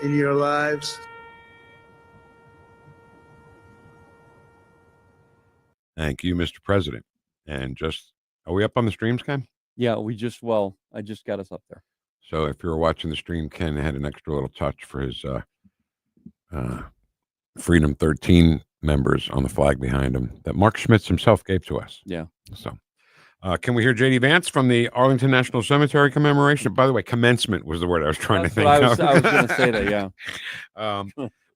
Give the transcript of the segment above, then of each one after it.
in your lives. Thank you, Mr. President. And are we up on the streams, Ken? Yeah, I just got us up there. So if you were watching the stream, Ken had an extra little touch for his Freedom 13 members on the flag behind him that Mark Schmitz himself gave to us. Yeah. So can we hear J.D. Vance from the Arlington National Cemetery commemoration? By the way, commencement was the word I was trying to think of. I was going to say that, yeah.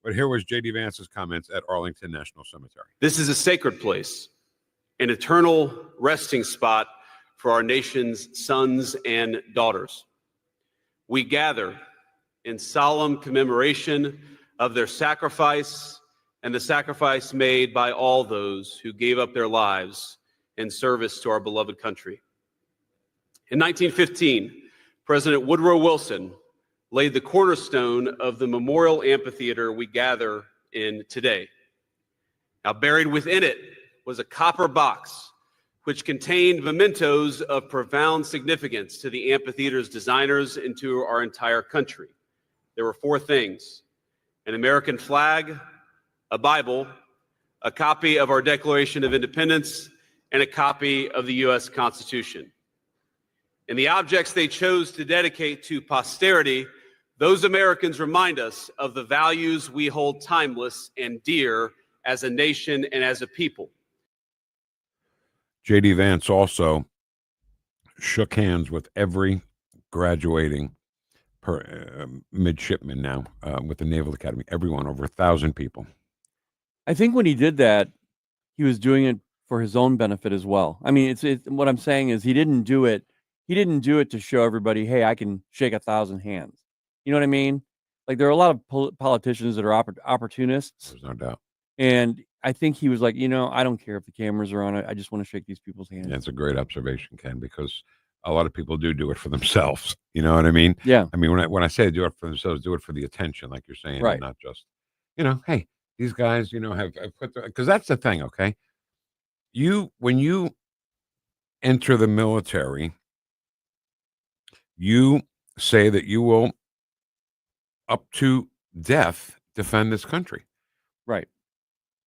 But here was J.D. Vance's comments at Arlington National Cemetery. This is a sacred place, an eternal resting spot for our nation's sons and daughters. We gather in solemn commemoration of their sacrifice and the sacrifice made by all those who gave up their lives in service to our beloved country. In 1915, President Woodrow Wilson laid the cornerstone of the memorial amphitheater we gather in today. Now, buried within it was a copper box which contained mementos of profound significance to the amphitheater's designers and to our entire country. There were 4 things: an American flag, a Bible, a copy of our Declaration of Independence, and a copy of the U.S. Constitution. And the objects they chose to dedicate to posterity, those Americans remind us of the values we hold timeless and dear as a nation and as a people. J.D. Vance also shook hands with every graduating midshipman now with the Naval Academy, everyone, over 1,000 people. I think when he did that, he was doing it for his own benefit as well. I mean, it's what I'm saying is he didn't do it to show everybody, hey, I can shake 1,000 hands. You know what I mean? Like, there are a lot of politicians that are opportunists. There's no doubt. And I think he was like, I don't care if the cameras are on it. I just want to shake these people's hands. That's a great observation, Ken, because a lot of people do it for themselves. You know what I mean? Yeah. I mean, when I say do it for themselves, do it for the attention, like you're saying, right? And not just, hey, these guys, have put because that's the thing. Okay, when you enter the military, you say that you will, up to death, defend this country. Right.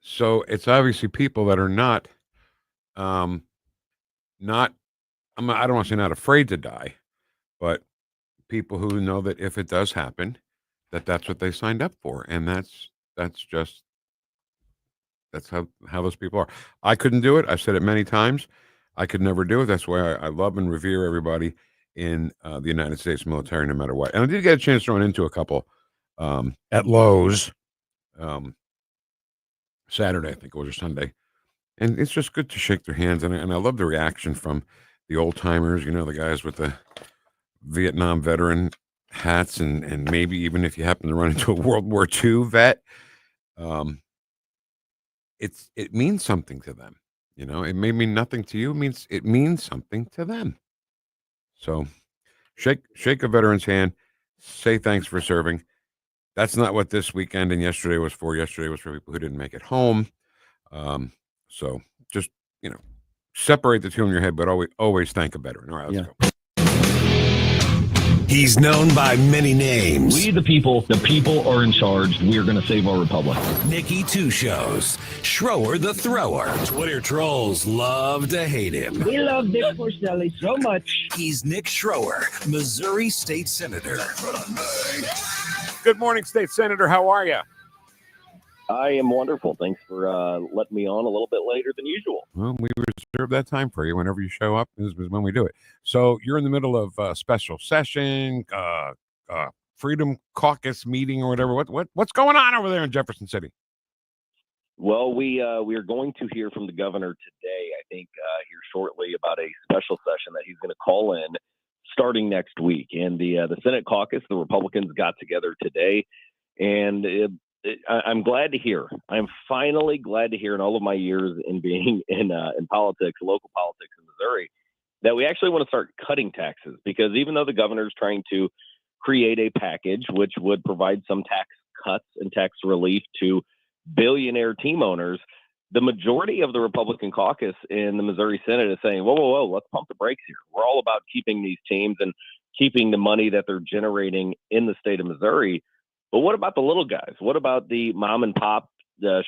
So it's obviously people that are not, I don't want to say not afraid to die, but people who know that if it does happen, that's what they signed up for. And that's how those people are. I couldn't do it. I've said it many times. I could never do it. That's why I love and revere everybody in the United States military, no matter what. And I did get a chance to run into a couple at Lowe's Saturday, I think it was, or Sunday. And it's just good to shake their hands. And I love the reaction from the old timers, the guys with the Vietnam veteran hats, and maybe even if you happen to run into a World War II vet, it means something to them. It may mean nothing to you. It means something to them. So shake a veteran's hand, say thanks for serving. That's not what this weekend and yesterday was for. Yesterday was for people who didn't make it home. So just, separate the two in your head, but always thank a veteran. All right, let's go. He's known by many names. We, the people are in charge. We are going to save our republic. Nikki Two Shows, Schroer the Thrower. Twitter trolls love to hate him. We love Vic Porcelli so much. He's Nick Schroer, Missouri State Senator. Good morning, State Senator. How are you? I am wonderful. Thanks for letting me on a little bit later than usual. Well, we reserve that time for you. Whenever you show up is when we do it. So you're in the middle of special session, Freedom Caucus meeting or whatever. What's going on over there in Jefferson City? Well, we are going to hear from the governor today, I think, here shortly about a special session that he's going to call in starting next week. And the Senate caucus, the Republicans got together today, and I'm glad to hear. I'm finally glad to hear in all of my years in being in politics, local politics in Missouri, that we actually want to start cutting taxes, because even though the governor is trying to create a package which would provide some tax cuts and tax relief to billionaire team owners, the majority of the Republican caucus in the Missouri Senate is saying, whoa, let's pump the brakes here. We're all about keeping these teams and keeping the money that they're generating in the state of Missouri. But what about the little guys? What about the mom and pop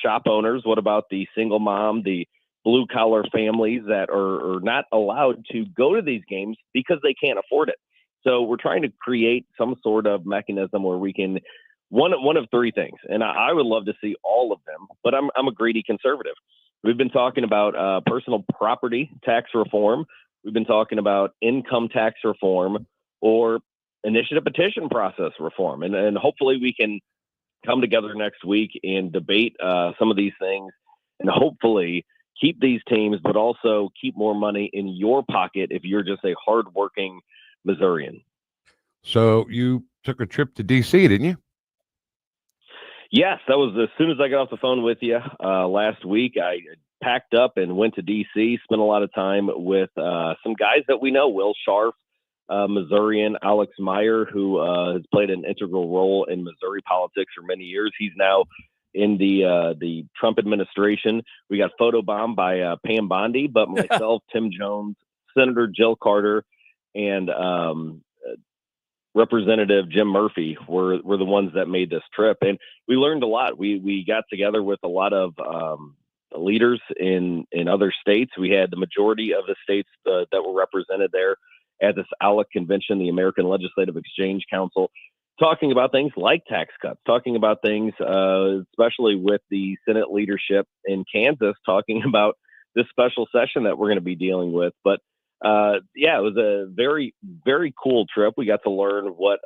shop owners? What about the single mom, the blue collar families that are not allowed to go to these games because they can't afford it? So we're trying to create some sort of mechanism where we can one of three things, and I would love to see all of them, but I'm a greedy conservative. We've been talking about personal property tax reform. We've been talking about income tax reform or initiative petition process reform, and hopefully we can come together next week and debate some of these things, and hopefully keep these teams, but also keep more money in your pocket if you're just a hardworking Missourian. So you took a trip to D.C., didn't you? Yes, that was as soon as I got off the phone with you last week. I packed up and went to D.C., spent a lot of time with some guys that we know, Will Scharf, Missourian, Alex Meyer, who has played an integral role in Missouri politics for many years. He's now in the Trump administration. We got photobombed by Pam Bondi, but myself, Tim Jones, Senator Jill Carter, and Representative Jim Murphy were the ones that made this trip. And we learned a lot. We got together with a lot of leaders in other states. We had the majority of the states that were represented there at this ALEC convention, the American Legislative Exchange Council, talking about things like tax cuts, talking about things, especially with the Senate leadership in Kansas, talking about this special session that we're going to be dealing with. But yeah, it was a very, very cool trip. We got to learn what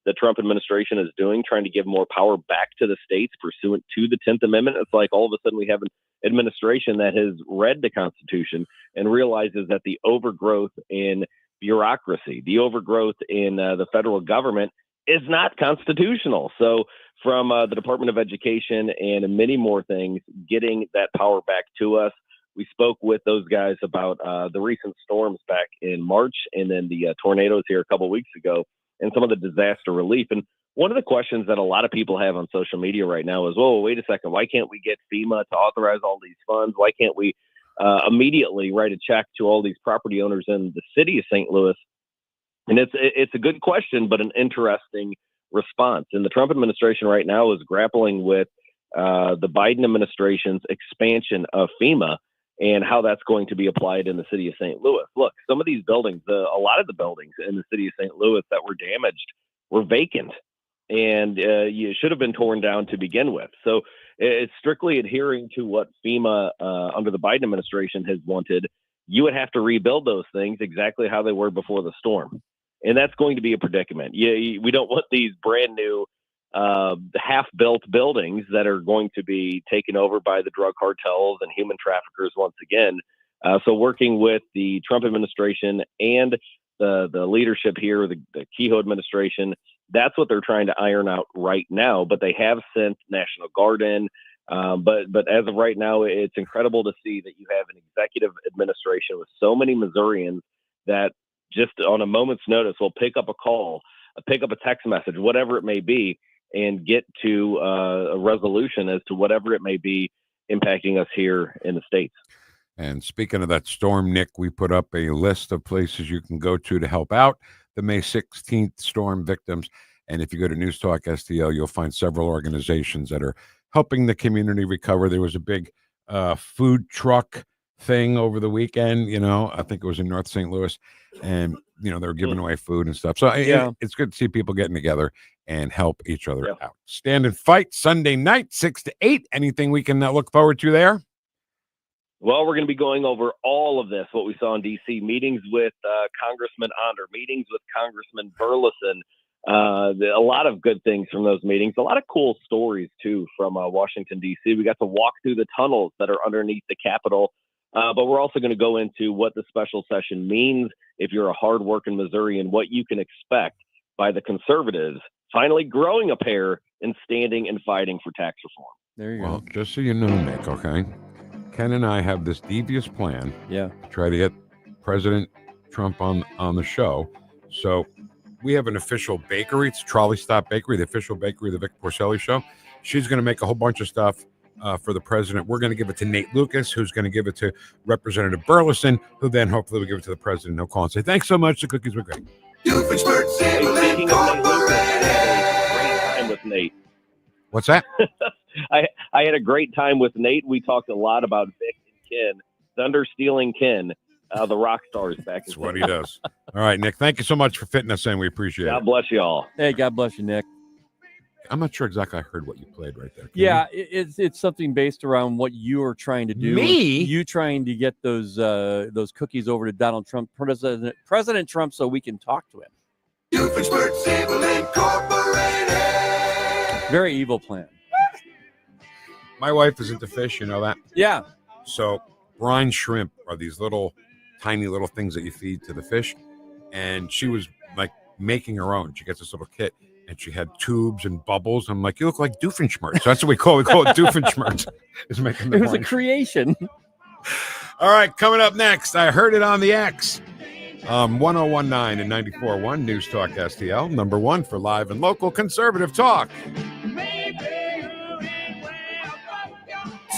the Trump administration is doing, trying to give more power back to the states pursuant to the 10th Amendment. It's like all of a sudden we have an administration that has read the Constitution and realizes that the overgrowth in bureaucracy, the overgrowth in the federal government is not constitutional. So from the Department of Education and many more things, getting that power back to us. We spoke with those guys about the recent storms back in March and then the tornadoes here a couple of weeks ago and some of the disaster relief. And one of the questions that a lot of people have on social media right now is, well, wait a second, why can't we get FEMA to authorize all these funds? Why can't we immediately write a check to all these property owners in the city of St. Louis? And it's a good question, but an interesting response. And the Trump administration right now is grappling with the Biden administration's expansion of FEMA and how that's going to be applied in the city of St. Louis. Look, some of these buildings, a lot of the buildings in the city of St. Louis that were damaged were vacant, and you should have been torn down to begin with. So it's strictly adhering to what FEMA under the Biden administration has wanted. You would have to rebuild those things exactly how they were before the storm. And that's going to be a predicament. We don't want these brand new half-built buildings that are going to be taken over by the drug cartels and human traffickers once again. So working with the Trump administration and the leadership here, the Kehoe administration, that's what they're trying to iron out right now. But they have sent National Guard in. But as of right now, it's incredible to see that you have an executive administration with so many Missourians that just on a moment's notice will pick up a call, pick up a text message, whatever it may be, and get to a resolution as to whatever it may be impacting us here in the States. And speaking of that storm, Nick, we put up a list of places you can go to help out the May 16th storm victims. And if you go to NewstalkSTL, you'll find several organizations that are helping the community recover. There was a big food truck thing over the weekend, I think it was in North St. Louis, and they were giving away food and stuff. So it's good to see people getting together and help each other out. Stand and Fight Sunday night, 6 to 8. Anything we can look forward to there? Well, we're going to be going over all of this, what we saw in D.C., meetings with Congressman Onder, meetings with Congressman Burleson, a lot of good things from those meetings, a lot of cool stories, too, from Washington, D.C. We got to walk through the tunnels that are underneath the Capitol, but we're also going to go into what the special session means if you're a hardworking Missourian, what you can expect by the conservatives finally growing a pair and standing and fighting for tax reform. There you Well, go. just so you know, Nick, okay, Ken and I have this devious plan Yeah. to try to get President Trump on the show. So we have an official bakery. It's Trolley Stop Bakery, the official bakery of the Vic Porcelli Show. She's going to make a whole bunch of stuff for the president. We're going to give it to Nate Lucas, who's going to give it to Representative Burleson, who then hopefully will give it to the president. He'll call and say, thanks so much. The cookies were great. Speaking of Nate Lucas, I had a great time with Nate. What's that? I had a great time with Nate. We talked a lot about Vic and Ken, Thunder Stealing Ken, the rock stars back. That's what he does. All right, Nick, thank you so much for fitting us in. We appreciate it. God bless you all. Hey, God bless you, Nick. I'm not sure exactly I heard what you played right there. Can Yeah, it's something based around what you are trying to do. Me? You trying to get those cookies over to Donald Trump, President Trump, so we can talk to him. Doofenshmirtz Evil Incorporated. Very evil plan. My wife is into fish, you know that? Yeah. So brine shrimp are these little, tiny little things that you feed to the fish. And she was like making her own. She gets this little kit. And she had tubes and bubbles. I'm like, you look like Doofenshmirtz. So that's what we call it Doofenshmirtz. Is making the It was a brine. creation. All right, coming up next, I heard it on the X. 1019 and 94.1 News Talk STL, number one for live and local conservative talk.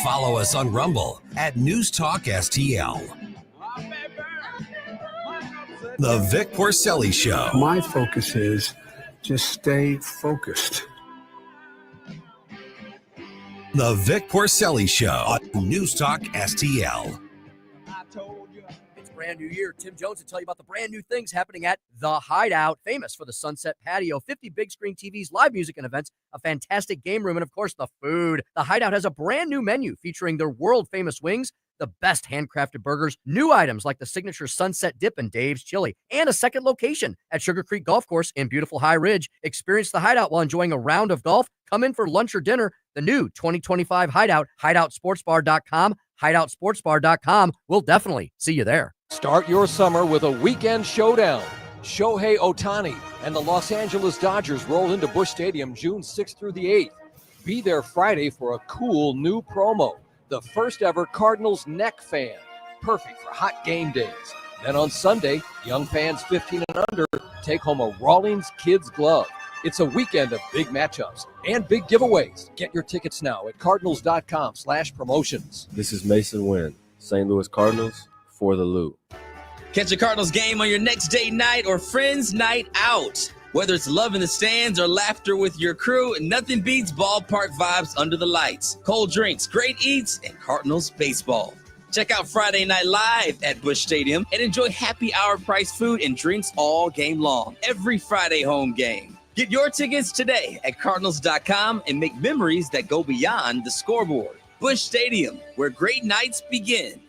Follow us on Rumble at NewstalkSTL. The Vic Porcelli Show. My focus is just stay focused. The Vic Porcelli Show on NewstalkSTL. It's a brand new year. Tim Jones will tell you about the brand new things happening at The Hideout, famous for the Sunset Patio, 50 big screen TVs, live music and events, a fantastic game room, and of course, the food. The Hideout has a brand new menu featuring their world famous wings, the best handcrafted burgers, new items like the signature Sunset Dip and Dave's Chili, and a second location at Sugar Creek Golf Course in beautiful High Ridge. Experience the Hideout while enjoying a round of golf. Come in for lunch or dinner. The new 2025 Hideout, hideoutsportsbar.com, hideoutsportsbar.com. We'll definitely see you there. Start your summer with a weekend showdown. Shohei Ohtani and the Los Angeles Dodgers roll into Busch Stadium June 6th through the 8th. Be there Friday for a cool new promo. The first ever Cardinals neck fan. Perfect for hot game days. Then on Sunday, young fans 15 and under take home a Rawlings Kids Glove. It's a weekend of big matchups and big giveaways. Get your tickets now at cardinals.com/promotions. This is Mason Wynn, St. Louis Cardinals for the loot. Catch a Cardinals game on your next date night or friends night out. Whether it's love in the stands or laughter with your crew, nothing beats ballpark vibes under the lights. Cold drinks, great eats, and Cardinals baseball. Check out Friday Night Live at Busch Stadium and enjoy happy hour price food and drinks all game long. Every Friday home game. Get your tickets today at Cardinals.com and make memories that go beyond the scoreboard. Busch Stadium, where great nights begin.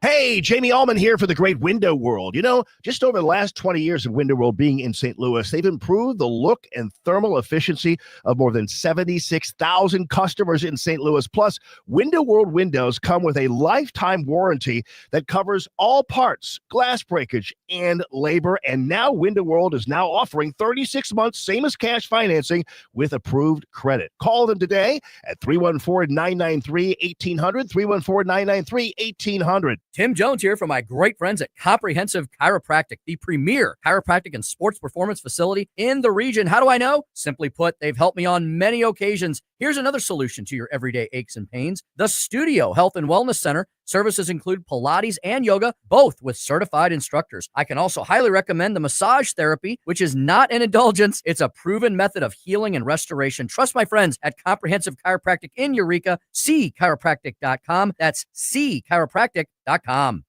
Hey, Jamie Allman here for the Great Window World. You know, just over the last 20 years of Window World being in St. Louis, they've improved the look and thermal efficiency of more than 76,000 customers in St. Louis. Plus, Window World windows come with a lifetime warranty that covers all parts, glass breakage, and labor. And now Window World is now offering 36 months, same as cash financing with approved credit. Call them today at 314-993-1800, 314-993-1800. Tim Jones here from my great friends at Comprehensive Chiropractic, the premier chiropractic and sports performance facility in the region. How do I know? Simply put, they've helped me on many occasions. Here's another solution to your everyday aches and pains. The Studio Health and Wellness Center. Services include Pilates and yoga, both with certified instructors. I can also highly recommend the massage therapy, which is not an indulgence. It's a proven method of healing and restoration. Trust my friends at Comprehensive Chiropractic in Eureka, cchiropractic.com. That's cchiropractic.com.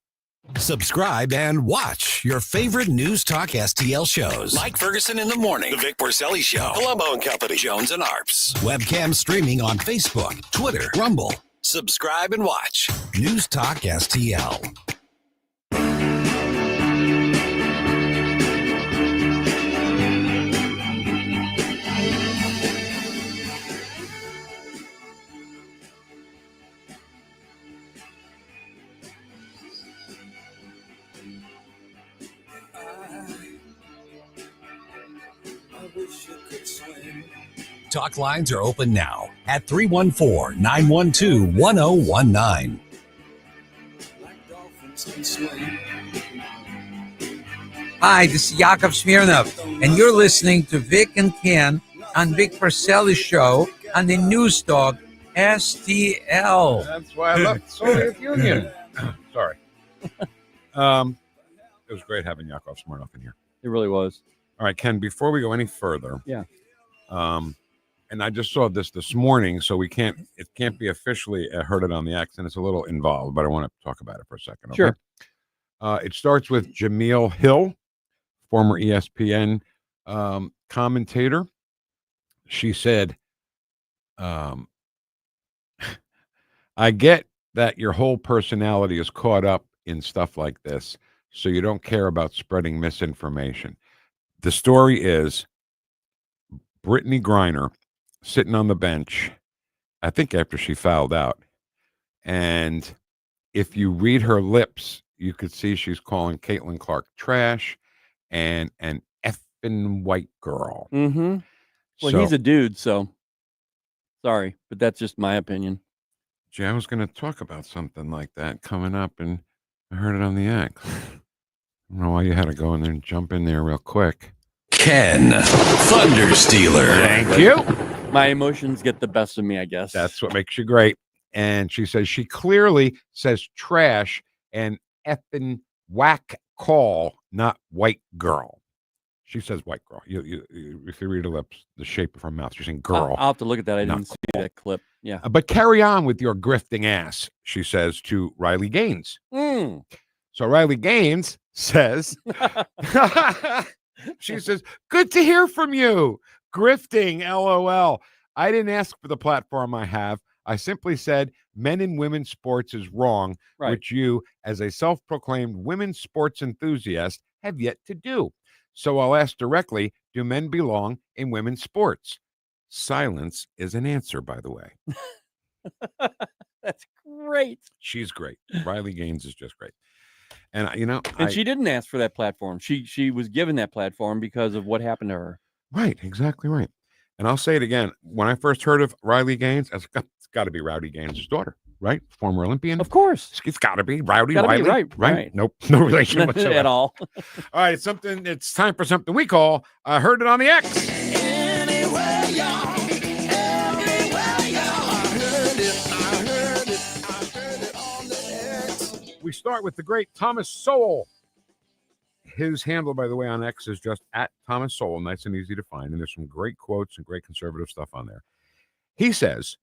Subscribe and watch your favorite News Talk STL shows. Mike Ferguson in the Morning, The Vic Porcelli Show, Colombo and Company, Jones and Arps. Webcam streaming on Facebook, Twitter, Rumble. Subscribe and watch News Talk STL. Talk lines are open now at 314-912-1019. Hi, this is Yakov Smirnov, and you're listening to Vic and Ken on Vic Porcelli Show on the News Talk STL. That's why I left the Soviet Union. Sorry. It was great having Yakov Smirnov in here. It really was. All right, Ken, before we go any further, yeah, And I just saw this morning, so it can't be officially heard it on the X, and it's a little involved, but I want to talk about it for a second. Okay? Sure. It starts with Jameel Hill, former ESPN commentator. She said, I get that your whole personality is caught up in stuff like this, so you don't care about spreading misinformation. The story is Brittany Griner sitting on the bench, I think after she fouled out. And if you read her lips, you could see she's calling Caitlin Clark trash and an effing white girl. Mm-hmm. Well, So- he's a dude, so sorry, but that's just my opinion. Gee, I was going to talk about something like that coming up, and I heard it on the X. I don't know why you had to go in there and jump in there real quick. Ken, Thunder Stealer. Thank you. My emotions get the best of me, I guess. That's what makes you great. And she says she clearly says trash and effing whack call, not white girl. She says white girl. If you read her lips, the shape of her mouth, she's saying girl. I'll have to look at that. I not didn't see that clip. Yeah. But carry on with your grifting ass, she says to Riley Gaines. Mm. So Riley Gaines says, she says, good to hear from you. Grifting, LOL. I didn't ask for the platform I have. I simply said men and women's sports is wrong, Right. which you, as a self-proclaimed women's sports enthusiast, have yet to do. So I'll ask directly, do men belong in women's sports? Silence is an answer, by the way. That's great. She's great. Riley Gaines is just great. And, And she didn't ask for that platform. She was given that platform because of what happened to her. Right, exactly right. And I'll say it again. When I first heard of Riley Gaines, it's got to be Rowdy Gaines' daughter, right? Former Olympian. Of course. It's got to be Rowdy Gotta be Riley. right. Nope, no relation whatsoever. At all. All right, it's time for something we call I Heard It on the X. We start with the great Thomas Sowell. His handle, by the way, on X is just at Thomas Sowell. Nice and easy to find. And there's some great quotes and great conservative stuff on there. He says,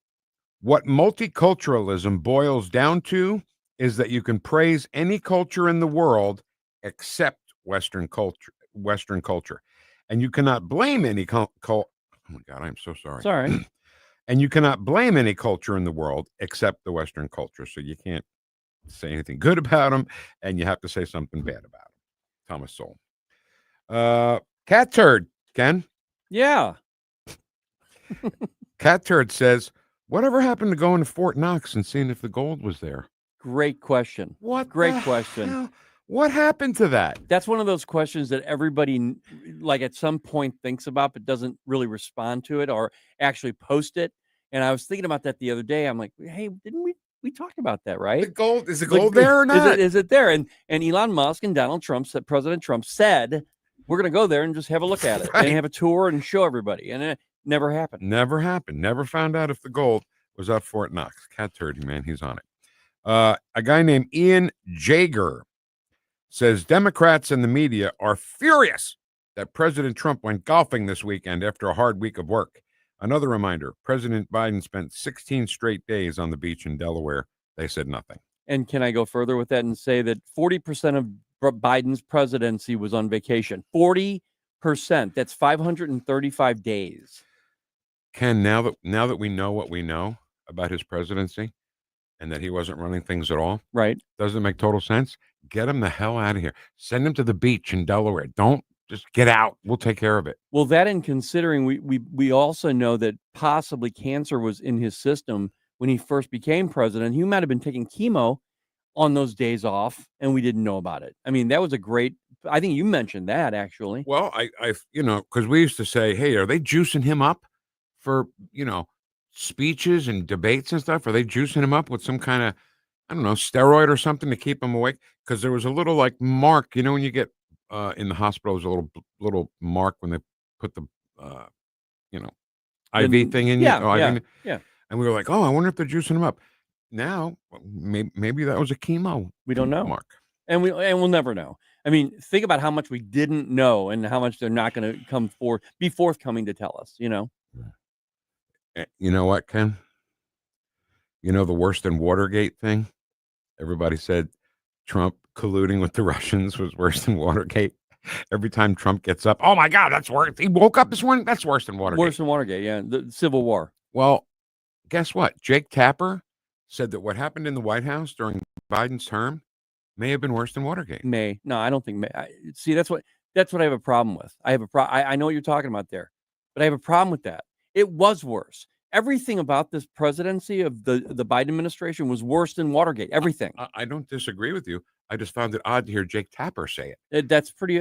what multiculturalism boils down to is that you can praise any culture in the world except Western culture. And you cannot blame any oh my God, I'm so sorry. Sorry. And you cannot blame any culture in the world except the Western culture. So you can't say anything good about them, and you have to say something bad about them. Thomas Sowell. Cat Turd, Ken. Yeah. Cat Turd says, whatever happened to going to Fort Knox and seeing if the gold was there? Great question. Great question. Hell? What happened to that? That's one of those questions that everybody like at some point thinks about, but doesn't really respond to it or actually post it. And I was thinking about that the other day. I'm like, hey, didn't we talked about that, right? The gold, is the gold there or not? Is it there? And Elon Musk and President Trump said, we're going to go there and just have a look at it and have a tour and show everybody. And it never happened. Never happened. Never found out if the gold was at Fort Knox. Cat Turd, man, he's on it. A guy named Ian Jager says Democrats and the media are furious that President Trump went golfing this weekend after a hard week of work. Another reminder, President Biden spent 16 straight days on the beach in Delaware. They said nothing. And can I go further with that and say that 40% of Biden's presidency was on vacation? 40%. That's 535 days. Ken, now that we know what we know about his presidency and that he wasn't running things at all, right? Doesn't it make total sense? Get him the hell out of here. Send him to the beach in Delaware. Don't just get out. We'll take care of it. Well, that and considering we also know that possibly cancer was in his system when he first became president. He might have been taking chemo on those days off, and we didn't know about it. I mean, that was a great. I think you mentioned that actually. Well, I because we used to say, hey, are they juicing him up for speeches and debates and stuff? Are they juicing him up with some kind of, I don't know, steroid or something to keep him awake? Because there was a little like mark, when you get in the hospital, there's a little mark when they put the IV thing in you. Yeah. And we were like, oh, I wonder if they're juicing him up. Now, maybe that was a chemo. We don't know, Mark. And we'll never know. I mean, think about how much we didn't know and how much they're not going to be forthcoming to tell us. You know what, Ken? You know the worse than Watergate thing? Everybody said Trump colluding with the Russians was worse than Watergate. Every time Trump gets up, oh my God, that's worse. He woke up this morning. That's worse than Watergate. Worse than Watergate, yeah. The Civil War. Well, guess what? Jake Tapper said that what happened in the White House during Biden's term may have been worse than Watergate. No, I don't think. See, that's what I have a problem with. I know what you're talking about there, but I have a problem with that. It was worse. Everything about this presidency of the Biden administration was worse than Watergate. Everything. I don't disagree with you. I just found it odd to hear Jake Tapper say it. That's pretty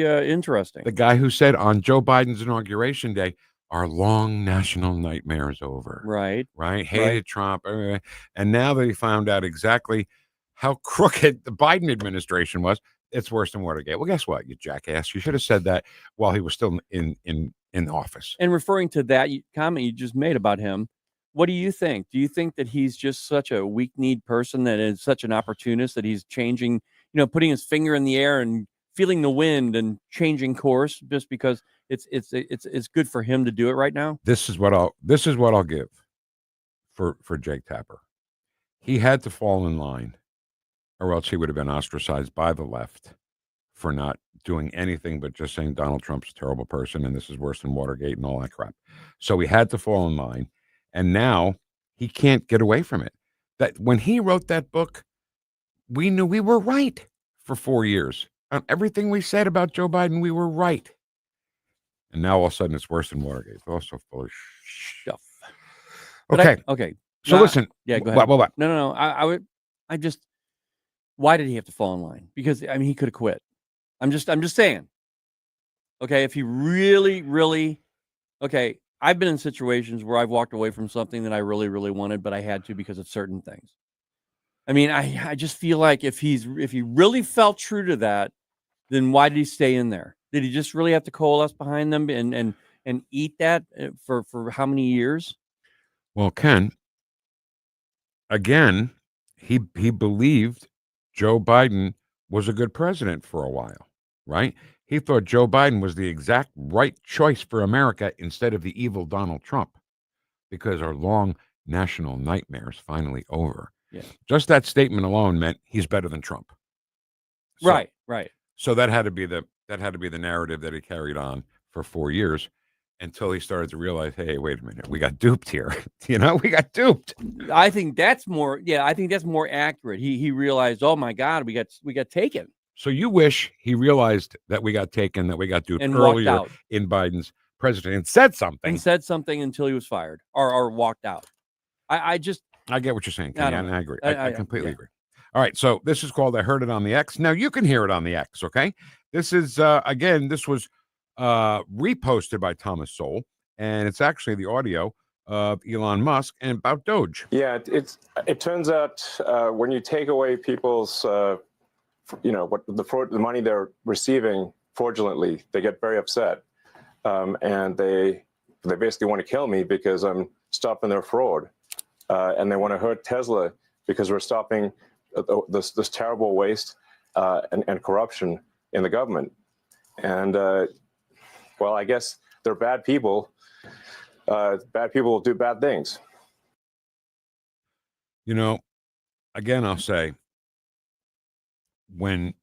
interesting. The guy who said on Joe Biden's inauguration day, our long national nightmare is over. Right. Hated Trump. And now that he found out exactly how crooked the Biden administration was, it's worse than Watergate. Well, guess what, you jackass? You should have said that while he was still in office. And referring to that comment you just made about him, what do you think? Do you think that he's just such a weak-kneed person that is such an opportunist that he's changing, putting his finger in the air and feeling the wind and changing course just because it's good for him to do it right now? This is what I'll give for Jake Tapper. He had to fall in line, or else he would have been ostracized by the left for not doing anything but just saying Donald Trump's a terrible person and this is worse than Watergate and all that crap. So he had to fall in line, and now he can't get away from it. That when he wrote that book, we knew we were right for 4 years. On everything we said about Joe Biden, we were right. And now all of a sudden it's worse than Watergate. It's also full of stuff. Okay. Okay. So listen. Yeah, go ahead. What? No. Why did he have to fall in line? Because he could have quit. I'm just saying. Okay, if he really, okay, I've been in situations where I've walked away from something that I really, really wanted, but I had to because of certain things. I just feel like if he really felt true to that, then why did he stay in there? Did he just really have to coalesce behind them and eat that for how many years? Well, Ken, again, he believed Joe Biden was a good president for a while, right? He thought Joe Biden was the exact right choice for America instead of the evil Donald Trump, because our long national nightmare is finally over. Yeah. Just that statement alone meant he's better than Trump. So, Right. So that had to be the narrative that he carried on for 4 years until he started to realize, hey, wait a minute, we got duped here. We got duped. I think that's more accurate. He realized, oh my God, we got taken. So you wish he realized that we got taken, that we got duped and earlier in Biden's presidency and said something. Until he was fired or walked out. I get what you're saying, Kenny, and I agree. I completely agree. All right, so this is called I Heard It on the X. Now, you can hear it on the X, okay? This is, this was reposted by Thomas Sowell, and it's actually the audio of Elon Musk and about Doge. Yeah, it turns out when you take away people's, what the money they're receiving fraudulently, they get very upset, and they basically want to kill me because I'm stopping their fraud, and they want to hurt Tesla because we're stopping this terrible waste and corruption in the government. And I guess they're bad people. Bad people will do bad things. Again, I'll say, when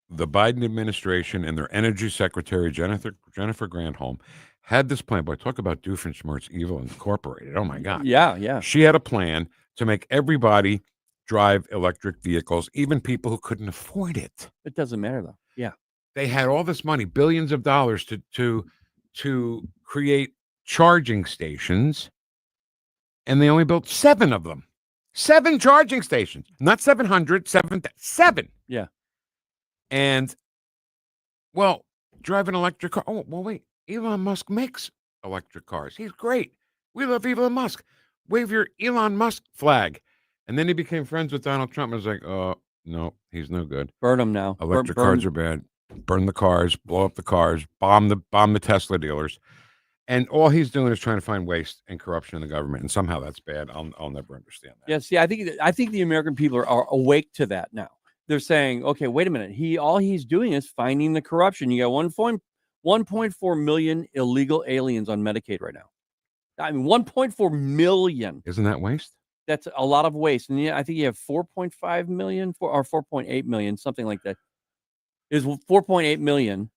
the Biden administration and their energy secretary, Jennifer Granholm, had this plan, boy, talk about Doofenshmirtz Evil Incorporated. Oh, my God. Yeah. She had a plan to make everybody drive electric vehicles, even people who couldn't afford it. It doesn't matter, though. Yeah. They had all this money, billions of dollars to create charging stations, and they only built 7 of them. 7 charging stations, not 700, 7. Yeah. And, drive an electric car. Oh, well, wait. Elon Musk makes electric cars. He's great. We love Elon Musk. Wave your Elon Musk flag. And then he became friends with Donald Trump and was like, oh, no, he's no good. Burn him now. Electric cars are bad. Burn the cars, blow up the cars, bomb the Tesla dealers. And all he's doing is trying to find waste and corruption in the government. And somehow that's bad. I'll never understand that. Yeah, see, I think the American people are awake to that now. They're saying, okay, wait a minute. All he's doing is finding the corruption. You got 1.4 million illegal aliens on Medicaid right now. I mean, 1.4 million. Isn't that waste? That's a lot of waste. And I think you have 4.5 million or 4.8 million, something like that. Is 4.8 million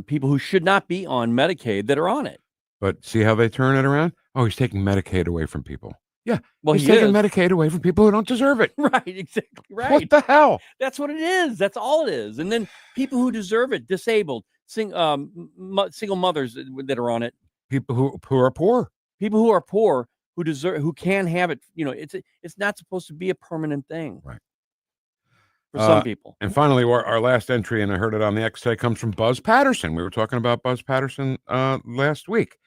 people who should not be on Medicaid that are on it. But see how they turn it around? Oh, he's taking Medicaid away from people. Yeah. Well, he's taking Medicaid away from people who don't deserve it. Right, exactly right. What the hell? That's what it is. That's all it is. And then people who deserve it, disabled, single mothers that are on it. People who are poor. People who are poor who deserve, who can have it. You know, it's not supposed to be a permanent thing. Right. For some people. And finally, our last entry, and I heard it on the X today, comes from Buzz Patterson. We were talking about Buzz Patterson last week.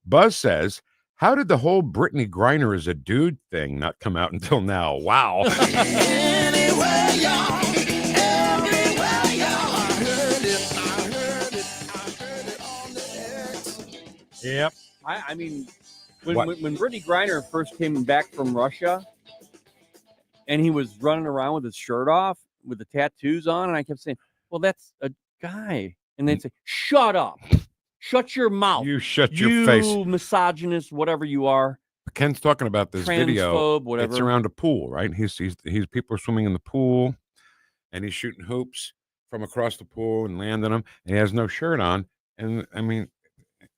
Buzz says, how did the whole Brittany Griner is a dude thing not come out until now? Wow. Yep. I mean, when Brittany Griner first came back from Russia and he was running around with his shirt off with the tattoos on, and I kept saying, well, that's a guy. And they'd say, shut up. Shut your mouth. You shut your face. You misogynist, whatever you are. Ken's talking about this video. Whatever. It's around a pool, right? He's people are swimming in the pool, and he's shooting hoops from across the pool and landing them. And he has no shirt on. And I mean,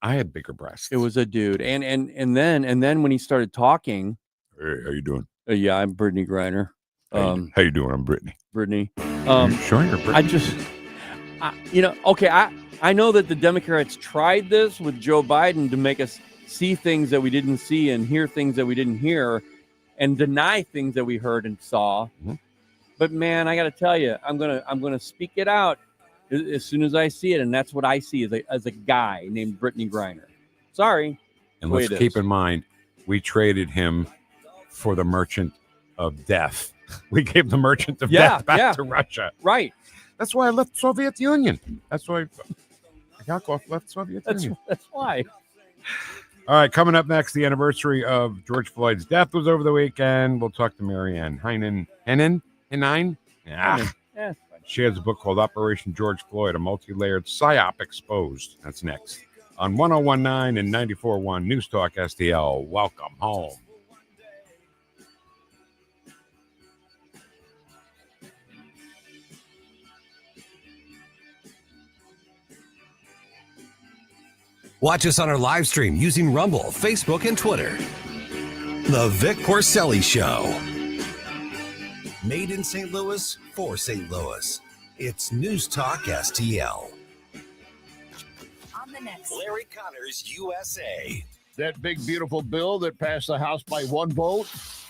I had bigger breasts. It was a dude. And then when he started talking, hey, how you doing? Yeah, I'm Brittany Griner. How you doing? I'm Brittany. Brittany. Sure, you're Brittany. I know that the Democrats tried this with Joe Biden to make us see things that we didn't see and hear things that we didn't hear and deny things that we heard and saw. Mm-hmm. But man, I got to tell you, I'm gonna speak it out as soon as I see it, and that's what I see as a guy named Brittany Griner. Sorry. And let's keep in mind, we traded him for the Merchant of Death. We gave the Merchant of Death back to Russia. Right. That's why I left the Soviet Union. That's why Yakov left Soviet Union. That's why. All right, coming up next, the anniversary of George Floyd's death was over the weekend. We'll talk to Maryam Henein. Yeah. She has a book called Operation George Floyd, a multi-layered psyop exposed. That's next on 101.9 and 94.1 News Talk STL. Welcome home. Watch us on our live stream using Rumble, Facebook, and Twitter. The Vic Porcelli Show. Made in St. Louis for St. Louis. It's News Talk STL. On the next, Larry Connors, USA. That big, beautiful bill that passed the House by one vote,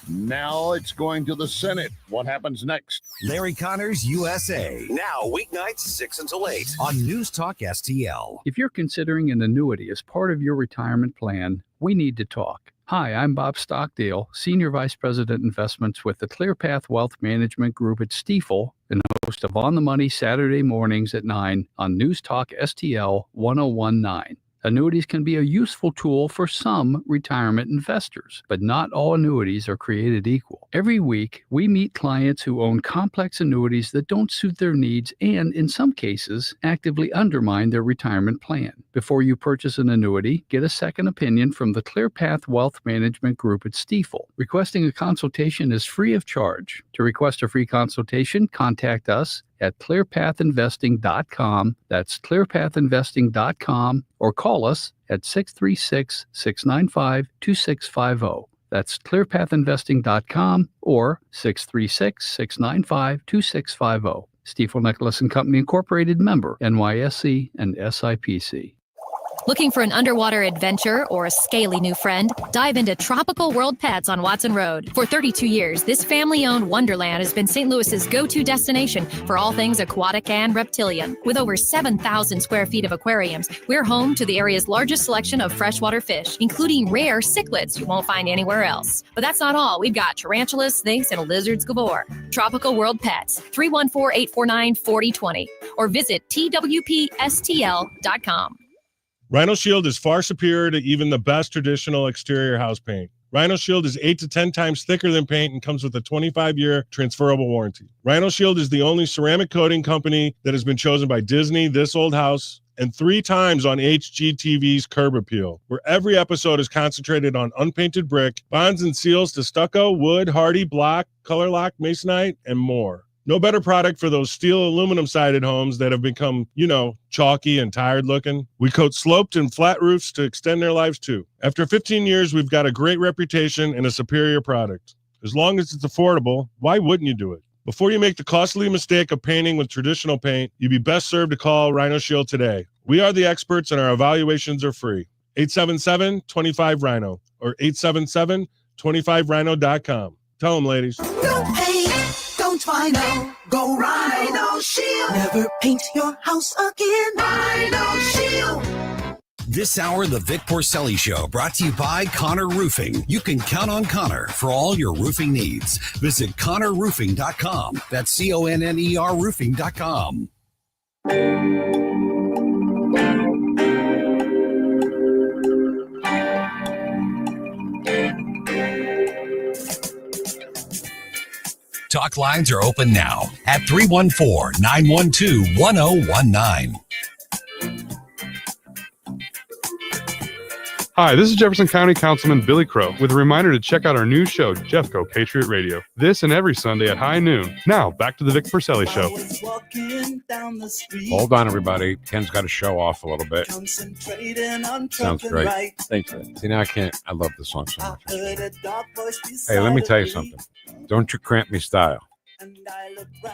now it's going to the Senate. What happens next? Larry Connors, USA. Now, weeknights 6 until 8 on News Talk STL. If you're considering an annuity as part of your retirement plan, we need to talk. Hi, I'm Bob Stockdale, Senior Vice President Investments with the ClearPath Wealth Management Group at Stifel and host of On the Money Saturday mornings at 9 on News Talk STL 1019. Annuities can be a useful tool for some retirement investors, but not all annuities are created equal. Every week, we meet clients who own complex annuities that don't suit their needs and, in some cases, actively undermine their retirement plan. Before you purchase an annuity, get a second opinion from the ClearPath Wealth Management Group at Stifel. Requesting a consultation is free of charge. To request a free consultation, contact us at clearpathinvesting.com. That's clearpathinvesting.com, or call us at 636-695-2650. That's clearpathinvesting.com or 636-695-2650. Stifel Nicholas and Company Incorporated, member NYSE and SIPC. Looking for an underwater adventure or a scaly new friend? Dive into Tropical World Pets on Watson Road. For 32 years, this family-owned wonderland has been St. Louis's go-to destination for all things aquatic and reptilian. With over 7,000 square feet of aquariums, we're home to the area's largest selection of freshwater fish, including rare cichlids you won't find anywhere else. But that's not all. We've got tarantulas, snakes, and lizards galore. Tropical World Pets, 314-849-4020, or visit twpstl.com. Rhino Shield is far superior to even the best traditional exterior house paint. Rhino Shield is 8 to 10 times thicker than paint and comes with a 25-year transferable warranty. Rhino Shield is the only ceramic coating company that has been chosen by Disney, This Old House, and 3 times on HGTV's Curb Appeal, where every episode is concentrated on unpainted brick, bonds and seals to stucco, wood, hardy, block, color lock, masonite, and more. No better product for those steel aluminum-sided homes that have become, chalky and tired looking. We coat sloped and flat roofs to extend their lives too. After 15 years, we've got a great reputation and a superior product. As long as it's affordable, why wouldn't you do it? Before you make the costly mistake of painting with traditional paint, you'd be best served to call Rhino Shield today. We are the experts and our evaluations are free. 877-25-RHINO or 877-25rhino.com. Tell them, ladies. Don't paint, don't Rhino, go Rhino Shield. Never paint your house again. Rhino Shield. This hour of the Vic Porcelli Show brought to you by Connor Roofing. You can count on Connor for all your roofing needs. Visit ConnorRoofing.com. That's CONNER Roofing.com. Talk lines are open now at 314-912-1019. Hi, this is Jefferson County Councilman Billy Crow with a reminder to check out our new show, Jeffco Patriot Radio, this and every Sunday at high noon. Now, back to the Vic Porcelli Show. Hold on, everybody. Ken's got to show off a little bit. Sounds great. Thanks, man. See, now I love this song so much. Hey, let me tell you something. Don't you cramp me style.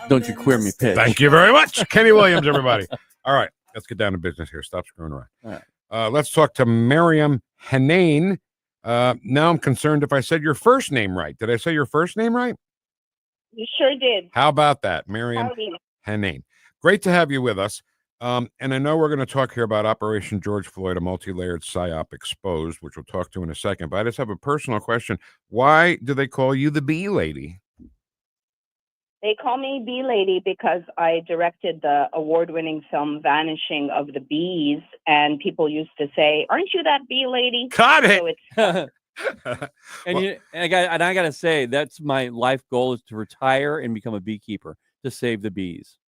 Don't you queer me pitch. Thank you very much. Kenny Williams, everybody. All right, let's get down to business here. Stop screwing around. All right. Let's talk to Maryam Henein. Now I'm concerned if I said your first name right. Did I say your first name right? You sure did. How about that, Maryam Henein? Great to have you with us. And I know we're going to talk here about Operation George Floyd, a multi-layered psyop exposed, which we'll talk to in a second. But I just have a personal question. Why do they call you the BeeLady? They call me BeeLady because I directed the award-winning film Vanishing of the Bees, and people used to say, "Aren't you that BeeLady?" Got it. So it's I got to say, that's my life goal, is to retire and become a beekeeper to save the bees.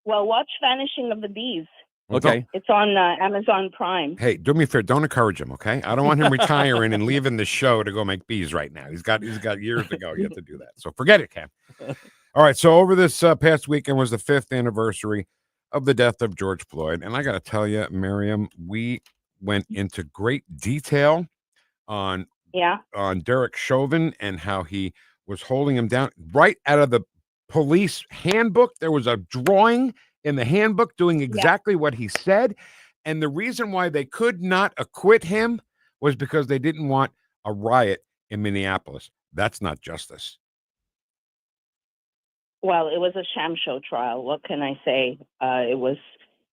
well, watch Vanishing of the Bees. Okay. It's on Amazon Prime. Hey, do me a favor. Don't encourage him, okay? I don't want him retiring and leaving the show to go make bees right now. He's got years to go. You have to do that. So forget it, Cam. All right. So over this past weekend was the 5th anniversary of the death of George Floyd. And I got to tell you, Maryam, we went into great detail on Derek Chauvin and how he was holding him down right out of the police handbook. There was a drawing in the handbook doing exactly what he said. And the reason why they could not acquit him was because they didn't want a riot in Minneapolis. That's not justice. Well, it was a sham show trial. What can I say? It was,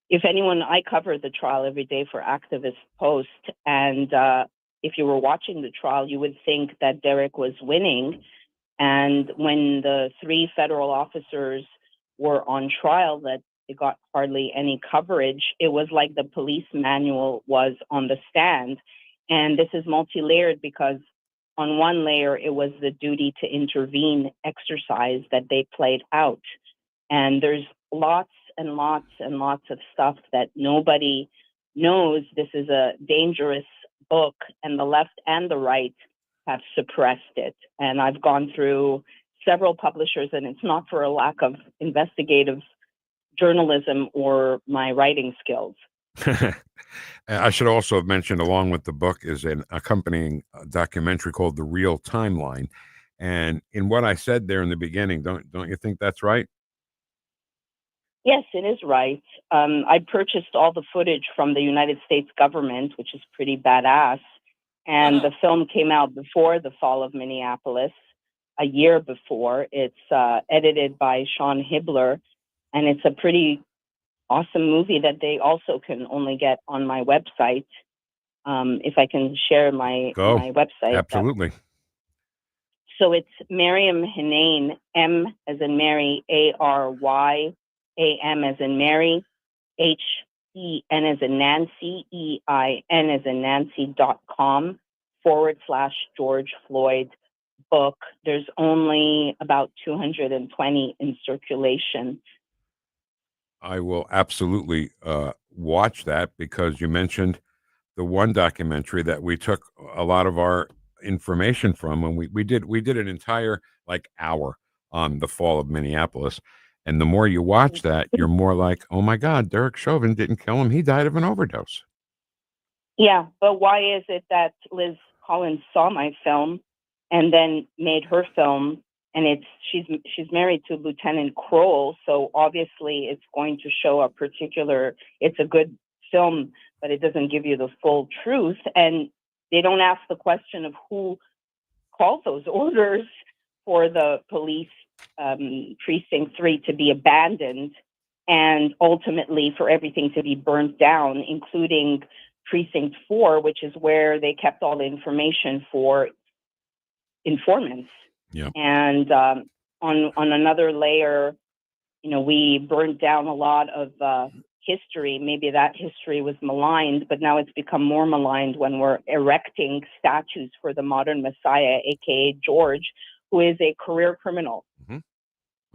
if anyone, I covered the trial every day for Activist Post. And if you were watching the trial, you would think that Derek was winning. And when the 3 federal officers were on trial, that it got hardly any coverage. It was like the police manual was on the stand. And this is multi-layered because on one layer, it was the duty to intervene exercise that they played out. And there's lots and lots and lots of stuff that nobody knows. This is a dangerous book, and the left and the right have suppressed it. And I've gone through several publishers, and it's not for a lack of investigative journalism or my writing skills. I should also have mentioned, along with the book is an accompanying documentary called The Real Timeline. And in what I said there in the beginning, don't you think that's right? Yes, it is right. I purchased all the footage from the United States government, which is pretty badass. And the film came out before the fall of Minneapolis, a year before. It's edited by Sean Hibler, and it's a pretty awesome movie that they also can only get on my website. If I can share my website. Absolutely. So it's Maryam Henein, M as in Mary, A-R-Y-A-M as in Mary, H-E-N as in Nancy, E-I-N as in Nancy.com /George Floyd book. There's only about 220 in circulation. I will absolutely watch that, because you mentioned the one documentary that we took a lot of our information from, and we did an entire like hour on the fall of Minneapolis. And the more you watch that, you're more like, oh my God, Derek Chauvin didn't kill him. He died of an overdose. Yeah, but why is it that Liz Collins saw my film and then made her film, and she's married to Lieutenant Kroll, so obviously it's going to show a particular, it's a good film, but it doesn't give you the full truth, and they don't ask the question of who called those orders for the police precinct 3 to be abandoned, and ultimately for everything to be burnt down, including precinct 4, which is where they kept all the information for informants. Yeah. And on another layer, we burned down a lot of history. Maybe that history was maligned, but now it's become more maligned when we're erecting statues for the modern Messiah, aka George, who is a career criminal. Mm-hmm.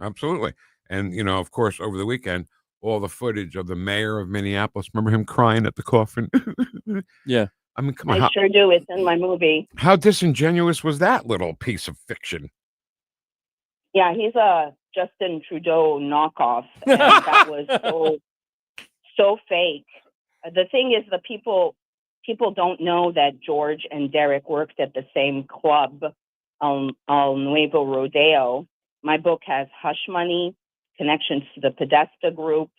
Absolutely. And, of course, over the weekend, all the footage of the mayor of Minneapolis, remember him crying at the coffin? Yeah. I mean, come on. I sure do. It's in my movie. How disingenuous was that little piece of fiction? Yeah, he's a Justin Trudeau knockoff. And that was so fake. The thing is, the people don't know that George and Derek worked at the same club, El Nuevo Rodeo. My book has hush money, connections to the Podesta group,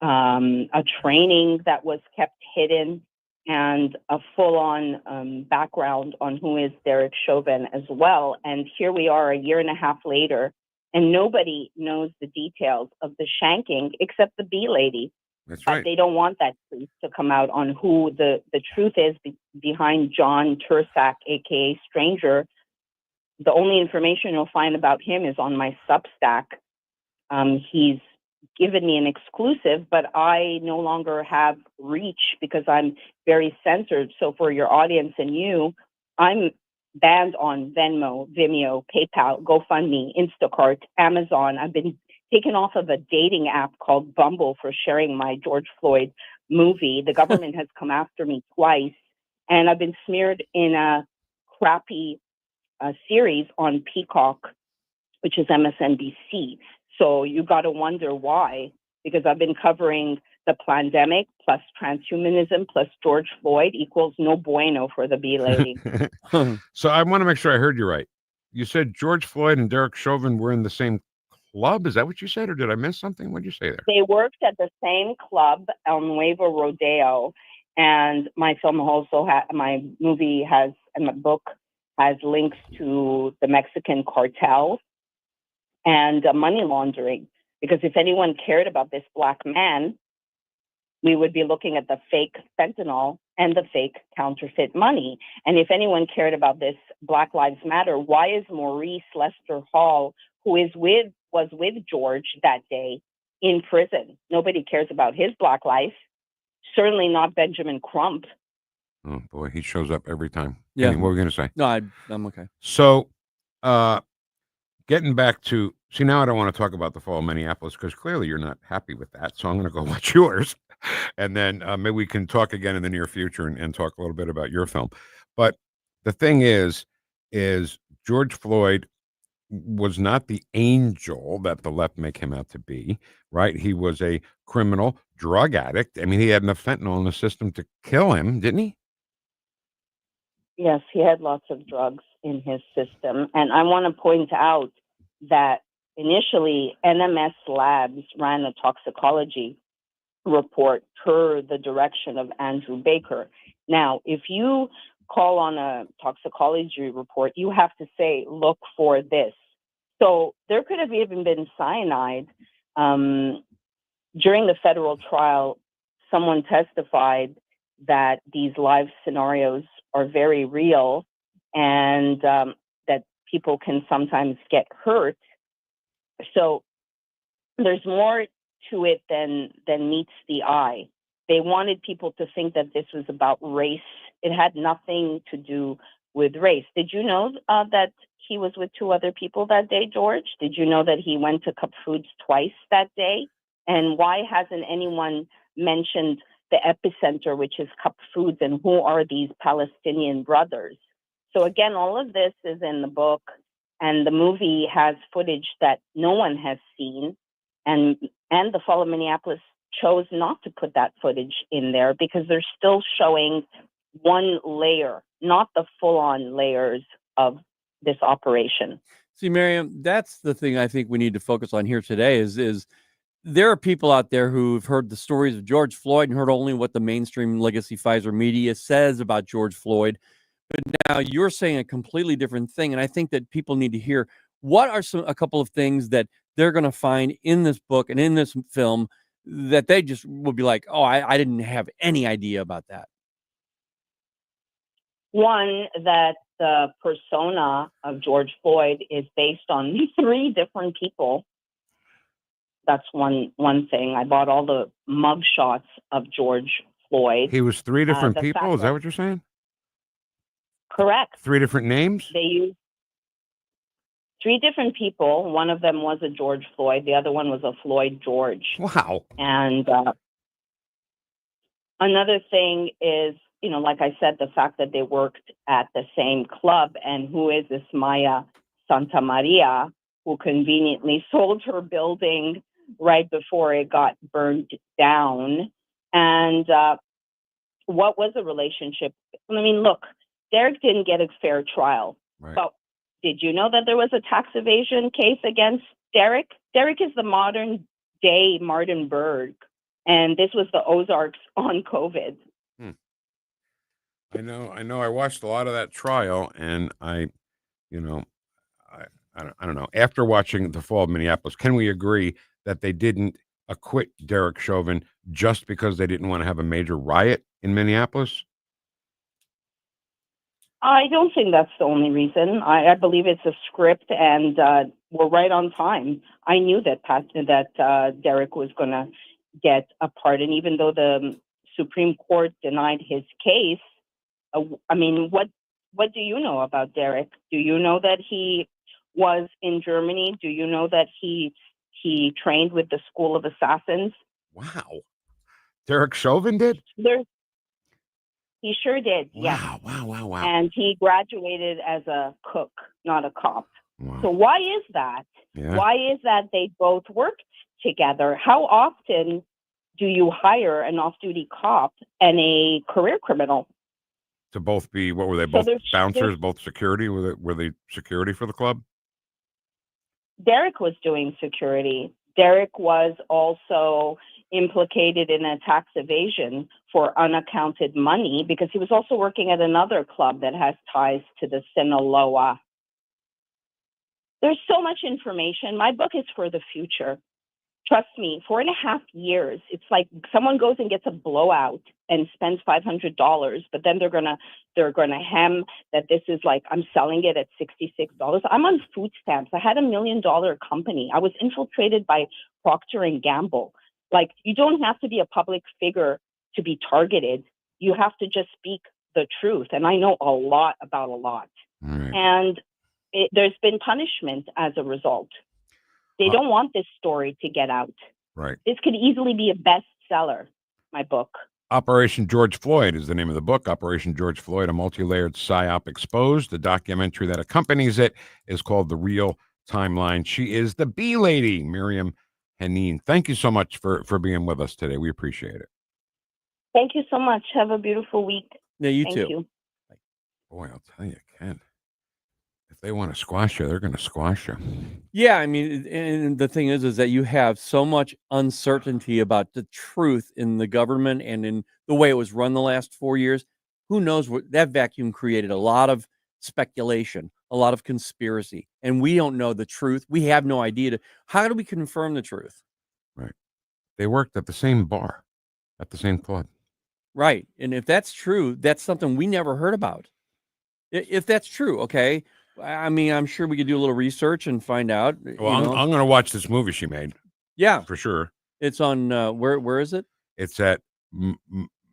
a training that was kept hidden, and a full-on background on who is Derek Chauvin as well. And here we are a year and a half later, and nobody knows the details of the shanking except the BeeLady. That's right. But they don't want that truth to come out on who the truth is behind John Tursak, aka Stranger. The only information you'll find about him is on my Substack. He's given me an exclusive, but I no longer have reach because I'm very censored. So for your audience and you, I'm banned on Venmo, Vimeo, PayPal, GoFundMe, Instacart, Amazon. I've been taken off of a dating app called Bumble for sharing my George Floyd movie. The government has come after me twice, and I've been smeared in a crappy series on Peacock, which is MSNBC. So you got to wonder why, because I've been covering the pandemic plus transhumanism plus George Floyd equals no bueno for the BeeLady. So I want to make sure I heard you right. You said George Floyd and Derek Chauvin were in the same club. Is that what you said, or did I miss something? What did you say there? They worked at the same club, El Nuevo Rodeo, and my film also my movie has, and my book has links to the Mexican cartel and money laundering. Because if anyone cared about this black man, we would be looking at the fake fentanyl and the fake counterfeit money. And if anyone cared about this Black Lives Matter, why is Maurice Lester Hall, who was with George that day, in prison? Nobody cares about his black life. Certainly not Benjamin Crump. Oh boy, he shows up every time. Yeah. What were we going to say? No, I'm okay. So, getting back to, see, now I don't want to talk about the fall of Minneapolis because clearly you're not happy with that. So I'm going to go watch yours. And then maybe we can talk again in the near future and talk a little bit about your film. But the thing is George Floyd was not the angel that the left make him out to be, right? He was a criminal drug addict. I mean, he had enough fentanyl in the system to kill him, didn't he? Yes, he had lots of drugs in his system. And I want to point out that initially NMS Labs ran a toxicology report per the direction of Andrew Baker. Now, if you call on a toxicology report, you have to say, look for this. So there could have even been cyanide. During the federal trial, someone testified that these live scenarios are very real and that people can sometimes get hurt. So there's more to it than meets the eye. They wanted people to think that this was about race. It had nothing to do with race. Did you know that he was with two other people that day, George? Did you know that he went to Cup Foods twice that day? And why hasn't anyone mentioned the epicenter, which is Cup Foods, and who are these Palestinian brothers? So again, all of this is in the book, and the movie has footage that no one has seen, and the Fall of Minneapolis chose not to put that footage in there because they're still showing one layer, not the full-on layers of this operation. See, Maryam, that's the thing I think we need to focus on here today is there are people out there who've heard the stories of George Floyd and heard only what the mainstream legacy Pfizer media says about George Floyd. But now you're saying a completely different thing. And I think that people need to hear what are a couple of things that they're going to find in this book and in this film that they just will be like, oh, I didn't have any idea about that. One, that the persona of George Floyd is based on 3 different people. That's one thing. I bought all the mug shots of George Floyd. He was 3 different The people? fact Is that what you're saying? Correct. 3 different names? They used 3 different people. One of them was a George Floyd. The other one was a Floyd George. Wow. And another thing is, you know, like I said, the fact that they worked at the same club, and who is this Maya Santa Maria, who conveniently sold her building right before it got burned down. And what was the relationship? I mean, look, Derek didn't get a fair trial. Right. But did you know that there was a tax evasion case against Derek? Derek is the modern day Martin Berg, and this was the Ozarks on COVID. I know. I watched a lot of that trial, and I don't know. After watching The Fall of Minneapolis, can we agree that they didn't acquit Derek Chauvin just because they didn't want to have a major riot in Minneapolis? I don't think that's the only reason. I believe it's a script, and we're right on time. I knew that Derek was going to get a pardon, even though the Supreme Court denied his case. I mean, what do you know about Derek? Do you know that he was in Germany? Do you know that he trained with the School of Assassins? Wow. Derek Chauvin did? He sure did. Wow, yeah. Wow. And he graduated as a cook, not a cop. Wow. So why is that? Yeah. Why is that they both worked together? How often do you hire an off-duty cop and a career criminal? To both be, what were they, both bouncers, both security? Were they security for the club? Derek was doing security. Derek was also implicated in a tax evasion for unaccounted money because he was also working at another club that has ties to the Sinaloa. There's so much information. My book is for the future. Trust me, 4.5 years. It's like someone goes and gets a blowout and spends $500, but then they're gonna hem that this is like, I'm selling it at $66. I'm on food stamps. I had $1 million company. I was infiltrated by Procter and Gamble. Like, you don't have to be a public figure to be targeted. You have to just speak the truth. And I know a lot about a lot. Right. And there's been punishment as a result. They don't want this story to get out. Right. This could easily be a bestseller, my book. Operation George Floyd is the name of the book. Operation George Floyd, a multi-layered psyop exposed. The documentary that accompanies it is called The Real Timeline. She is the BeeLady, Maryam Henein. Thank you so much for being with us today. We appreciate it. Thank you so much. Have a beautiful week. Yeah, you Thank too. You. Boy, I'll tell you, Ken, if they want to squash you, they're going to squash you. Yeah, I mean, and the thing is that you have so much uncertainty about the truth in the government and in the way it was run the last 4 years. Who knows what that vacuum created? A lot of speculation, a lot of conspiracy, and we don't know the truth. We have no idea. How do we confirm the truth? Right. They worked at the same bar, at the same club. Right. And if that's true, that's something we never heard about. If that's true, okay. I mean, I'm sure we could do a little research and find out. Well, I'm going to watch this movie she made. Yeah, for sure. It's on where is it? It's at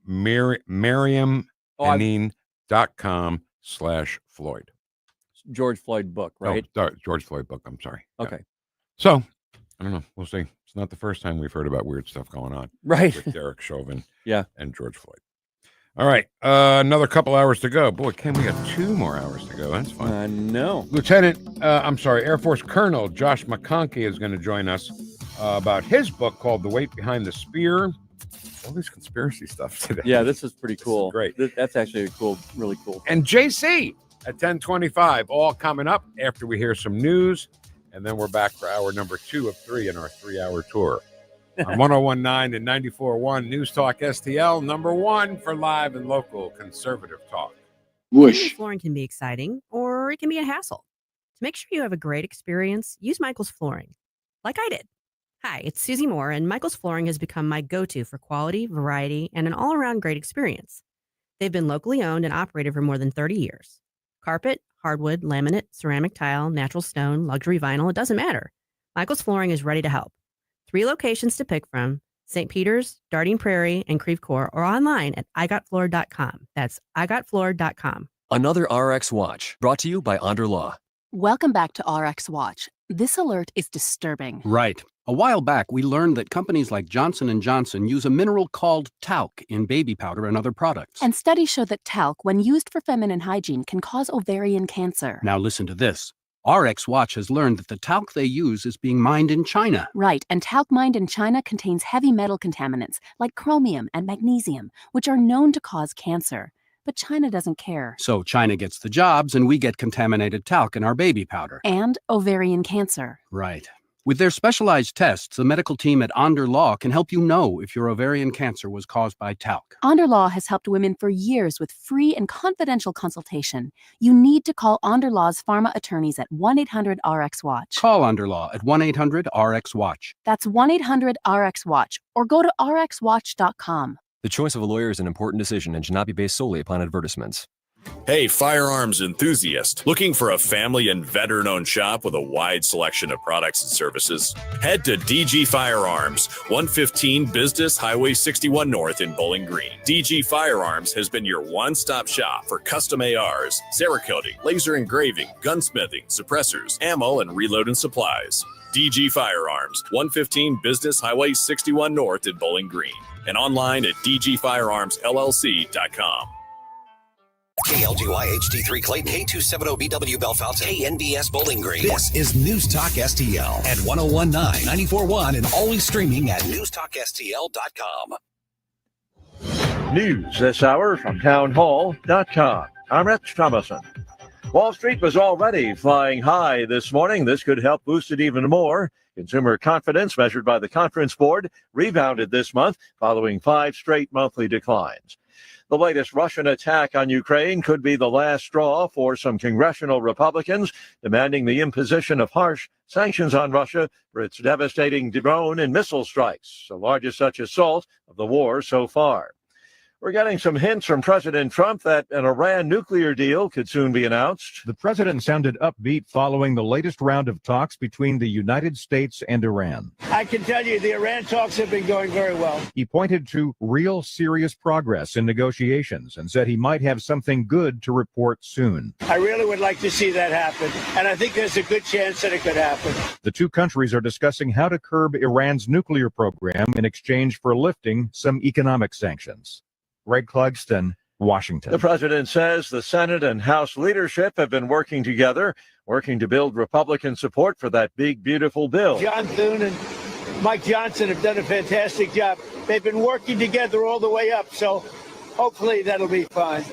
MaryamHenein.com/Floyd. George Floyd book, right? Oh, George Floyd book. I'm sorry. Okay. Yeah. So I don't know. We'll see. It's not the first time we've heard about weird stuff going on. Right. With Derek Chauvin Yeah. and George Floyd. All right. Another couple hours to go. Boy, Ken, we got 2 more hours to go. That's fun. No. Air Force Colonel Josh McConkey is going to join us about his book called The Weight Behind the Spear. All this conspiracy stuff today. Yeah, this is pretty cool. Great. That's actually a cool, really cool. And JC at 10:25, all coming up after we hear some news. And then we're back for hour number 2 of 3 in our 3-hour tour. On 101.9 and 94.1 News Talk STL, number 1 for live and local conservative talk. Whoosh. Flooring can be exciting, or it can be a hassle. To make sure you have a great experience, use Michael's Flooring, like I did. Hi, it's Susie Moore, and Michael's Flooring has become my go-to for quality, variety, and an all-around great experience. They've been locally owned and operated for more than 30 years. Carpet, hardwood, laminate, ceramic tile, natural stone, luxury vinyl, it doesn't matter. Michael's Flooring is ready to help. 3 locations to pick from: St. Peter's, Darting Prairie, and Creve Coeur, or online at igotfloor.com. That's igotfloor.com. Another RX Watch, brought to you by Onder Law. Welcome back to RX Watch. This alert is disturbing. Right. A while back, we learned that companies like Johnson & Johnson use a mineral called talc in baby powder and other products. And studies show that talc, when used for feminine hygiene, can cause ovarian cancer. Now listen to this. RX Watch has learned that the talc they use is being mined in China. Right, and talc mined in China contains heavy metal contaminants like chromium and magnesium, which are known to cause cancer. But China doesn't care. So China gets the jobs and we get contaminated talc in our baby powder. And ovarian cancer. Right. With their specialized tests, the medical team at Onder Law can help you know if your ovarian cancer was caused by talc. Onder Law has helped women for years with free and confidential consultation. You need to call Onder Law's pharma attorneys at 1-800-RX-WATCH. Call Onder Law at 1-800-RX-WATCH. That's 1-800-RX-WATCH, or go to rxwatch.com. The choice of a lawyer is an important decision and should not be based solely upon advertisements. Hey, firearms enthusiast, looking for a family and veteran-owned shop with a wide selection of products and services? Head to DG Firearms, 115 Business Highway 61 North in Bowling Green. DG Firearms has been your one-stop shop for custom ARs, Cerakoting, laser engraving, gunsmithing, suppressors, ammo, and reloading supplies. DG Firearms, 115 Business Highway 61 North in Bowling Green, and online at dgfirearmsllc.com. KLGY HD3 Clayton, K270BW Belfast, KNBS Bowling Green. This is News Talk STL at 1019, 94.1, and always streaming at newstalkstl.com. News this hour from townhall.com. I'm Rich Thomason. Wall Street was already flying high this morning. This could help boost it even more. Consumer confidence, measured by the Conference Board, rebounded this month following 5 straight monthly declines. The latest Russian attack on Ukraine could be the last straw for some congressional Republicans demanding the imposition of harsh sanctions on Russia for its devastating drone and missile strikes, the largest such assault of the war so far. We're getting some hints from President Trump that an Iran nuclear deal could soon be announced. The president sounded upbeat following the latest round of talks between the United States and Iran. I can tell you the Iran talks have been going very well. He pointed to real serious progress in negotiations and said he might have something good to report soon. I really would like to see that happen, and I think there's a good chance that it could happen. The two countries are discussing how to curb Iran's nuclear program in exchange for lifting some economic sanctions. Greg Clugston, Washington. The president says the Senate and House leadership have been working together, working to build Republican support for that big, beautiful bill. John Thune and Mike Johnson have done a fantastic job. They've been working together all the way up, so hopefully that'll be fine.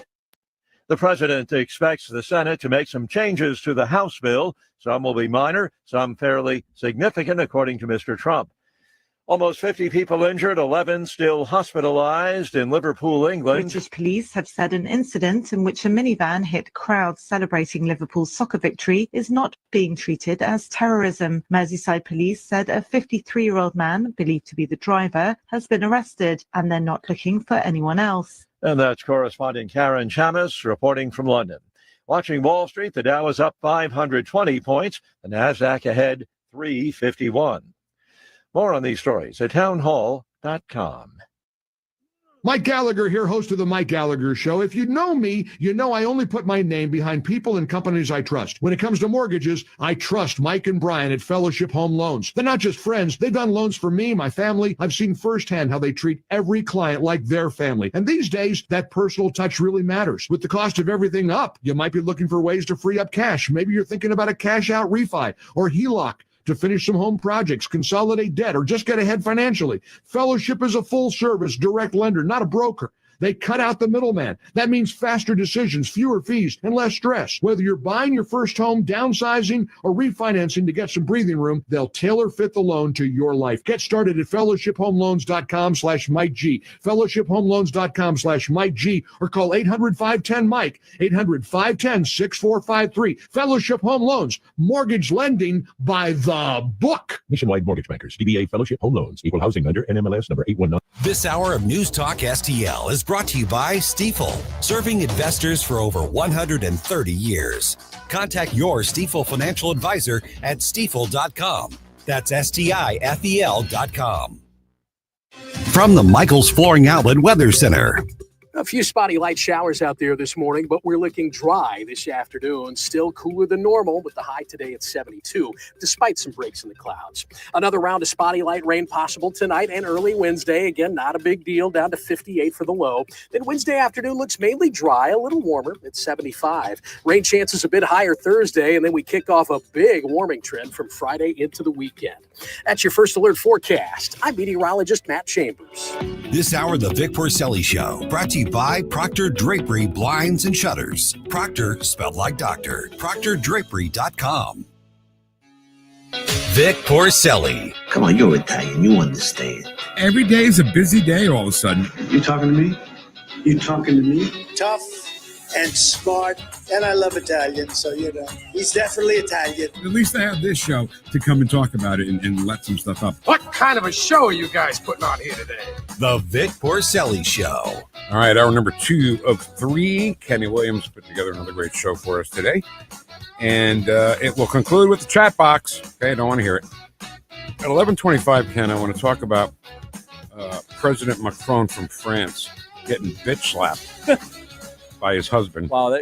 The president expects the Senate to make some changes to the House bill. Some will be minor, some fairly significant, according to Mr. Trump. Almost 50 people injured, 11 still hospitalized in Liverpool, England. British police have said an incident in which a minivan hit crowds celebrating Liverpool's soccer victory is not being treated as terrorism. Merseyside police said a 53-year-old man, believed to be the driver, has been arrested and they're not looking for anyone else. And that's correspondent Karen Chamis reporting from London. Watching Wall Street, the Dow is up 520 points, the Nasdaq ahead 351. More on these stories at townhall.com. Mike Gallagher here, host of the Mike Gallagher Show. If you know me, you know I only put my name behind people and companies I trust. When it comes to mortgages, I trust Mike and Brian at Fellowship Home Loans. They're not just friends. They've done loans for me, my family. I've seen firsthand how they treat every client like their family. And these days, that personal touch really matters. With the cost of everything up, you might be looking for ways to free up cash. Maybe you're thinking about a cash out refi or HELOC to finish some home projects, consolidate debt, or just get ahead financially. Fellowship is a full-service direct lender, not a broker. They cut out the middleman. That means faster decisions, fewer fees, and less stress. Whether you're buying your first home, downsizing, or refinancing to get some breathing room, they'll tailor fit the loan to your life. Get started at fellowshiphomeloans.com/MikeG, fellowshiphomeloans.com/MikeG, or call 800-510-MIKE, 800-510-6453. Fellowship Home Loans, mortgage lending by the book. Nationwide Mortgage Bankers, DBA Fellowship Home Loans, Equal Housing Lender, NMLS number 819. This hour of News Talk STL is brought to you by Stifel, serving investors for over 130 years. Contact your Stifel financial advisor at stifel.com. That's STIFEL.com. From the Michaels Flooring Outlet Weather Center. A few spotty light showers out there this morning, but we're looking dry this afternoon. Still cooler than normal with the high today at 72, despite some breaks in the clouds. Another round of spotty light rain possible tonight and early Wednesday. Again, not a big deal, down to 58 for the low. Then Wednesday afternoon looks mainly dry, a little warmer at 75. Rain chances a bit higher Thursday, and then we kick off a big warming trend from Friday into the weekend. That's your first alert forecast. I'm meteorologist Matt Chambers. This hour, the Vic Porcelli Show, brought to you by Proctor Drapery Blinds and Shutters. Proctor, spelled like doctor. ProctorDrapery.com. Vic Porcelli. Come on, you're Italian. You understand. Every day is a busy day all of a sudden. You talking to me? You talking to me? Tough and smart, and I love Italian, so, he's definitely Italian. At least I have this show to come and talk about it and let some stuff up. What kind of a show are you guys putting on here today? The Vic Porcelli Show. All right, hour number 2 of 3. Kenny Williams put together another great show for us today. And it will conclude with the chat box. Okay, I don't want to hear it. At 11:25, Ken, I want to talk about President Macron from France getting bitch slapped by his husband. Wow,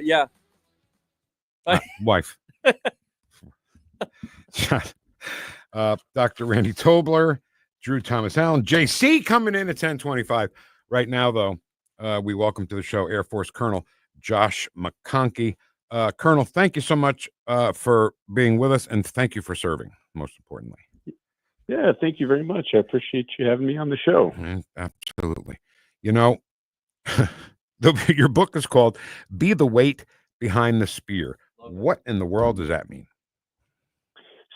Wife. Dr. Randy Tobler, Drew Thomas Allen, JC coming in at 10:25. Right now, though, we welcome to the show Air Force Colonel Josh McConkey. Colonel, thank you so much for being with us, and thank you for serving, most importantly. Yeah, thank you very much. I appreciate you having me on the show. Absolutely. Your book is called Be the Weight Behind the Spear. What in the world does that mean?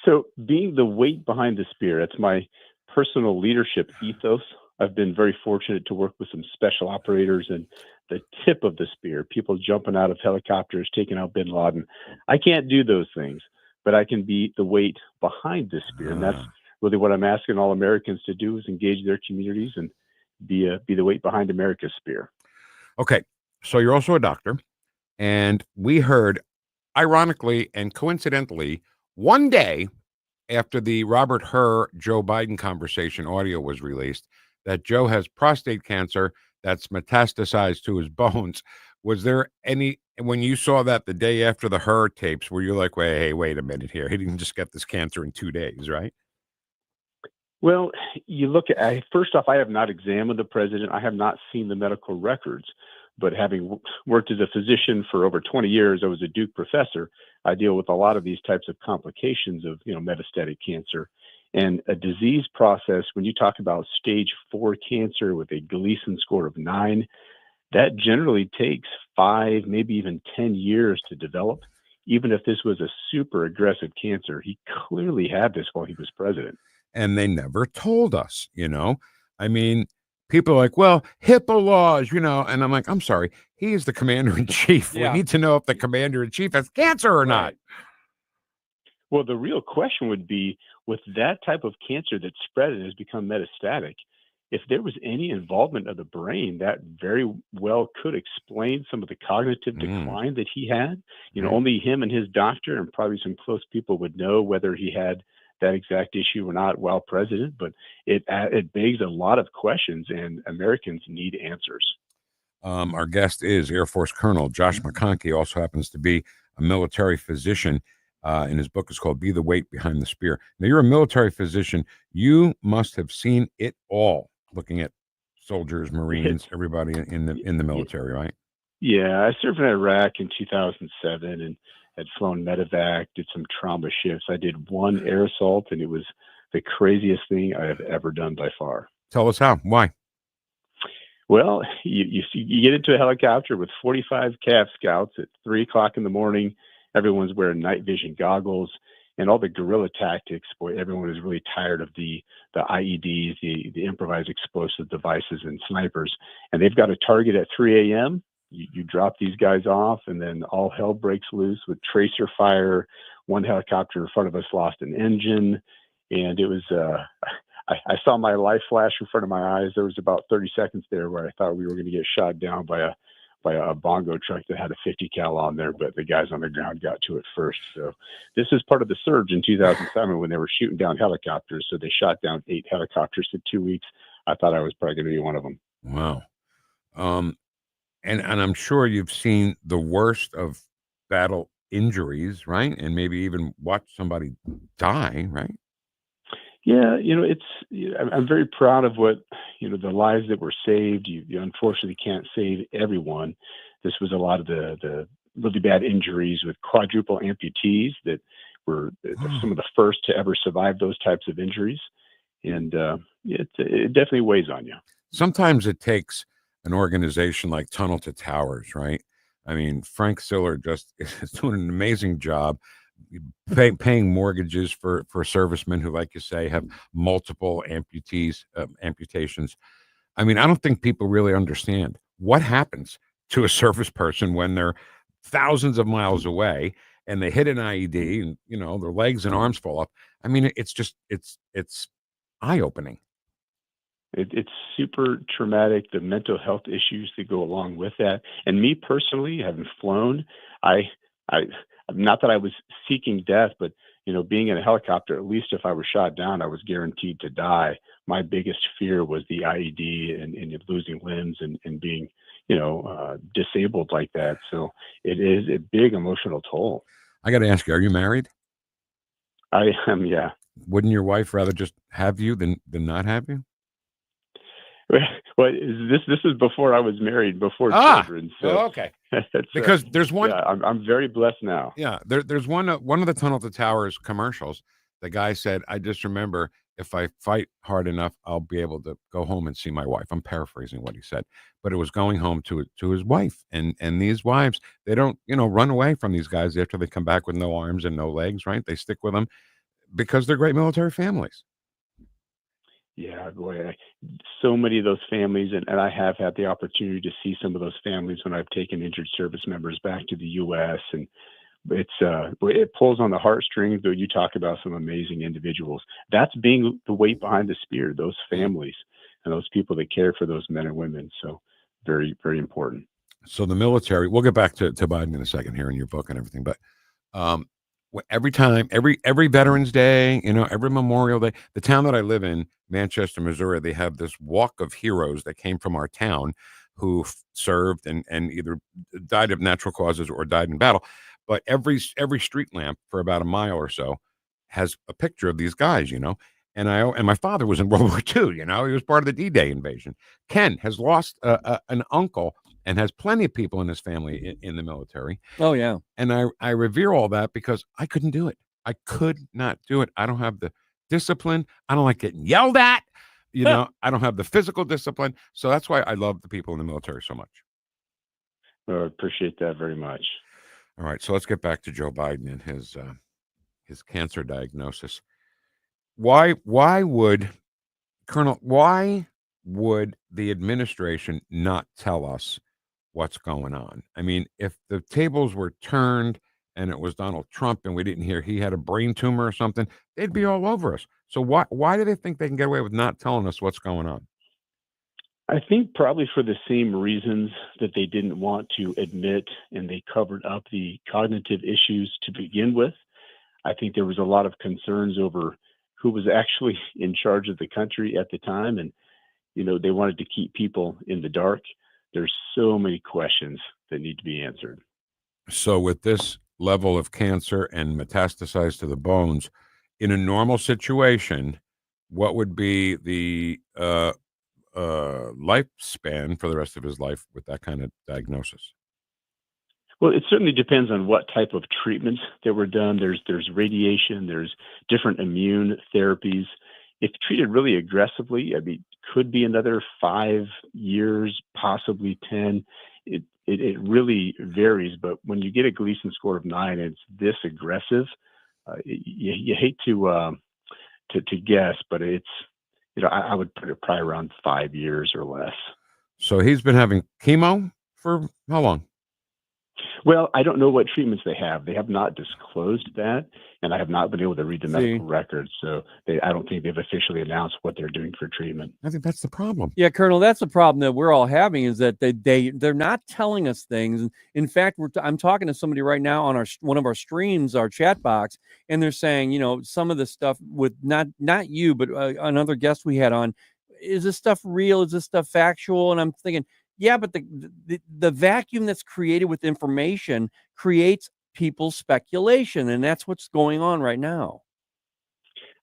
So being the weight behind the spear, that's my personal leadership ethos. I've been very fortunate to work with some special operators and the tip of the spear, people jumping out of helicopters, taking out bin Laden. I can't do those things, but I can be the weight behind the spear. And that's really what I'm asking all Americans to do, is engage their communities and be the weight behind America's spear. Okay, so you're also a doctor, and we heard, ironically and coincidentally, one day after the Robert Joe Biden conversation audio was released, that Joe has prostate cancer that's metastasized to his bones. Was there any, when you saw that the day after the tapes, were you like, wait a minute here, he didn't just get this cancer in 2 days, right? Well, you look at, first off, I have not examined the president. I have not seen the medical records, but having worked as a physician for over 20 years, I was a Duke professor. I deal with a lot of these types of complications of, metastatic cancer. And a disease process, when you talk about stage 4 cancer with a Gleason score of 9, that generally takes 5, maybe even 10 years to develop. Even if this was a super aggressive cancer, he clearly had this while he was president. And they never told us, I mean, people are like, well, HIPAA laws, and I'm like, I'm sorry, he is the commander-in-chief. Yeah. We need to know if the commander-in-chief has cancer or not. Well, the real question would be, with that type of cancer that's spread and has become metastatic, if there was any involvement of the brain, that very well could explain some of the cognitive decline that he had. Only him and his doctor and probably some close people would know whether he had that exact issue or not while president, but it begs a lot of questions, and Americans need answers. Our guest is Air Force Colonel Josh McConkey, also happens to be a military physician, and his book is called Be the Weight Behind the Spear. Now, you're a military physician. You must have seen it all, looking at soldiers, Marines, everybody in the military, right? Yeah, I served in Iraq in 2007 and had flown medevac, did some trauma shifts. I did one air assault, and it was the craziest thing I have ever done by far. Tell us how. Why? Well, you get into a helicopter with 45 CAV scouts at 3 o'clock in the morning. Everyone's wearing night vision goggles and all the guerrilla tactics. Boy, everyone is really tired of the IEDs, the improvised explosive devices and snipers. And they've got a target at 3 a.m. You drop these guys off, and then all hell breaks loose with tracer fire. One helicopter in front of us lost an engine, and it was I saw my life flash in front of my eyes. There was about 30 seconds there where I thought we were going to get shot down by a bongo truck that had a 50 cal on there, but the guys on the ground got to it first. So this is part of the surge in 2007 when they were shooting down helicopters. So they shot down 8 helicopters in 2 weeks. I thought I was probably going to be one of them. Wow. And I'm sure you've seen the worst of battle injuries, right? And maybe even watch somebody die, right? Yeah, I'm very proud of what, the lives that were saved. You unfortunately can't save everyone. This was a lot of the really bad injuries with quadruple amputees that were some of the first to ever survive those types of injuries. And it definitely weighs on you. Sometimes it takes an organization like Tunnel to Towers, right? I mean, Frank Siller just is doing an amazing job paying mortgages for servicemen who, like you say, have multiple amputations. I mean, I don't think people really understand what happens to a service person when they're thousands of miles away and they hit an IED and, their legs and arms fall off. I mean, it's eye-opening. It's super traumatic, the mental health issues that go along with that. And me personally, having flown, I not that I was seeking death, but being in a helicopter, at least if I was shot down, I was guaranteed to die. My biggest fear was the IED and losing limbs and being, disabled like that. So it is a big emotional toll. I got to ask you, are you married? I am, yeah. Wouldn't your wife rather just have you than not have you? Well, this is before I was married, before children. So okay. Because there's one. Yeah, I'm very blessed now. Yeah, there's one of the Tunnel to Towers commercials. The guy said, "I just remember if I fight hard enough, I'll be able to go home and see my wife." I'm paraphrasing what he said, but it was going home to his wife. And these wives, they don't run away from these guys after they come back with no arms and no legs, right? They stick with them because they're great military families. Yeah, boy, so many of those families, and I have had the opportunity to see some of those families when I've taken injured service members back to the U.S. and it pulls on the heartstrings. Though you talk about some amazing individuals, that's being the weight behind the spear. Those families and those people that care for those men and women. So very, very important. So the military. We'll get back to Biden in a second here in your book and everything, but every time, every Veterans Day, every Memorial Day, the town that I live in, Manchester, Missouri, they have this walk of heroes that came from our town who served and either died of natural causes or died in battle. But every street lamp for about a mile or so has a picture of these guys, And my father was in World War II, he was part of the D-Day invasion. Ken has lost an uncle and has plenty of people in his family in the military. Oh, yeah. And I revere all that because I couldn't do it. I could not do it. I don't have the discipline. I don't like getting yelled at. I don't have the physical discipline. So that's why I love the people in the military so much. I appreciate that very much. All right. So let's get back to Joe Biden and his cancer diagnosis. Why would the administration not tell us what's going on? I mean, if the tables were turned and it was Donald Trump and we didn't hear he had a brain tumor or something, they'd be all over us. So why do they think they can get away with not telling us what's going on? I think probably for the same reasons that they didn't want to admit and they covered up the cognitive issues to begin with. I think there was a lot of concerns over who was actually in charge of the country at the time. And, they wanted to keep people in the dark. There's so many questions that need to be answered. So with this level of cancer and metastasized to the bones, in a normal situation, what would be the lifespan for the rest of his life with that kind of diagnosis? Well, it certainly depends on what type of treatments that were done. There's radiation, there's different immune therapies. If treated really aggressively, could be another 5 years, possibly 10. It really varies, but when you get a Gleason score of 9, it's this aggressive. You hate to guess, but it's I would put it probably around 5 years or less. So he's been having chemo for how long? Well, I don't know what treatments they have. They have not disclosed that, and I have not been able to read the medical records. So I don't think they've officially announced what they're doing for treatment. I think that's the problem. Yeah, Colonel, that's the problem that we're all having, is that they're not telling us things. In fact, I'm talking to somebody right now on one of our streams, our chat box, and they're saying, some of the stuff with not you, but another guest we had on, is this stuff real? Is this stuff factual? And I'm thinking, yeah, but the vacuum that's created with information creates people's speculation, and that's what's going on right now.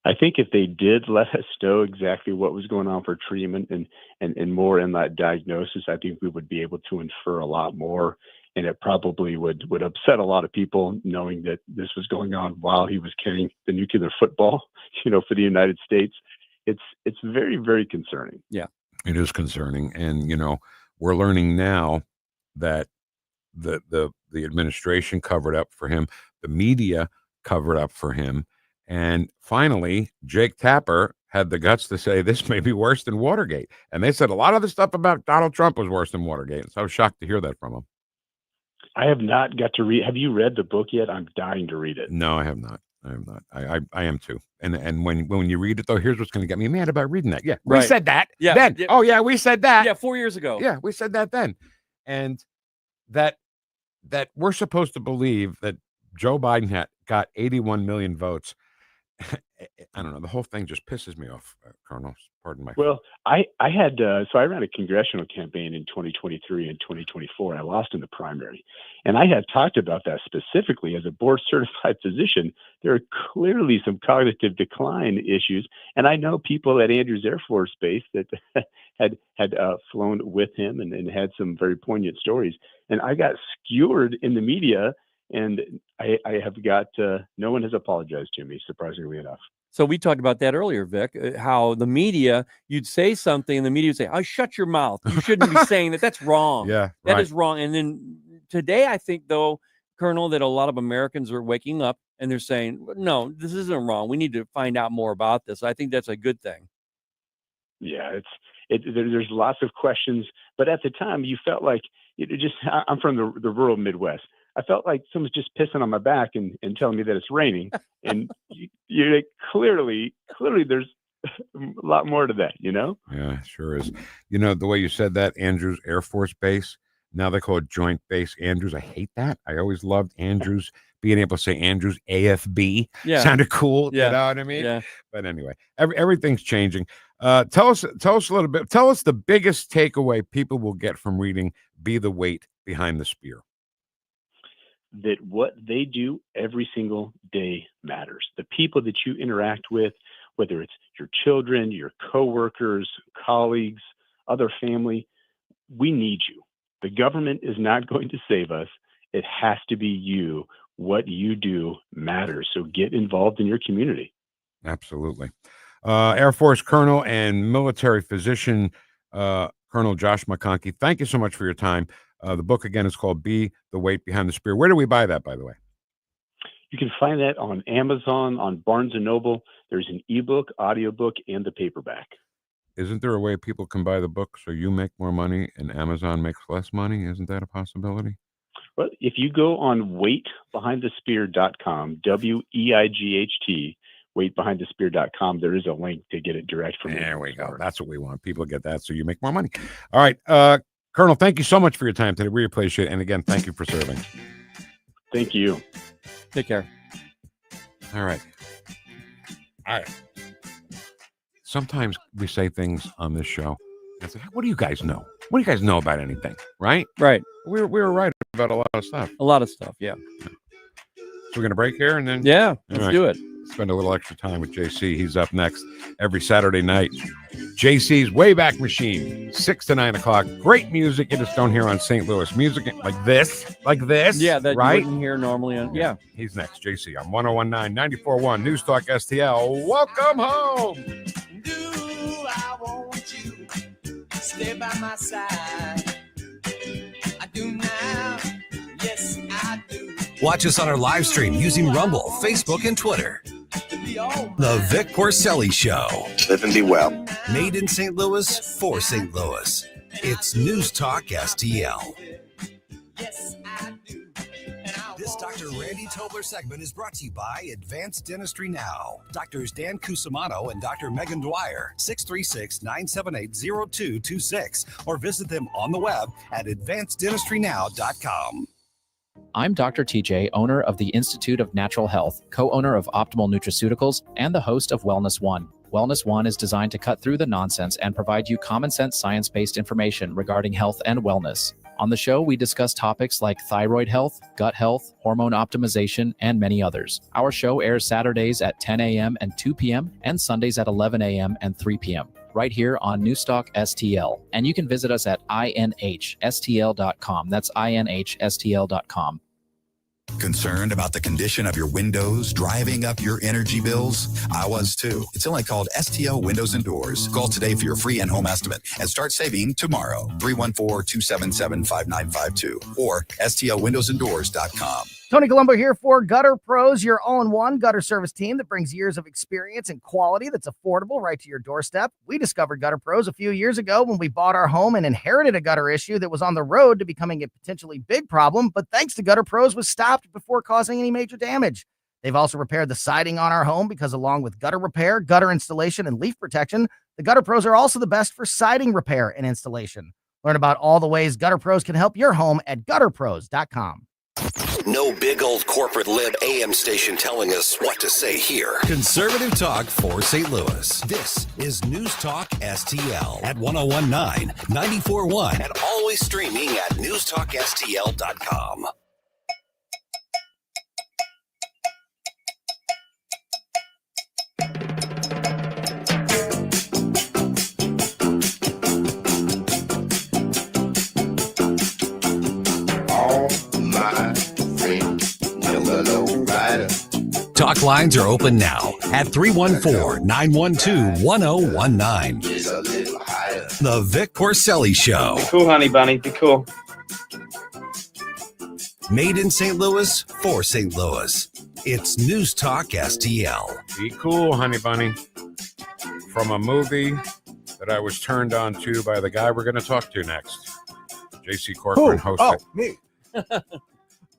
I think if they did let us know exactly what was going on for treatment and more in that diagnosis, I think we would be able to infer a lot more, and it probably would upset a lot of people knowing that this was going on while he was carrying the nuclear football, for the United States. It's very, very concerning. Yeah, it is concerning, and we're learning now that the administration covered up for him, the media covered up for him, and finally, Jake Tapper had the guts to say this may be worse than Watergate. And they said a lot of the stuff about Donald Trump was worse than Watergate. So I was shocked to hear that from him. I have not got to read. Have you read the book yet? I'm dying to read it. No, I have not. I am too. And when you read it, though, here's what's going to get me mad about reading that. Yeah, we said that. Yeah. Then. Yeah. Oh, yeah, we said that. Yeah, 4 years ago. Yeah, we said that then. And that we're supposed to believe that Joe Biden got 81 million votes. I don't know. The whole thing just pisses me off, Colonel. Pardon my. Well, I had so I ran a congressional campaign in 2023 and 2024. I lost in the primary, and I had talked about that specifically as a board certified physician. There are clearly some cognitive decline issues, and I know people at Andrews Air Force Base that had flown with him and had some very poignant stories. And I got skewered in the media. And I have got no one has apologized to me, surprisingly enough. So we talked about that earlier, Vic, how the media, you'd say something and the media would say, "Oh, shut your mouth. You shouldn't be saying that. That's wrong. Yeah, that is wrong." And then today, I think, though, Colonel, that a lot of Americans are waking up and they're saying, no, this isn't wrong. We need to find out more about this. I think that's a good thing. Yeah, there's lots of questions. But at the time, you felt like I'm from the rural Midwest. I felt like someone's just pissing on my back and telling me that it's raining. And you're like, clearly there's a lot more to that, Yeah, it sure is. The way you said that, Andrews Air Force Base, now they call it Joint Base Andrews. I hate that. I always loved Andrews, being able to say Andrews AFB. Yeah. Sounded cool. Yeah. You know what I mean? Yeah. But anyway, everything's changing. Tell us a little bit. Tell us the biggest takeaway people will get from reading Be the Weight Behind the Spear. That what they do every single day matters. The people that you interact with, whether it's your children, your coworkers, colleagues, other family, we need you. The government is not going to save us. It has to be you. What you do matters. So get involved in your community. Absolutely. Air Force Colonel and military physician, Colonel Josh McConkey, thank you so much for your time. The book, again, is called Be the Weight Behind the Spear. Where do we buy that, by the way? You can find that on Amazon, on Barnes & Noble. There's an ebook, audiobook, and the paperback. Isn't there a way people can buy the book so you make more money and Amazon makes less money? Isn't that a possibility? Well, if you go on weightbehindthespear.com, WEIGHT, weightbehindthespear.com, there is a link to get it direct from There we go. That's what we want. People get that so you make more money. All right. Colonel, thank you so much for your time today. We appreciate it. And again, thank you for serving. Thank you. Take care. All right. sometimes we say things on this show. I say, what do you guys know? What do you guys know about anything? Right? Right. We were right about a lot of stuff. A lot of stuff, yeah. So we're going to break here and then? Yeah, let's do it. Spend a little extra time with JC. He's up next every Saturday night. JC's Wayback Machine, 6 to 9 o'clock. Great music you just don't hear on St. Louis. Music like this. Yeah, that right? you wouldn't hear normally. Yeah. He's next, JC, on 101.9, 94.1, News Talk STL. Welcome home. Do I want you to stay by my side? I do now. Yes, I do. Watch us on our live stream using Rumble, Facebook, and Twitter. The Vic Porcelli Show. Live and be well. Made in St. Louis for St. Louis. It's News Talk STL. This Dr. Randy Tobler segment is brought to you by Advanced Dentistry Now. Doctors Dan Cusimano and Dr. Megan Dwyer, 636-978-0226, or visit them on the web at advanceddentistrynow.com. I'm Dr. TJ, owner of the Institute of Natural Health, co-owner of Optimal Nutraceuticals, and the host of Wellness One. Wellness One is designed to cut through the nonsense and provide you common sense, science-based information regarding health and wellness. On the show, we discuss topics like thyroid health, gut health, hormone optimization, and many others. Our show airs Saturdays at 10 a.m. and 2 p.m. and Sundays at 11 a.m. and 3 p.m. right here on NewstalkSTL. And you can visit us at inhstl.com. That's inhstl.com. Concerned about the condition of your windows driving up your energy bills? I was too. It's only called STL Windows and Doors. Call today for your free in-home estimate and start saving tomorrow. 314-277-5952 or stlwindowsanddoors.com. Tony Colombo here for Gutter Pros, your all-in-one gutter service team that brings years of experience and quality that's affordable right to your doorstep. We discovered Gutter Pros a few years ago when we bought our home and inherited a gutter issue that was on the road to becoming a potentially big problem, but thanks to Gutter Pros was stopped before causing any major damage. They've also repaired the siding on our home because along with gutter repair, gutter installation, and leaf protection, the Gutter Pros are also the best for siding repair and installation. Learn about all the ways Gutter Pros can help your home at gutterpros.com. No big old corporate lib AM station telling us what to say here. Conservative talk for St. Louis. This is News Talk STL at 101.9, 94.1, and always streaming at newstalkstl.com. Talk lines are open now at 314-912-1019. The Vic Porcelli Show. Be cool, honey bunny. Be cool. Made in St. Louis for St. Louis. It's News Talk STL. Be cool, honey bunny. From a movie that I was turned on to by the guy we're going to talk to next. JC Corcoran hosted. Oh, me.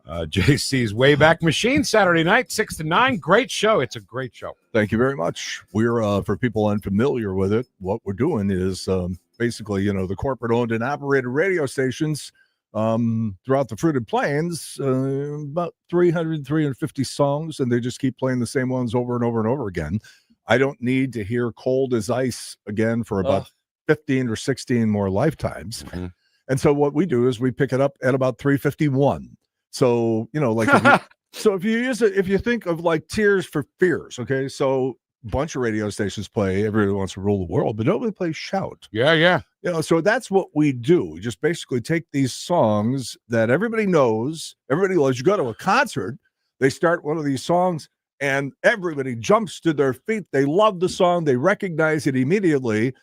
JC's Wayback Machine, Saturday night, 6 to 9. Great show. It's a great show. Thank you very much. We're, for people unfamiliar with it, what we're doing is basically, the corporate owned and operated radio stations throughout the Fruited Plains, about 350 songs, and they just keep playing the same ones over and over and over again. I don't need to hear Cold as Ice again for about 15 or 16 more lifetimes. Mm-hmm. And so what we do is we pick it up at about 351. So, like, if you use it, if you think of like Tears for Fears, okay, so a bunch of radio stations play Everybody Wants to Rule the World, but nobody plays Shout. Yeah. So that's what we do. We just basically take these songs that everybody knows, everybody loves. You go to a concert, they start one of these songs, and everybody jumps to their feet. They love the song. They recognize it immediately.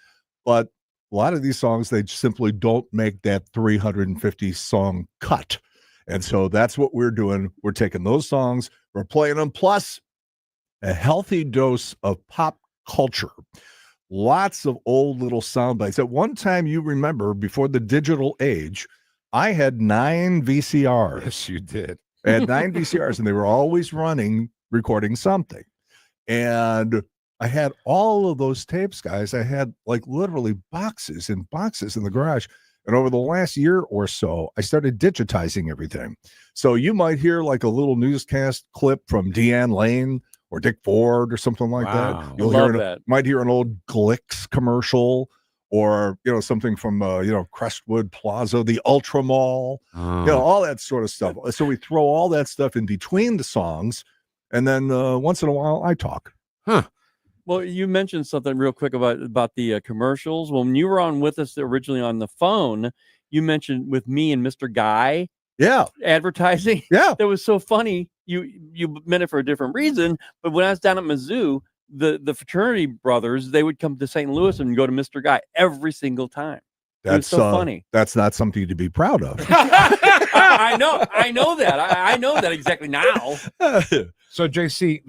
But a lot of these songs, they simply don't make that 350 song cut. And so that's what we're doing. We're taking those songs, we're playing them, plus a healthy dose of pop culture. Lots of old little sound bites. At one time, you remember, before the digital age, I had 9 VCRs. Yes, you did. I had 9 VCRs, and they were always running, recording something. And I had all of those tapes, guys. I had like literally boxes and boxes in the garage. And over the last year or so, I started digitizing everything. So you might hear like a little newscast clip from Deanne Lane or Dick Ford or something like Wow. that. You'll Love hear that. might hear an old Glicks commercial, or something from Crestwood Plaza, the Ultra Mall, all that sort of stuff. So we throw all that stuff in between the songs, and then once in a while I talk. Huh. Well, you mentioned something real quick about the commercials. When you were on with us originally on the phone, you mentioned with me and Mr. Guy. Yeah. Advertising. Yeah. That was so funny. You meant it for a different reason, but when I was down at Mizzou, the fraternity brothers, they would come to St. Louis and go to Mr. Guy every single time. It was so funny. That's not something to be proud of. I know that. I know that exactly now. So JC,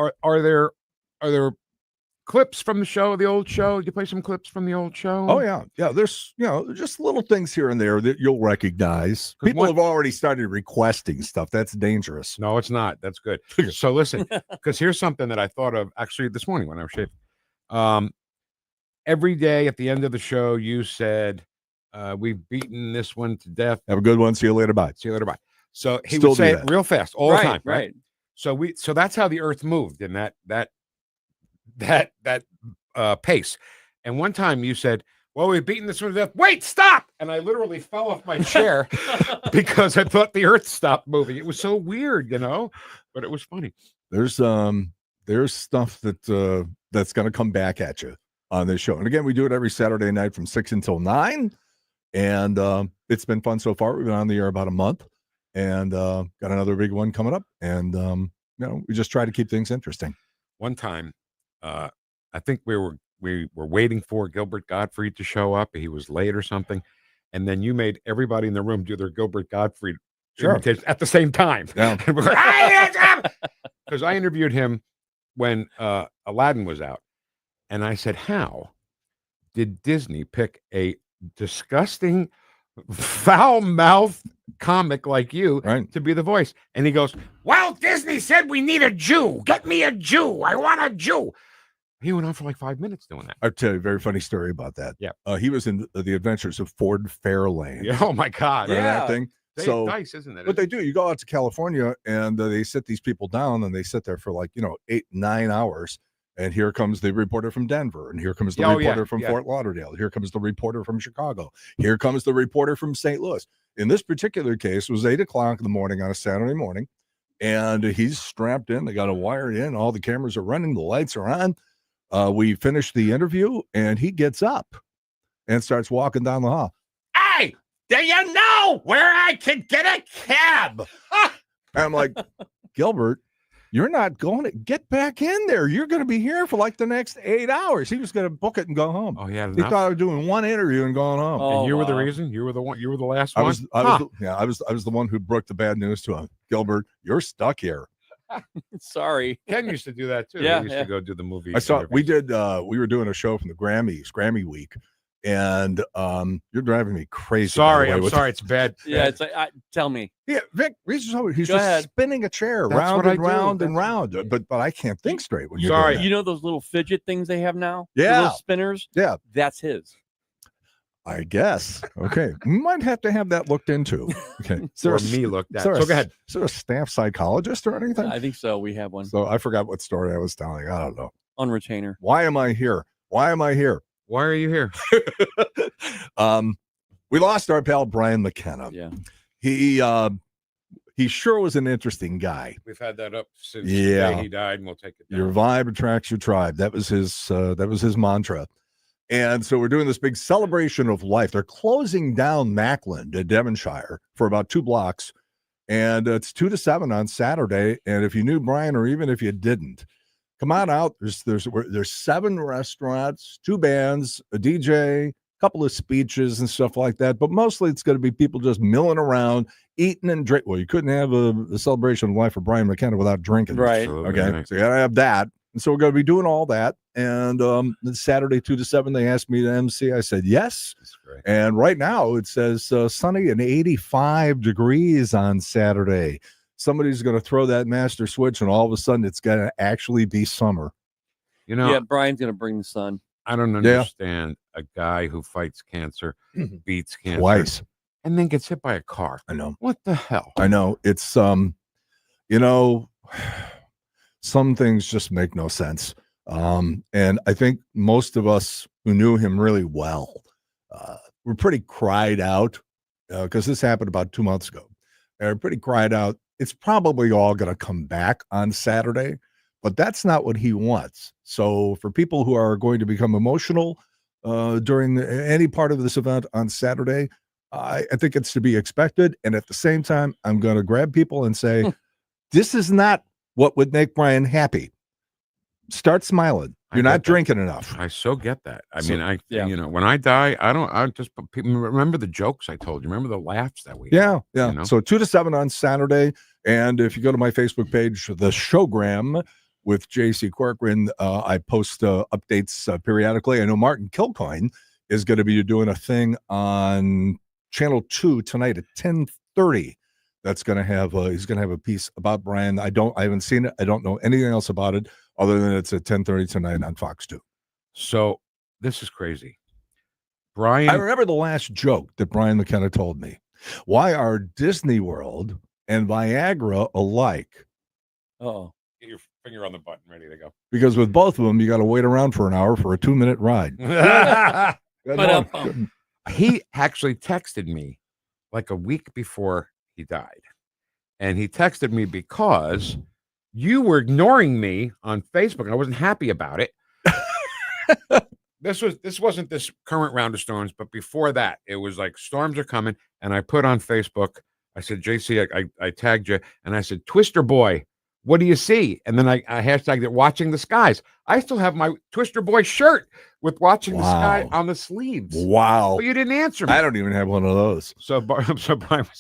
are there clips from the show, the old show? Did you play some clips from the old show? Oh yeah. There's just little things here and there that you'll recognize. People have already started requesting stuff. That's dangerous. No, it's not. That's good. So listen, because here's something that I thought of actually this morning when I was shaving. Every day at the end of the show, you said, "We've beaten this one to death. Have a good one. See you later. Bye. See you later. Bye." So he Still would say do it that. real fast all the time, right? Right. So that's how the Earth moved in that pace. And one time you said, "Well, we've beaten this one to death." Wait, stop! And I literally fell off my chair because I thought the Earth stopped moving. It was so weird, but it was funny. There's stuff that's going to come back at you on this show. And again, we do it every Saturday night from 6 until 9. And it's been fun so far. We've been on the air about a month, and got another big one coming up. And we just try to keep things interesting. One time, I think we were waiting for Gilbert Gottfried to show up. He was late or something, and then you made everybody in the room do their Gilbert Gottfried imitation at the same time. Yeah. Because I interviewed him when Aladdin was out, and I said, "How did Disney pick a disgusting, foul-mouthed comic like you to be the voice?" And he goes, "Well, Disney said we need a Jew. Get me a Jew. I want a Jew." He went on for like 5 minutes doing that. I'll tell you a very funny story about that. Yeah. He was in the Adventures of Ford Fairlane. Yeah, oh my God. Remember that thing? So nice, isn't it? What they do, you go out to California and they sit these people down, and they sit there for 8-9 hours. And here comes the reporter from Denver, and here comes the reporter from Fort Lauderdale. Here comes the reporter from Chicago. Here comes the reporter from St. Louis. In this particular case, it was 8 o'clock in the morning on a Saturday morning, and he's strapped in. They got a wire in. All the cameras are running. The lights are on. We finished the interview, and he gets up and starts walking down the hall. Hey, do you know where I can get a cab? And I'm like, Gilbert, you're not going to get back in there. You're going to be here for the next 8 hours. He was going to book it and go home. Oh, yeah. He thought I was doing one interview and going home. And you were the reason? You were the one? You were the last one? I was the one who broke the bad news to him. Gilbert, you're stuck here. Sorry. Ken used to do that too. Yeah, he used to go do the movie. We were doing a show from the Grammy week, and you're driving me crazy. Sorry, I'm sorry. It's bad. Yeah, it's tell me. Yeah, Vic, he's Go just ahead. spinning a chair That's round what I and do. round and round. But I can't think straight when you're Sorry. doing that. You know those little fidget things they have now? Yeah. The little spinners? Yeah. That's his. I guess. Okay. We might have to have that looked into. Okay. Or me looked at. So go ahead. Is there a staff psychologist or anything? I think so. We have one. So I forgot what story I was telling. I don't know. On retainer. Why am I here? Why am I here? Why are you here? We lost our pal Brian McKenna. Yeah. He sure was an interesting guy. We've had that up since Yeah. the day he died, and we'll take it down. Your vibe attracts your tribe. That was his mantra. And so we're doing this big celebration of life. They're closing down Mackland at Devonshire for about 2 blocks. And it's 2 to 7 on Saturday. And if you knew Brian, or even if you didn't, come on out. There's 7 restaurants, 2 bands, a DJ, a couple of speeches and stuff like that. But mostly it's going to be people just milling around, eating and drinking. Well, you couldn't have a celebration of life for Brian McKenna without drinking. Right. Okay. Right. So you got to have that. And so we're going to be doing all that. And Saturday, 2 to 7, they asked me to MC. I said yes. That's great. And right now it says sunny and 85 degrees on Saturday. Somebody's going to throw that master switch, and all of a sudden it's going to actually be summer. You know, Yeah, Brian's gonna bring the sun. I don't understand a guy who fights cancer, beats cancer Twice. and then gets hit by a car. I know. What the hell? I know. It's, some things just make no sense. And I think most of us who knew him really well were pretty cried out because this happened about 2 months ago. They're pretty cried out. It's probably all going to come back on Saturday, but that's not what he wants. So for people who are going to become emotional during any part of this event on Saturday, I think it's to be expected. And at the same time, I'm going to grab people and say, this is not what would make Brian happy. Start smiling. You're not drinking enough. I so get that. I mean, you know, when I die, I just remember the jokes I told you. Remember the laughs that we had, You know? So 2 to 7 on Saturday. And if you go to my Facebook page, the Showgram with JC Corcoran, I post updates periodically. I know Martin Kilcoyne is going to be doing a thing on Channel 2 tonight at 10:30. That's going to have he's going to have a piece about Brian. I haven't seen it. I don't know anything else about it other than it's at 10:30 tonight on Fox 2. So this is crazy. Brian, I remember the last joke that Brian McKenna told me. Why are Disney World and Viagra alike? Oh, get your finger on the button, ready to go. Because with both of them, you got to wait around for an hour for a 2-minute ride. He actually texted me like a week before he died. And he texted me because you were ignoring me on Facebook and I wasn't happy about it. This wasn't this current round of storms, but before that, it was like storms are coming. And I put on Facebook, I said, JC, I tagged you and I said, Twister Boy, what do you see? And then I hashtagged it, watching the skies. I still have my Twister Boy shirt with watching the sky on the sleeves. Wow. But you didn't answer me. I don't even have one of those. So Brian was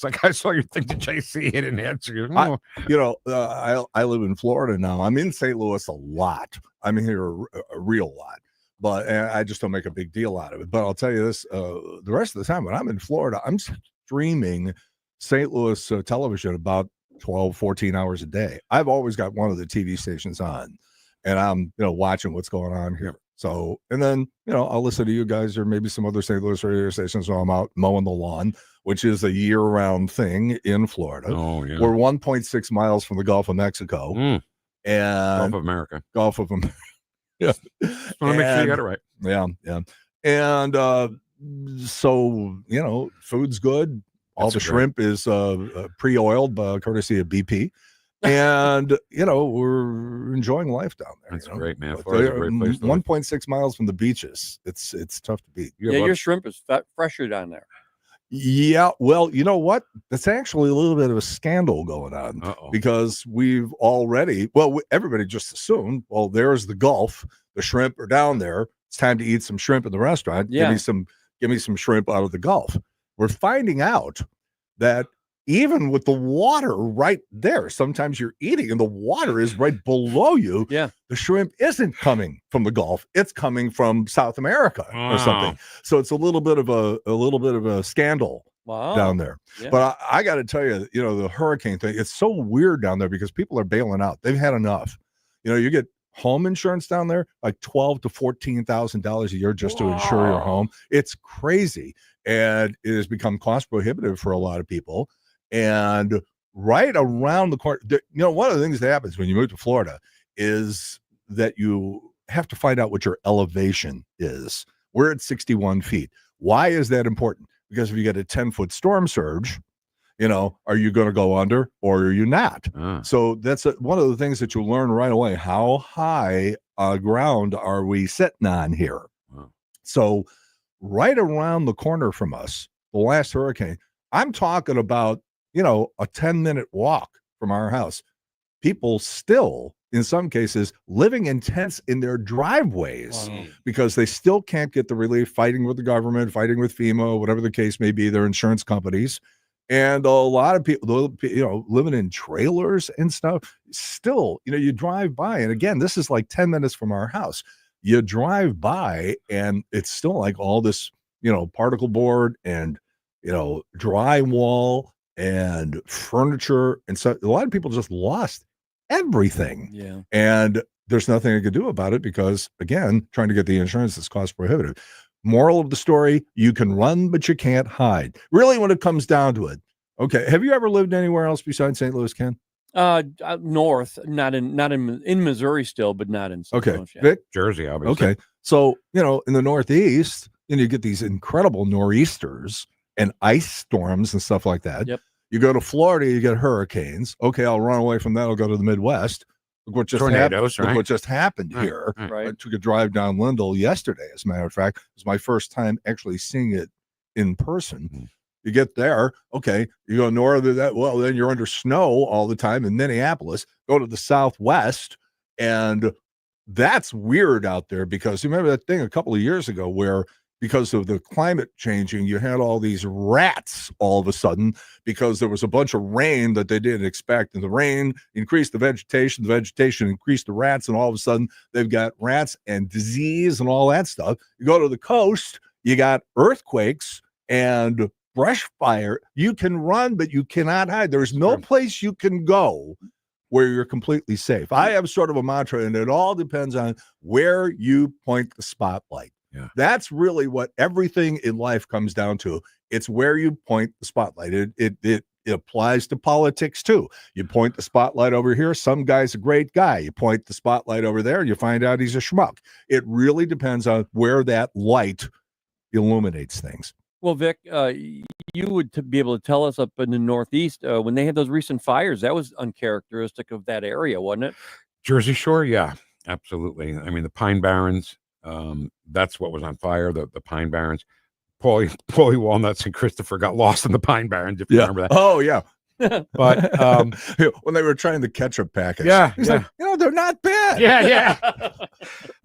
like, I saw your thing to JC. He didn't answer you. I live in Florida now. I'm in St. Louis a lot. I'm here a real lot. But I just don't make a big deal out of it. But I'll tell you this, the rest of the time when I'm in Florida, I'm streaming St. Louis television about 12, 14 hours a day. I've always got one of the TV stations on and I'm, watching what's going on here. So, and then, I'll listen to you guys or maybe some other St. Louis radio stations while I'm out mowing the lawn, which is a year-round thing in Florida. Oh, yeah. We're 1.6 miles from the Gulf of Mexico. And Gulf of America. Yeah. Just want to make sure you got it right. Yeah, yeah. And so, food's good. All the shrimp is pre-oiled courtesy of BP. And, we're enjoying life down there. That's great, man. Florida's a great place to live. 1.6 miles from the beaches. It's tough to beat. your shrimp is fresher down there. Yeah, well, you know what? That's actually a little bit of a scandal going on because we've already, everybody just assumed, there's the Gulf, the shrimp are down there. It's time to eat some shrimp in the restaurant. Yeah. Give me some shrimp out of the Gulf. We're finding out that even with the water right there, sometimes you're eating and the water is right below you. Yeah. The shrimp isn't coming from the Gulf. It's coming from South America or something. So it's a little bit of a scandal down there. Yeah. But I got to tell you, the hurricane thing, it's so weird down there because people are bailing out. They've had enough. You get home insurance down there, like $12,000 to $14,000 a year just to insure your home. It's crazy. And it has become cost prohibitive for a lot of people. And right around the corner, one of the things that happens when you move to Florida is that you have to find out what your elevation is. We're at 61 feet. Why is that important? Because if you get a 10-foot storm surge, are you going to go under or are you not? So that's one of the things that you learn right away. How high ground are we sitting on here? So right around the corner from us, the last hurricane, I'm talking about, a 10-minute walk from our house. People still, in some cases, living in tents in their driveways because they still can't get the relief, fighting with the government, fighting with FEMA, whatever the case may be, their insurance companies. And a lot of people, living in trailers and stuff, still, you drive by. And again, this is like 10 minutes from our house. You drive by and it's still like all this, particle board and, drywall and furniture. And so a lot of people just lost everything. Yeah. And there's nothing I could do about it because, again, trying to get the insurance is cost prohibitive. Moral of the story, you can run, but you can't hide. Really, when it comes down to it. Okay. Have you ever lived anywhere else besides St. Louis, Ken? North, not in Missouri still, but not in St. Okay, Louis yet. Vic? Jersey, obviously. Okay, so in the Northeast, you get these incredible nor'easters and ice storms and stuff like that. Yep. You go to Florida, you get hurricanes. Okay, I'll run away from that. I'll go to the Midwest. Look what just Tornadoes, happened. right? Look what just happened Right, here. right. I took a drive down Lindell yesterday, as a matter of fact. It was my first time actually seeing it in person. You get there, okay, you go north of that, well, then you're under snow all the time in Minneapolis. Go to the Southwest, and that's weird out there because you remember that thing a couple of years ago where because of the climate changing, you had all these rats all of a sudden because there was a bunch of rain that they didn't expect. And the rain increased the vegetation increased the rats, and all of a sudden they've got rats and disease and all that stuff. You go to the coast, you got earthquakes and brush fire. You can run, but you cannot hide. There's no place you can go where you're completely safe. I have sort of a mantra, and it all depends on where you point the spotlight. Yeah. That's really what everything in life comes down to. It's where you point the spotlight. It applies to politics too. You point the spotlight over here, some guy's a great guy. You point the spotlight over there, you find out he's a schmuck. It really depends on where that light illuminates things. Well, Vic, you would be able to tell us up in the Northeast when they had those recent fires. That was uncharacteristic of that area, wasn't it? Jersey Shore, yeah, absolutely. I mean, the Pine Barrens, that's what was on fire. The Pine Barrens. Paulie Walnuts and Christopher got lost in the Pine Barrens. If you remember that. Oh yeah. But when they were trying the ketchup package, yeah, he's like, they're not bad. Yeah.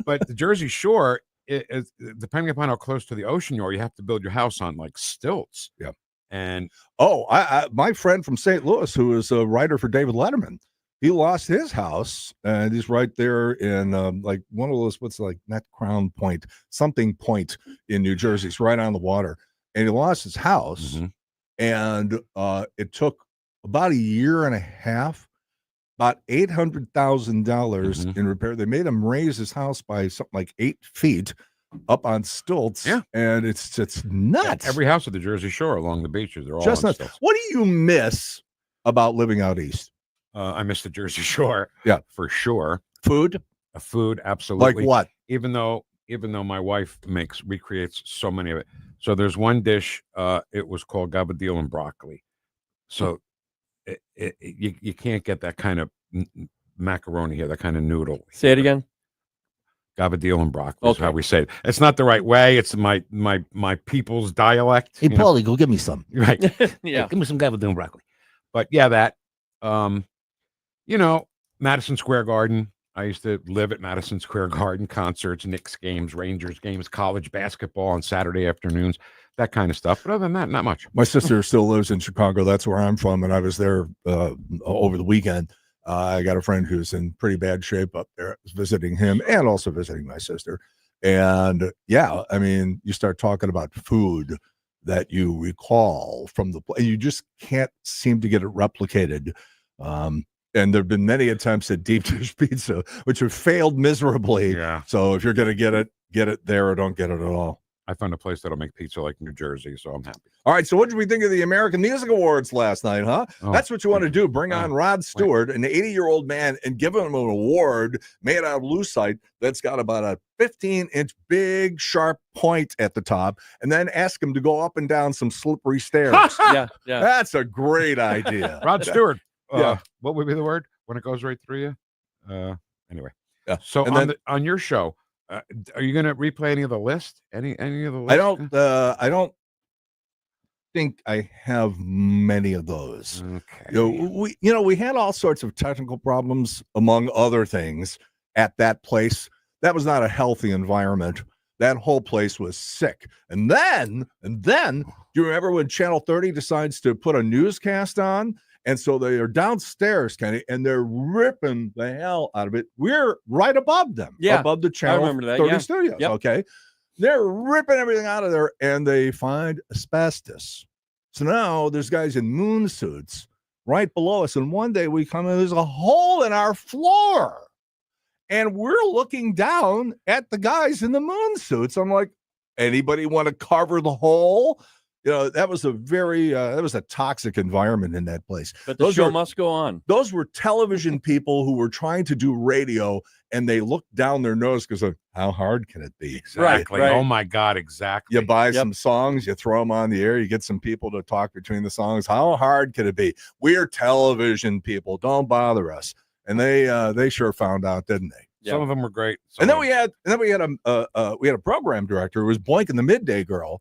But the Jersey Shore, is depending upon how close to the ocean you are, you have to build your house on like stilts. Yeah. And I my friend from St. Louis, who is a writer for David Letterman, he lost his house, and he's right there in like one of those, what's like not Crown Point, something point in New Jersey. It's right on the water, and he lost his house, and it took about a year and a half, about $800,000 in repair. They made him raise his house by something like 8 feet up on stilts. Yeah. And it's nuts. Every house at the Jersey Shore along the beaches, they're all Just on nuts. stilts. What do you miss about living out east? I miss the Jersey Shore. Yeah, for sure. Food? Food, absolutely. Like what? Even though my wife recreates so many of it. So there's one dish, it was called gabardine and broccoli. So you can't get that kind of macaroni here, that kind of noodle. Say it again. Gabardine and broccoli is how we say it. It's not the right way. It's my people's dialect. Hey, Paulie, go give me some. Right. Yeah. Hey, give me some gabardine and broccoli. But yeah, that, Madison Square Garden. I used to live at Madison Square Garden, concerts, Knicks games, Rangers games, college basketball on Saturday afternoons, that kind of stuff. But other than that, not much. My sister still lives in Chicago. That's where I'm from. And I was there over the weekend. I got a friend who's in pretty bad shape up there. I was visiting him and also visiting my sister. And yeah, I mean, you start talking about food that you recall from the place. You just can't seem to get it replicated. And there have been many attempts at deep dish pizza, which have failed miserably. Yeah. So if you're going to get it there or don't get it at all. I found a place that'll make pizza like New Jersey, so I'm happy. All right, so what did we think of the American Music Awards last night, huh? Oh, That's what you want to do. Bring on Rod Stewart, an 80-year-old man, and give him an award made out of lucite that's got about a 15-inch big, sharp point at the top, and then ask him to go up and down some slippery stairs. Yeah. That's a great idea. Rod Stewart. Yeah. What would be the word when it goes right through you? Anyway. Yeah. So And on your show, are you going to replay any of the list? Any of the list? I don't think I have many of those. Okay. We had all sorts of technical problems, among other things, at that place. That was not a healthy environment. That whole place was sick. And then, do you remember when Channel 30 decides to put a newscast on? And so they are downstairs, Kenny, and they're ripping the hell out of it. We're right above them, above the Channel 30 studios. Yep. Okay. They're ripping everything out of there, and they find asbestos. So now there's guys in moon suits right below us. And one day we come in, there's a hole in our floor. And we're looking down at the guys in the moon suits. I'm like, anybody want to cover the hole? that was a toxic environment in that place. But the show must go on. Those were television people who were trying to do radio, and they looked down their nose because of how hard can it be? Exactly. Right. Oh my God, exactly. You buy some songs, you throw them on the air, you get some people to talk between the songs. How hard can it be? We're television people. Don't bother us. And they sure found out, didn't they? Some of them were great. And then we had a program director who was blanking the midday girl,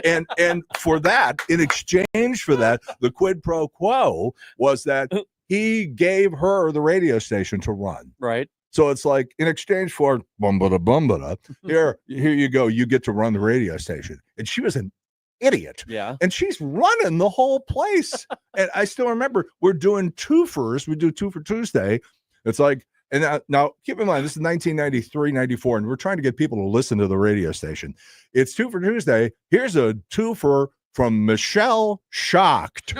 and for that, in exchange for that, the quid pro quo was that he gave her the radio station to run. Right. So it's like in exchange for bumbada, here you go, you get to run the radio station, and she was an idiot. Yeah. And she's running the whole place. And I still remember we're doing twofers. We do Two for Tuesday. It's like. And now, keep in mind, this is 1993, 94, and we're trying to get people to listen to the radio station. It's Two for Tuesday. Here's a twofer from Michelle Shocked.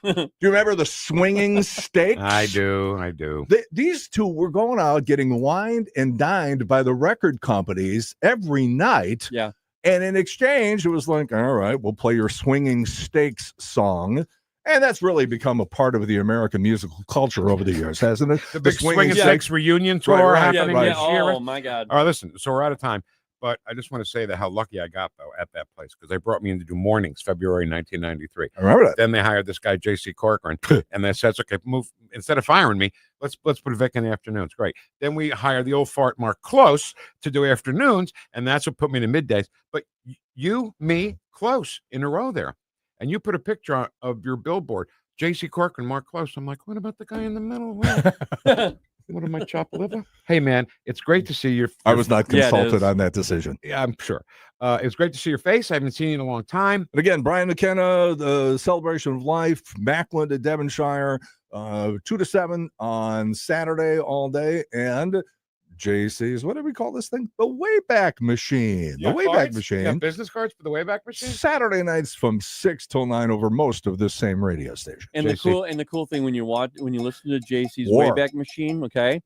Do you remember the swinging steaks? I do. These two were going out getting wined and dined by the record companies every night. Yeah. And in exchange, it was like, all right, we'll play your swinging steaks song. And that's really become a part of the American musical culture over the years, hasn't it? The big Swinging Steaks reunion tour happening this year. Oh, my God. All right, listen, so we're out of time. But I just want to say that how lucky I got, though, at that place, because they brought me in to do mornings, February 1993. I remember that. Then they hired this guy, J.C. Corcoran, and they said, okay, move, instead of firing me, let's put Vic in the afternoons. Great. Then we hired the old fart Mark Close to do afternoons, and that's what put me in the middays. But you, me, Close in a row there. And you put a picture of your billboard, J.C. Corcoran, Mark Close. I'm like, what about the guy in the middle? What am I, chopped liver? Hey, man, it's great to see your I was not consulted on that decision. Yeah, I'm sure. It's great to see your face. I haven't seen you in a long time. And again, Brian McKenna, the Celebration of Life, Mackland at Devonshire, 2 to 7 on Saturday all day, and JC's, what do we call this thing? The Wayback Machine. The Wayback Machine. You got business cards for the Wayback Machine? Saturday nights from 6 till 9 over most of this same radio station. And the cool thing when you listen to JC's Wayback Machine, okay,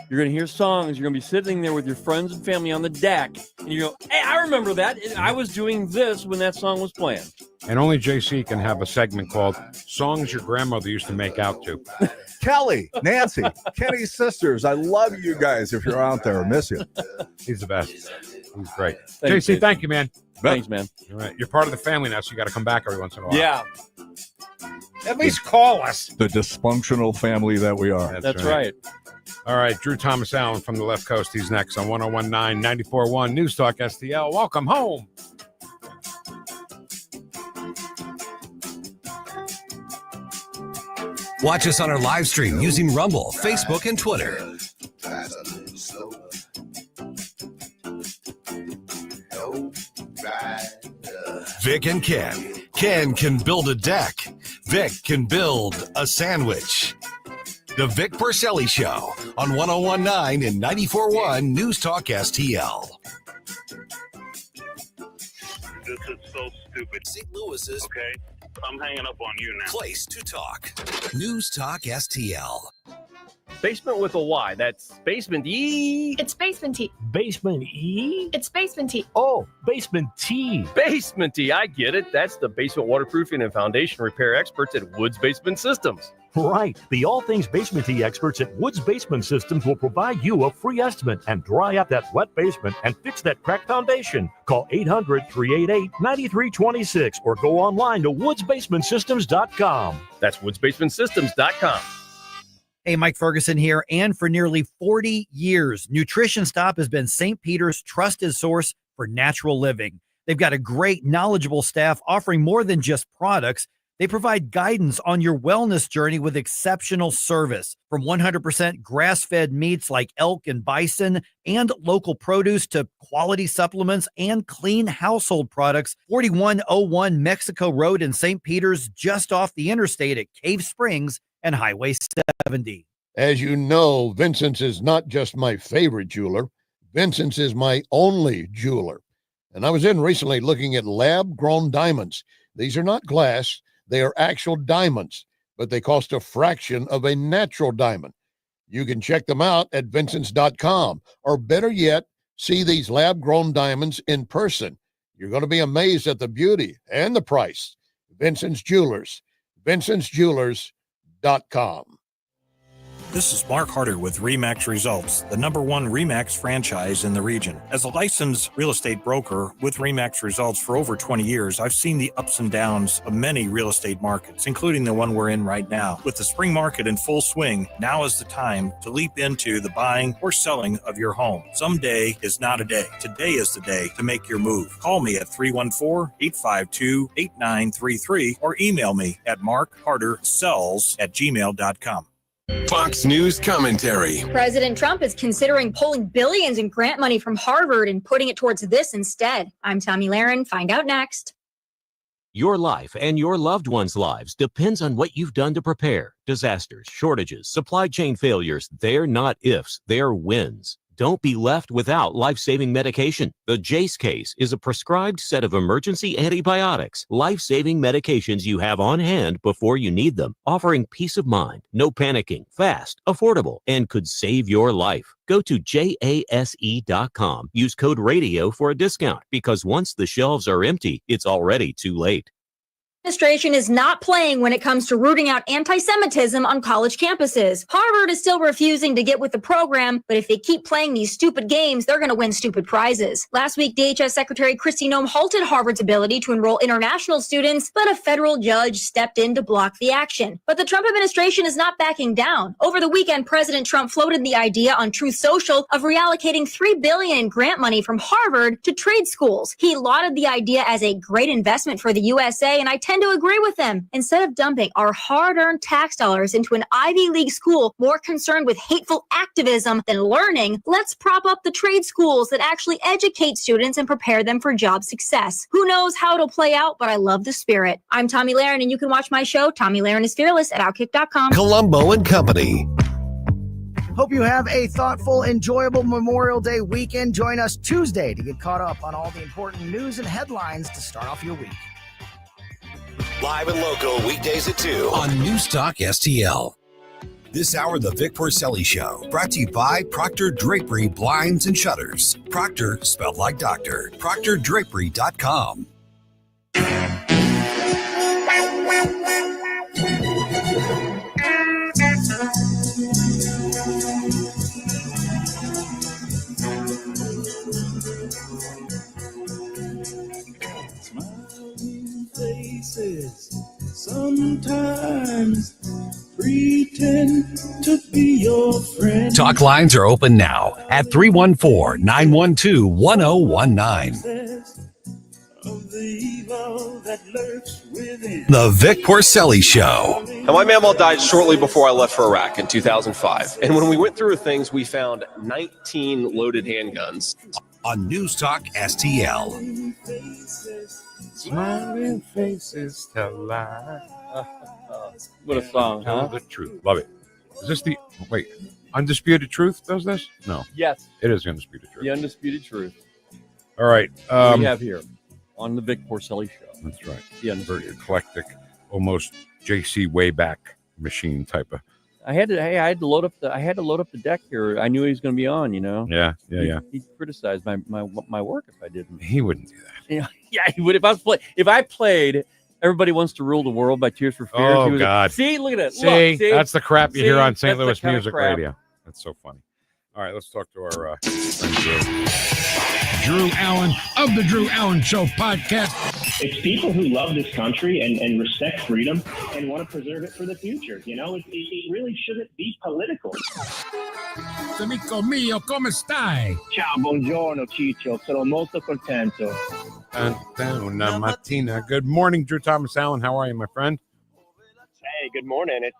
you're gonna hear songs. You're gonna be sitting there with your friends and family on the deck, and you go, "Hey, I remember that. I was doing this when that song was playing." And only JC can have a segment called "Songs Your Grandmother Used to Make Out to." Kelly, Nancy, Kenny's sisters. I love you guys. If you're out there, I miss you. He's the best. He's great. Thanks, JC, thank you, man. Thanks, man. All right. You're part of the family now, so you got to come back every once in a while. Yeah. At least call us. The dysfunctional family that we are. That's right. All right. Drew Thomas Allen from the left coast. He's next on 1019 94.1 News Talk STL. Welcome home. Watch us on our live stream using Rumble, Facebook, and Twitter. Vic and Ken. Ken can build a deck. Vic can build a sandwich. The Vic Porcelli Show on 1019 and 94.1 News Talk STL. This is so stupid. St. Louis's. Okay, I'm hanging up on you now. Place to talk. News Talk STL. Basement with a Y. That's Basement E. It's Basement T. Basement E? It's Basement T. Oh, Basement T. Basement T. I get it. That's the basement waterproofing and foundation repair experts at Woods Basement Systems. Right. The All Things Basement Tea experts at Woods Basement Systems will provide you a free estimate and dry up that wet basement and fix that cracked foundation. Call 800-388-9326 or go online to woodsbasementsystems.com. That's woodsbasementsystems.com. Hey, Mike Ferguson here. And for nearly 40 years, Nutrition Stop has been St. Peter's trusted source for natural living. They've got a great, knowledgeable staff offering more than just products. They provide guidance on your wellness journey with exceptional service, from 100% grass-fed meats like elk and bison and local produce to quality supplements and clean household products. 4101 Mexico Road in St. Peter's, just off the interstate at Cave Springs and Highway 70. As you know, Vincent's is not just my favorite jeweler. Vincent's is my only jeweler. And I was in recently looking at lab-grown diamonds. These are not glass. They are actual diamonds, but they cost a fraction of a natural diamond. You can check them out at Vincents.com, or better yet, see these lab-grown diamonds in person. You're going to be amazed at the beauty and the price. Vincent's Jewelers, vincentsjewelers.com. This is Mark Harder with RE/MAX Results, the #1 RE/MAX franchise in the region. As a licensed real estate broker with RE/MAX Results for over 20 years, I've seen the ups and downs of many real estate markets, including the one we're in right now. With the spring market in full swing, now is the time to leap into the buying or selling of your home. Someday is not a day. Today is the day to make your move. Call me at 314-852-8933 or email me at markhardersells@gmail.com. Fox News commentary. President Trump is considering pulling billions in grant money from Harvard and putting it towards this instead. I'm Tommy Lahren. Find out next. Your life and your loved ones' lives depends on what you've done to prepare. Disasters, shortages, supply chain failures, they're not ifs, they're wins. Don't be left without life-saving medication. The JACE case is a prescribed set of emergency antibiotics, life-saving medications you have on hand before you need them, offering peace of mind, no panicking, fast, affordable, and could save your life. Go to jase.com. Use code RADIO for a discount, because once the shelves are empty, it's already too late. Administration is not playing when it comes to rooting out anti-Semitism on college campuses. Harvard is still refusing to get with the program, but if they keep playing these stupid games, they're going to win stupid prizes. Last week, DHS Secretary Kristi Noem halted Harvard's ability to enroll international students, but a federal judge stepped in to block the action. But the Trump administration is not backing down. Over the weekend, President Trump floated the idea on Truth Social of reallocating $3 billion in grant money from Harvard to trade schools. He lauded the idea as a great investment for the USA, and I tend to agree with him. Instead of dumping our hard-earned tax dollars into an Ivy League school more concerned with hateful activism than learning, let's prop up the trade schools that actually educate students and prepare them for job success. Who knows how it'll play out, but I love the spirit. I'm Tommy Lahren, and you can watch my show, Tommy Lahren is Fearless, at Outkick.com. Columbo and Company. Hope you have a thoughtful, enjoyable Memorial Day weekend. Join us Tuesday to get caught up on all the important news and headlines to start off your week. Live and local weekdays at 2 on Newstalk STL. This hour, The Vic Porcelli Show, brought to you by Proctor Drapery Blinds and Shutters. Proctor, spelled like doctor. ProctorDrapery.com. Faces sometimes pretend to be your friend. Talk lines are open now at 314-912-1019. The Vic Porcelli Show. Now, my mamaw died shortly before I left for Iraq in 2005. And when we went through things, we found 19 loaded handguns. On Newstalk STL. Smiling faces tell lies. What a song, huh? The truth. Love it. Is this the wait? Undisputed Truth does this? No. Yes. It is Undisputed Truth. The Undisputed Truth. All right. We have here on the Vic Porcelli Show. That's right. The very eclectic, almost JC Wayback Machine type of. I had to load up the deck here. I knew he was going to be on. You know. Yeah. He criticized my work if I didn't. He wouldn't do that. Yeah, he would. If I played Everybody Wants to Rule the World by Tears for Fears. Oh, God. See, look at it. See, that's the crap you hear on St. That's the Louis kind of Music crap. Radio. That's so funny. All right, let's talk to our friend Drew. Drew Allen of the Drew Allen Show podcast. It's people who love this country and respect freedom and want to preserve it for the future. You know, it really shouldn't be political. Amico mio, come stai? Ciao, buongiorno, Ciccio. Sono molto contento. Una mattina. Good morning, Drew Thomas Allen. How are you, my friend? Hey, good morning. It's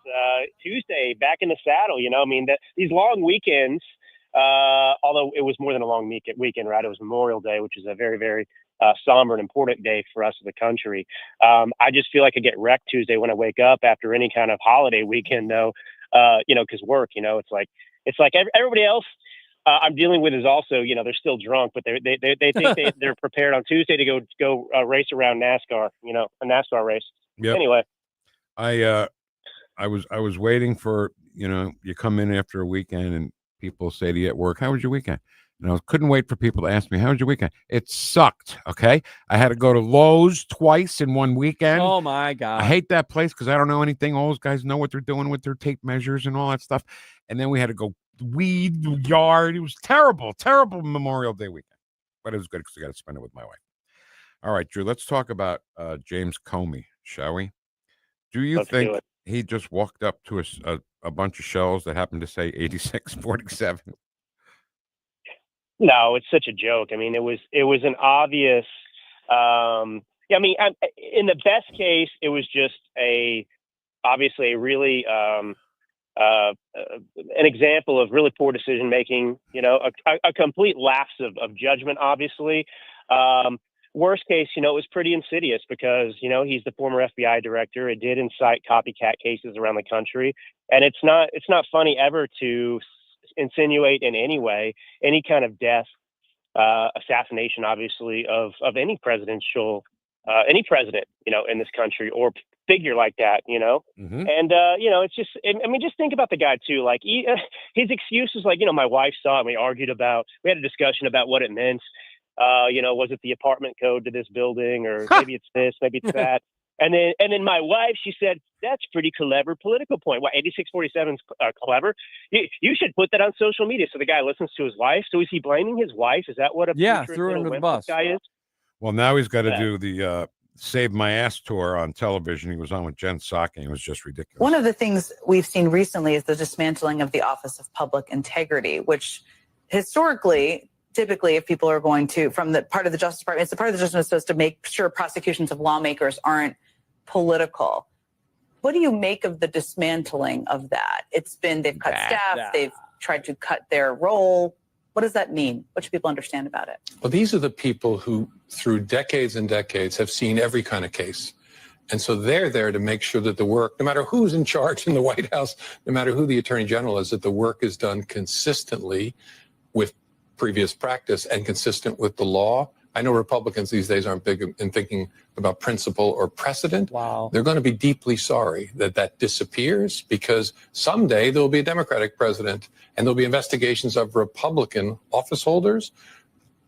Tuesday, back in the saddle. You know, I mean, these long weekends, although it was more than a long weekend, right? It was Memorial Day, which is a very, very somber and important day for us as a country. I just feel like I get wrecked Tuesday when I wake up after any kind of holiday weekend, though, you know, because work, you know, it's like everybody else I'm dealing with is also, you know, they're still drunk, but they think they're prepared on Tuesday to go race around NASCAR, you know, a NASCAR race. Yep. Anyway. I was waiting for, you know, you come in after a weekend and people say to you at work, how was your weekend? And I couldn't wait for people to ask me, how was your weekend? It sucked, okay? I had to go to Lowe's twice in one weekend. Oh, my God. I hate that place because I don't know anything. All those guys know what they're doing with their tape measures and all that stuff. And then we had to go weed yard. It was terrible, terrible Memorial Day weekend. But it was good because I got to spend it with my wife. All right, Drew, let's talk about James Comey, shall we? Do you think he just walked up to a bunch of shells that happened to say 8647? No, it's such a joke. I mean, it was an obvious. I mean, in the best case, it was just obviously a really an example of really poor decision making. You know, a complete lapse of judgment. Obviously, worst case, you know, it was pretty insidious because you know he's the former FBI director. It did incite copycat cases around the country, and it's not funny ever to insinuate in any way any kind of death, assassination, obviously, of any presidential, any president, you know, in this country or figure like that, you know. Mm-hmm. And you know, it's just, I mean, just think about the guy too. Like his excuse was like, you know, my wife saw it. We had a discussion about what it meant. You know, was it the apartment code to this building, or maybe it's this, maybe it's that. And then my wife, she said, that's pretty clever political point. What, 8647 is clever? You should put that on social media so the guy listens to his wife. So is he blaming his wife? Is that what a threw her under the bus guy is? Well, now he's got to do the Save My Ass tour on television. He was on with Jen Psaki. It was just ridiculous. One of the things we've seen recently is the dismantling of the Office of Public Integrity, which historically, typically, if people are going to, from the part of the Justice Department, it's the part of the Justice Department supposed to make sure prosecutions of lawmakers aren't political. What do you make of the dismantling of that? They've cut staff, they've tried to cut their role. What does that mean? What should people understand about it? Well, these are the people who, through decades and decades, have seen every kind of case. And so they're there to make sure that the work, no matter who's in charge in the White House, no matter who the Attorney General is, that the work is done consistently with previous practice and consistent with the law. I know Republicans these days aren't big in thinking about principle or precedent. Wow. They're going to be deeply sorry that disappears, because someday there'll be a Democratic president and there'll be investigations of Republican office holders.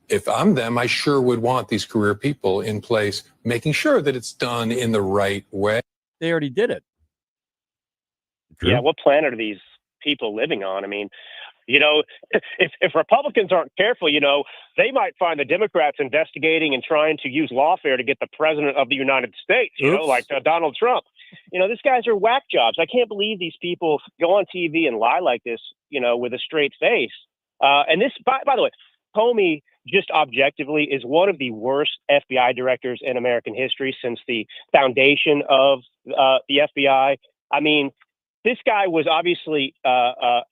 If I'm them, I sure would want these career people in place, making sure that it's done in the right way. They already did it. Yeah, what planet are these people living on? I mean, you know, if Republicans aren't careful, you know, they might find the Democrats investigating and trying to use lawfare to get the president of the United States, you know, like Donald Trump. You know, these guys are whack jobs. I can't believe these people go on TV and lie like this, you know, with a straight face. And this, by the way, Comey, just objectively, is one of the worst FBI directors in American history since the foundation of the FBI. I mean, this guy was obviously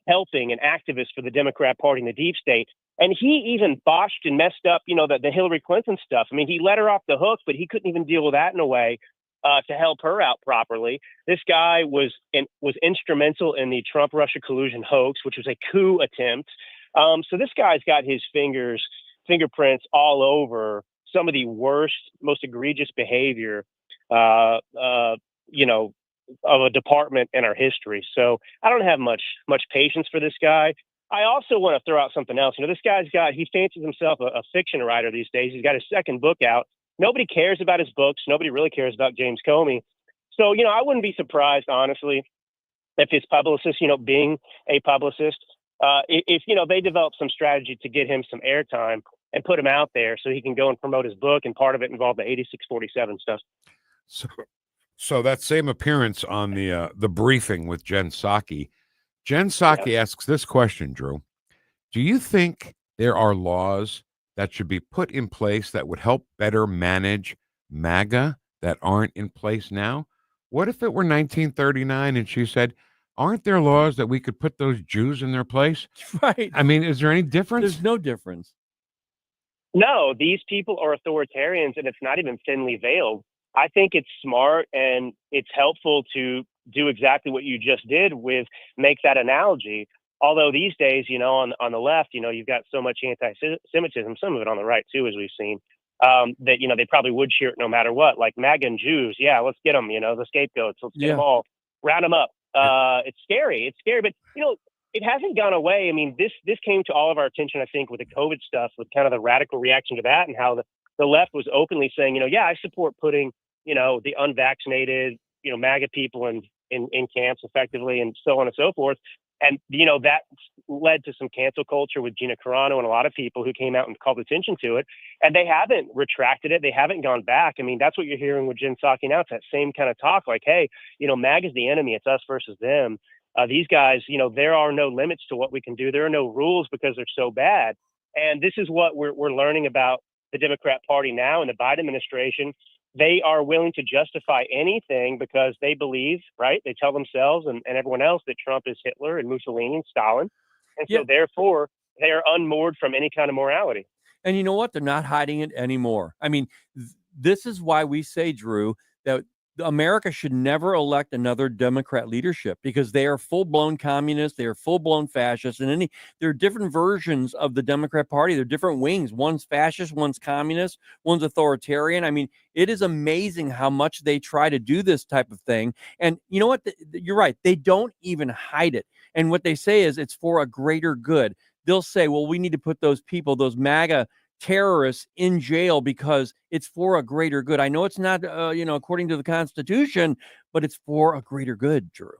helping an activist for the Democrat Party in the deep state. And he even botched and messed up, you know, the Hillary Clinton stuff. I mean, he let her off the hook, but he couldn't even deal with that in a way to help her out properly. This guy was instrumental in the Trump-Russia collusion hoax, which was a coup attempt. So this guy's got his fingerprints all over some of the worst, most egregious behavior, you know, of a department in our history. So I don't have much patience for this guy. I also want to throw out something else. You know, this guy's he fancies himself a fiction writer these days. He's got his second book out. Nobody cares about his books. Nobody really cares about James Comey. So, you know, I wouldn't be surprised, honestly, if his publicist, you know, being a publicist, if, you know, they develop some strategy to get him some airtime and put him out there so he can go and promote his book, and part of it involved the 8647 stuff. So that same appearance on the briefing with Jen Psaki, asks this question, Drew. Do you think there are laws that should be put in place that would help better manage MAGA that aren't in place now? What if it were 1939 and she said, aren't there laws that we could put those Jews in their place? Right. I mean, is there any difference? There's no difference. No, these people are authoritarians, and it's not even thinly veiled. I think it's smart and it's helpful to do exactly what you just did with make that analogy. Although these days, you know, on the left, you know, you've got so much anti-Semitism, some of it on the right too, as we've seen, that, you know, they probably would cheer it no matter what. Like MAGA and Jews, yeah, let's get them, you know, the scapegoats, let's get them all, round them up. It's scary, but, you know, it hasn't gone away. I mean, this came to all of our attention, I think, with the COVID stuff, with kind of the radical reaction to that, and how the left was openly saying, yeah, I support putting, the unvaccinated, MAGA people in camps effectively, and so on and so forth. And, that led to some cancel culture with Gina Carano and a lot of people who came out and called attention to it. And they haven't retracted it. They haven't gone back. I mean, that's what you're hearing with Jen Psaki now. It's that same kind of talk like, hey, MAGA is the enemy. It's us versus them. These guys, there are no limits to what we can do. There are no rules because they're so bad. And this is what we're learning about the Democrat Party now and the Biden administration. They are willing to justify anything because they believe, right? They tell themselves and everyone else that Trump is Hitler and Mussolini and Stalin. And so therefore, they are unmoored from any kind of morality. And you know what? They're not hiding it anymore. I mean, this is why we say, Drew, that America should never elect another Democrat leadership, because they are full-blown communists, they are full-blown fascists, and there are different versions of the Democrat Party. They're different wings. One's fascist, one's communist, one's authoritarian. I mean, it is amazing how much they try to do this type of thing. And you know what? You're right. They don't even hide it. And what they say is it's for a greater good. They'll say, well, we need to put those people, those MAGA terrorists, in jail because it's for a greater good. I know it's not, according to the Constitution, but it's for a greater good, Drew.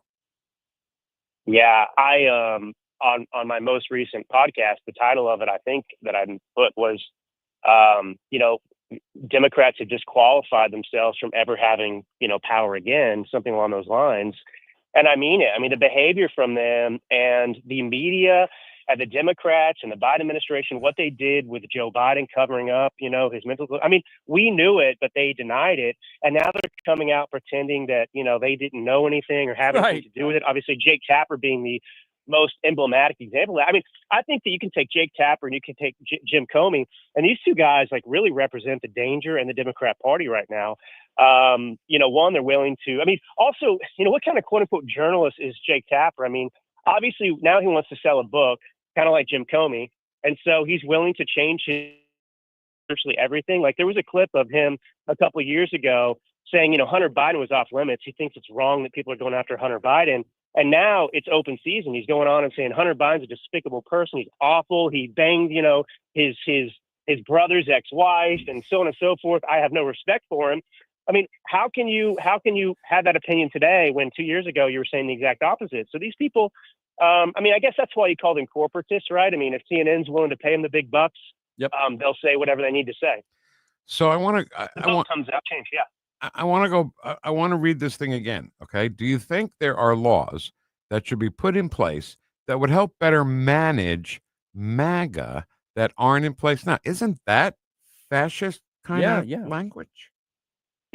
Yeah, I on my most recent podcast, the title of it, I think that I put was, Democrats have disqualified themselves from ever having, power again, something along those lines. And I mean it. I mean, the behavior from them and the media and the Democrats and the Biden administration, what they did with Joe Biden covering up, his mental. I mean, we knew it, but they denied it. And now they're coming out pretending that, they didn't know anything or have anything to do with it. Obviously, Jake Tapper being the most emblematic example. I mean, I think that you can take Jake Tapper and you can take Jim Comey, and these two guys really represent the danger in the Democrat Party right now. One, they're willing to, also, what kind of quote unquote journalist is Jake Tapper? I mean, obviously now he wants to sell a book, kind of like Jim Comey. And so he's willing to change virtually everything. Like there was a clip of him a couple of years ago saying, Hunter Biden was off limits. He thinks it's wrong that people are going after Hunter Biden. And now it's open season. He's going on and saying Hunter Biden's a despicable person. He's awful. He banged, his brother's ex-wife and so on and so forth. I have no respect for him. I mean, how can you have that opinion today when 2 years ago you were saying the exact opposite? So these people, I guess that's why you call them corporatists, right? I mean, if CNN's willing to pay them the big bucks, they'll say whatever they need to say. So I want comes out change, yeah. I want to read this thing again. Okay. Do you think there are laws that should be put in place that would help better manage MAGA that aren't in place now? Isn't that fascist kind of language?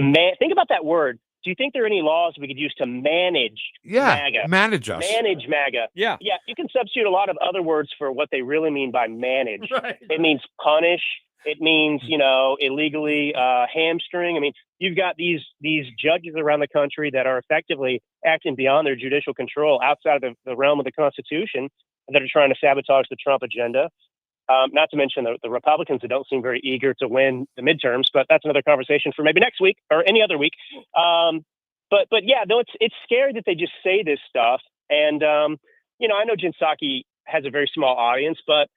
Man, think about that word. Do you think there are any laws we could use to manage MAGA? Manage us. Manage MAGA. Yeah. Yeah. You can substitute a lot of other words for what they really mean by manage. Right. It means punish. It means, illegally hamstring. I mean, you've got these judges around the country that are effectively acting beyond their judicial control, outside of the realm of the Constitution, that are trying to sabotage the Trump agenda. Not to mention the Republicans that don't seem very eager to win the midterms, but that's another conversation for maybe next week or any other week. But yeah, no, it's scary that they just say this stuff. And, I know Jen Psaki has a very small audience, but,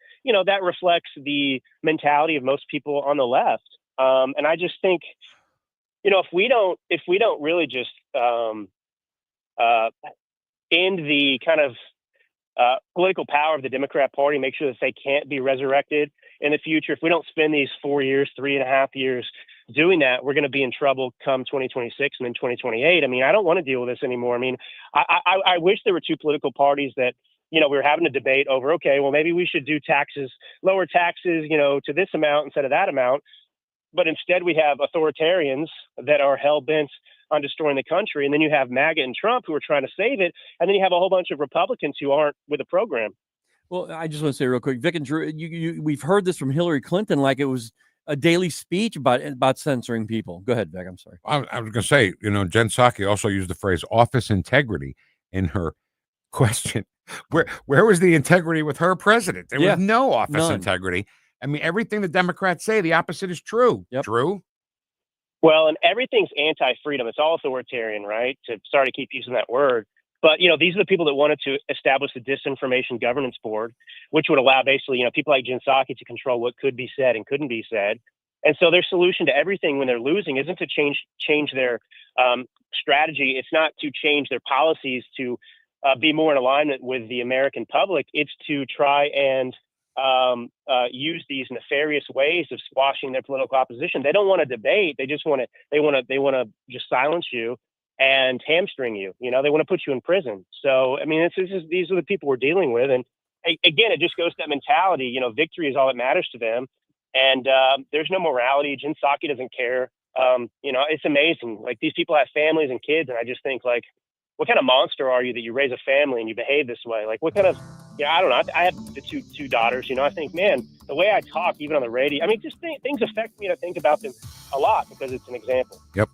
that reflects the mentality of most people on the left. And I just think, if we don't really just end the kind of political power of the Democrat Party, make sure that they can't be resurrected in the future. If we don't spend these 4 years, 3.5 years doing that, we're going to be in trouble come 2026 and then 2028. I mean, I don't want to deal with this anymore. I mean, I wish there were two political parties that, we were having a debate over, okay, well, maybe we should do lower taxes, to this amount instead of that amount. But instead we have authoritarians that are hell-bent on destroying the country. And then you have MAGA and Trump who are trying to save it. And then you have a whole bunch of Republicans who aren't with the program. Well, I just want to say real quick, Vic and Drew, we've heard this from Hillary Clinton like it was a daily speech about censoring people. Go ahead, Vic. I'm sorry. I was going to say, Jen Psaki also used the phrase office integrity in her question. Where was the integrity with her president? There was no office integrity. I mean, everything the Democrats say, the opposite is true. Drew? Well, and everything's anti-freedom. It's all authoritarian, right? Sorry to keep using that word. But, these are the people that wanted to establish the Disinformation Governance Board, which would allow basically, people like Jen Psaki to control what could be said and couldn't be said. And so their solution to everything when they're losing isn't to change their strategy. It's not to change their policies to be more in alignment with the American public. It's to try and use these nefarious ways of squashing their political opposition. They don't want to debate. They just want to just silence you and hamstring you. They want to put you in prison. So, I mean, these are the people we're dealing with. And again, it just goes to that mentality. Victory is all that matters to them. And there's no morality. Jen Psaki doesn't care. It's amazing. Like, these people have families and kids. And I just think, like, what kind of monster are you that you raise a family and you behave this way? Like, what kind of, I don't know. I have the two daughters, I think, man, the way I talk, even on the radio, I mean, just things affect me to think about them a lot because it's an example. Yep.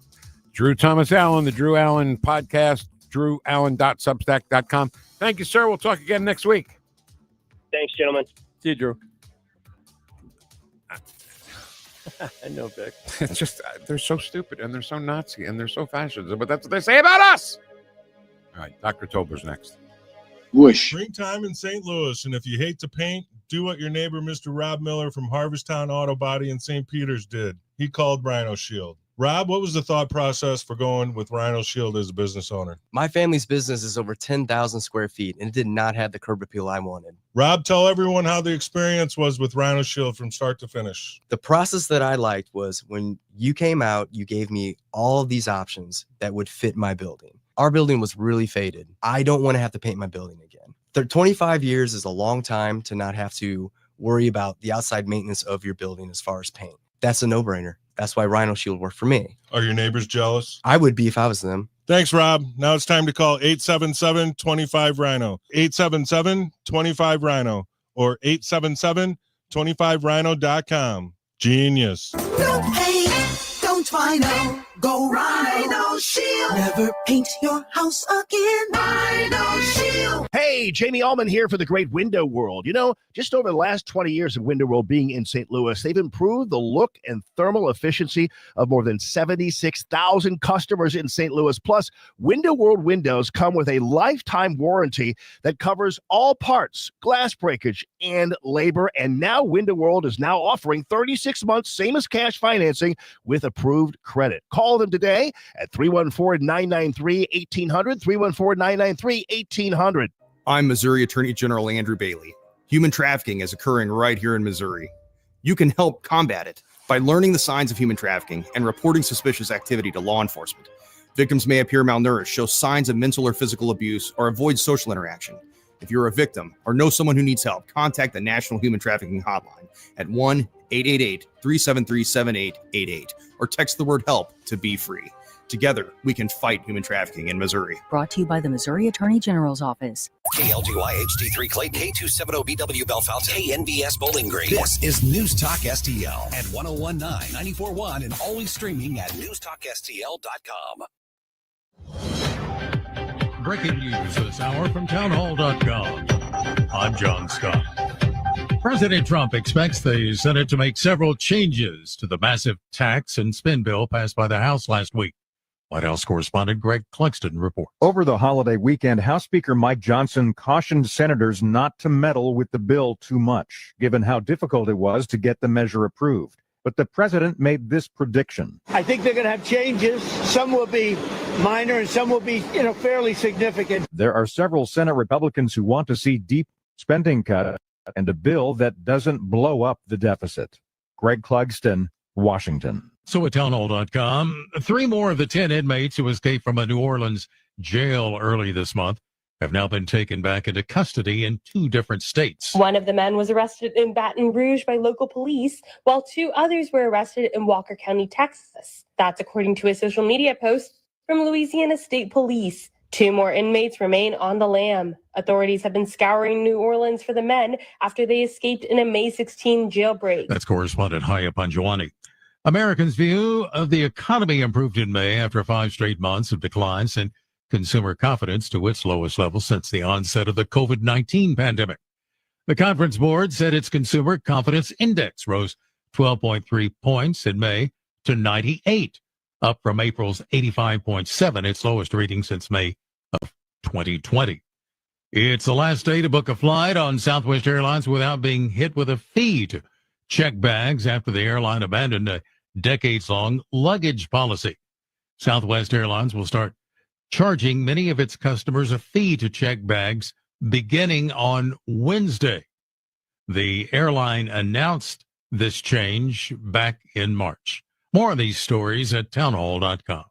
Drew Thomas Allen, the Drew Allen podcast, drewallen.substack.com. Thank you, sir. We'll talk again next week. Thanks, gentlemen. See you, Drew. I know, Vic. It's just, they're so stupid and they're so Nazi and they're so fascist, but that's what they say about us. All right, Dr. Tobler's next. Whoosh. Springtime in St. Louis, and if you hate to paint, do what your neighbor, Mr. Rob Miller from Harvesttown Auto Body in St. Peter's did. He called Rhino Shield. Rob, what was the thought process for going with Rhino Shield as a business owner? My family's business is over 10,000 square feet, and it did not have the curb appeal I wanted. Rob, tell everyone how the experience was with Rhino Shield from start to finish. The process that I liked was when you came out, you gave me all of these options that would fit my building. Our building was really faded. I don't want to have to paint my building again. 25 years is a long time to not have to worry about the outside maintenance of your building as far as paint. That's a no-brainer. That's why Rhino Shield worked for me. Are your neighbors jealous? I would be if I was them. Thanks, Rob. Now it's time to call 877-25-RHINO. 877-25-RHINO or 877-25rhino.com. Genius. No pain, don't Rhino. Go Rhino Shield. Never paint your house again. Rhino Shield. Hey, Jamie Allman here for the Great Window World. Just over the last 20 years of Window World being in St. Louis, they've improved the look and thermal efficiency of more than 76,000 customers in St. Louis. Plus, Window World windows come with a lifetime warranty that covers all parts, glass breakage, and labor. And now Window World is now offering 36 months, same as cash financing with approved credit. Call them today at 314-993-1800, 314-993-1800. I'm Missouri Attorney General Andrew Bailey. Human trafficking is occurring right here in Missouri. You can help combat it by learning the signs of human trafficking and reporting suspicious activity to law enforcement. Victims may appear malnourished, show signs of mental or physical abuse, or avoid social interaction. If you're a victim or know someone who needs help, contact the National Human Trafficking Hotline at 1-888-373-7888 or text the word HELP to Be Free. Together, we can fight human trafficking in Missouri. Brought to you by the Missouri Attorney General's Office. KLGY HD3 Clayton, K270BW Bellefonte, KNVS Bowling Green. This is News Talk STL at 1019, 94.1, and always streaming at NewstalkSTL.com. Breaking news this hour from townhall.com. I'm John Scott. President Trump expects the Senate to make several changes to the massive tax and spend bill passed by the House last week. White House correspondent Greg Clugston reports. Over the holiday weekend, House Speaker Mike Johnson cautioned senators not to meddle with the bill too much, given how difficult it was to get the measure approved. But the president made this prediction. I think they're going to have changes. Some will be minor and some will be, fairly significant. There are several Senate Republicans who want to see deep spending cuts and a bill that doesn't blow up the deficit. Greg Clugston, Washington. So at townhall.com, 3 more of the 10 inmates who escaped from a New Orleans jail early this month have now been taken back into custody in 2 different states. One of the men was arrested in Baton Rouge by local police, while 2 others were arrested in Walker County, Texas. That's according to a social media post from Louisiana State Police. 2 more inmates remain on the lam. Authorities have been scouring New Orleans for the men after they escaped in a May 16 jailbreak. That's correspondent Haya Panjwani. Americans' view of the economy improved in May after 5 straight months of declines in consumer confidence to its lowest level since the onset of the COVID-19 pandemic. The Conference Board said its consumer confidence index rose 12.3 points in May to 98, up from April's 85.7, its lowest reading since May of 2020. It's the last day to book a flight on Southwest Airlines without being hit with a fee to check bags after the airline abandoned a decades-long luggage policy. Southwest Airlines will start charging many of its customers a fee to check bags beginning on Wednesday. The airline announced this change back in March. More of these stories at townhall.com.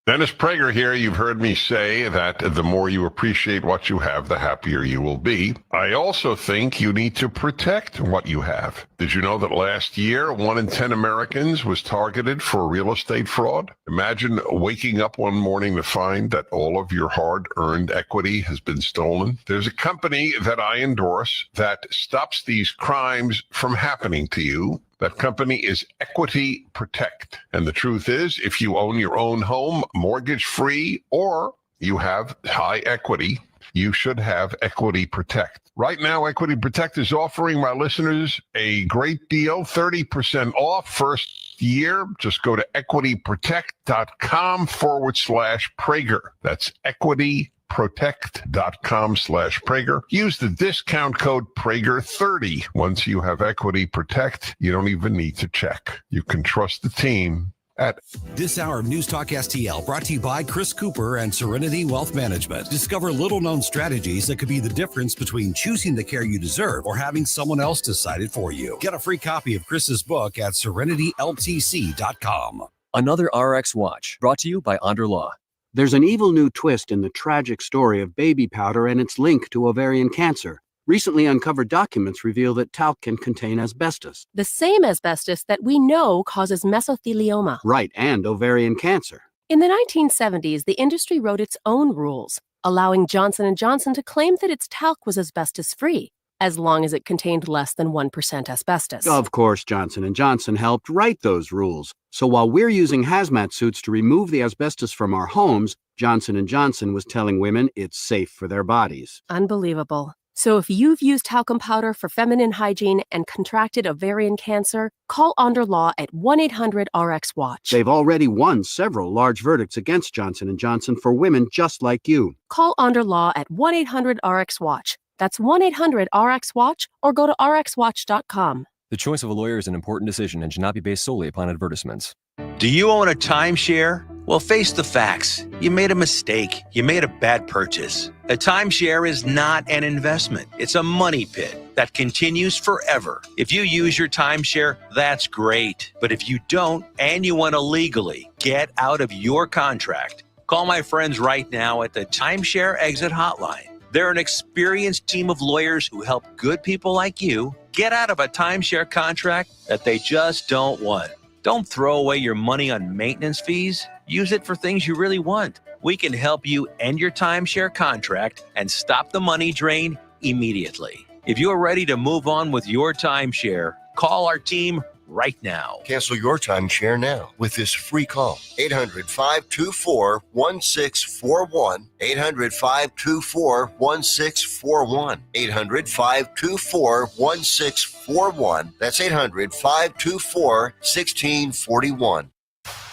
Dennis Prager here. You've heard me say that the more you appreciate what you have, the happier you will be. I also think you need to protect what you have. Did you know that last year, 1 in 10 Americans was targeted for real estate fraud? Imagine waking up one morning to find that all of your hard-earned equity has been stolen. There's a company that I endorse that stops these crimes from happening to you. That company is Equity Protect. And the truth is, if you own your own home, mortgage-free, or you have high equity, you should have Equity Protect. Right now, Equity Protect is offering my listeners a great deal, 30% off first year. Just go to equityprotect.com/Prager. That's equityprotect.com/Prager. Use the discount code Prager30. Once you have Equity Protect, you don't even need to check. You can trust the team at This hour of News Talk STL brought to you by Chris Cooper and Serenity Wealth Management. Discover little-known strategies that could be the difference between choosing the care you deserve or having someone else decide it for you. Get a free copy of Chris's book at serenityltc.com. Another RX Watch, brought to you by Onder Law. There's an evil new twist in the tragic story of baby powder and its link to ovarian cancer. Recently uncovered documents reveal that talc can contain asbestos. The same asbestos that we know causes mesothelioma. Right, and ovarian cancer. In the 1970s, the industry wrote its own rules, allowing Johnson & Johnson to claim that its talc was asbestos-free, as long as it contained less than 1% asbestos. Of course, Johnson & Johnson helped write those rules. So while we're using hazmat suits to remove the asbestos from our homes, Johnson & Johnson was telling women it's safe for their bodies. Unbelievable. So if you've used talcum powder for feminine hygiene and contracted ovarian cancer, call Onder Law at 1-800-RX-WATCH. They've already won several large verdicts against Johnson & Johnson for women just like you. Call Onder Law at 1-800-RX-WATCH. That's 1-800-RX-WATCH or go to rxwatch.com. The choice of a lawyer is an important decision and should not be based solely upon advertisements. Do you own a timeshare? Well, face the facts. You made a mistake. You made a bad purchase. A timeshare is not an investment. It's a money pit that continues forever. If you use your timeshare, that's great. But if you don't and you want to legally get out of your contract, call my friends right now at the Timeshare Exit Hotline. They're an experienced team of lawyers who help good people like you get out of a timeshare contract that they just don't want. Don't throw away your money on maintenance fees. Use it for things you really want. We can help you end your timeshare contract and stop the money drain immediately. If you're ready to move on with your timeshare, call our team right now. Cancel your timeshare now with this free call. 800-524-1641. 800-524-1641. 800-524-1641. That's 800-524-1641.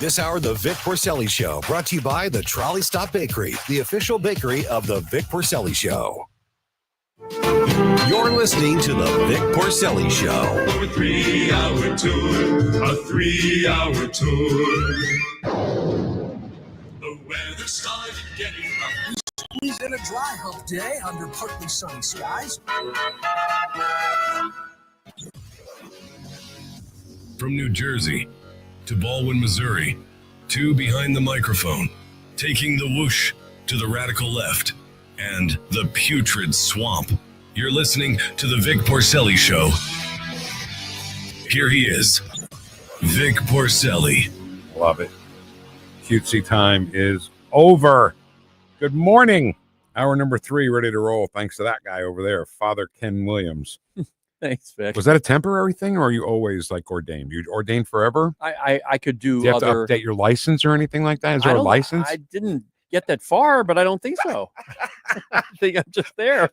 This hour, the Vic Porcelli Show, brought to you by the Trolley Stop Bakery, the official bakery of the Vic Porcelli Show. You're listening to the Vic Porcelli Show. A 3-hour tour, a 3-hour tour. The weather started getting rough. Squeeze in a dry hump day under partly sunny skies. From New Jersey to Baldwin, Missouri, two behind the microphone, taking the whoosh to the radical left and the putrid swamp. You're listening to the Vic Porcelli Show. Here he is, Vic Porcelli. Love it. Cutesy time is over. Good morning. Hour number 3, ready to roll. Thanks to that guy over there, Father Ken Williams. Thanks, Vic. Was that a temporary thing, or are you always like ordained? You ordained forever? I could do. Do you have other... to update your license or anything like that? Is there a license? I didn't get that far, but I don't think so. I think I'm just there.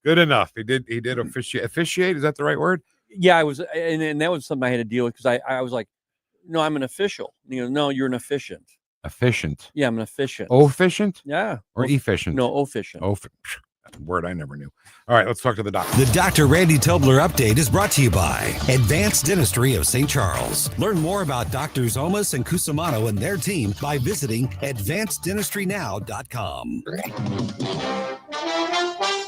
Good enough. He did officiate. Officiate, is that the right word? Yeah, I was, and that was something I had to deal with because I was like, no, I'm an official. No, you're an officiant. Efficient. Yeah, I'm an efficient. Efficient? Yeah. Or efficient? No, efficient. Word I never knew. All right, let's talk to the doctor. The Dr. Randy Tobler update is brought to you by Advanced Dentistry of St. Charles. Learn more about Drs. Omas and Cusimano and their team by visiting advanceddenistrynow.com.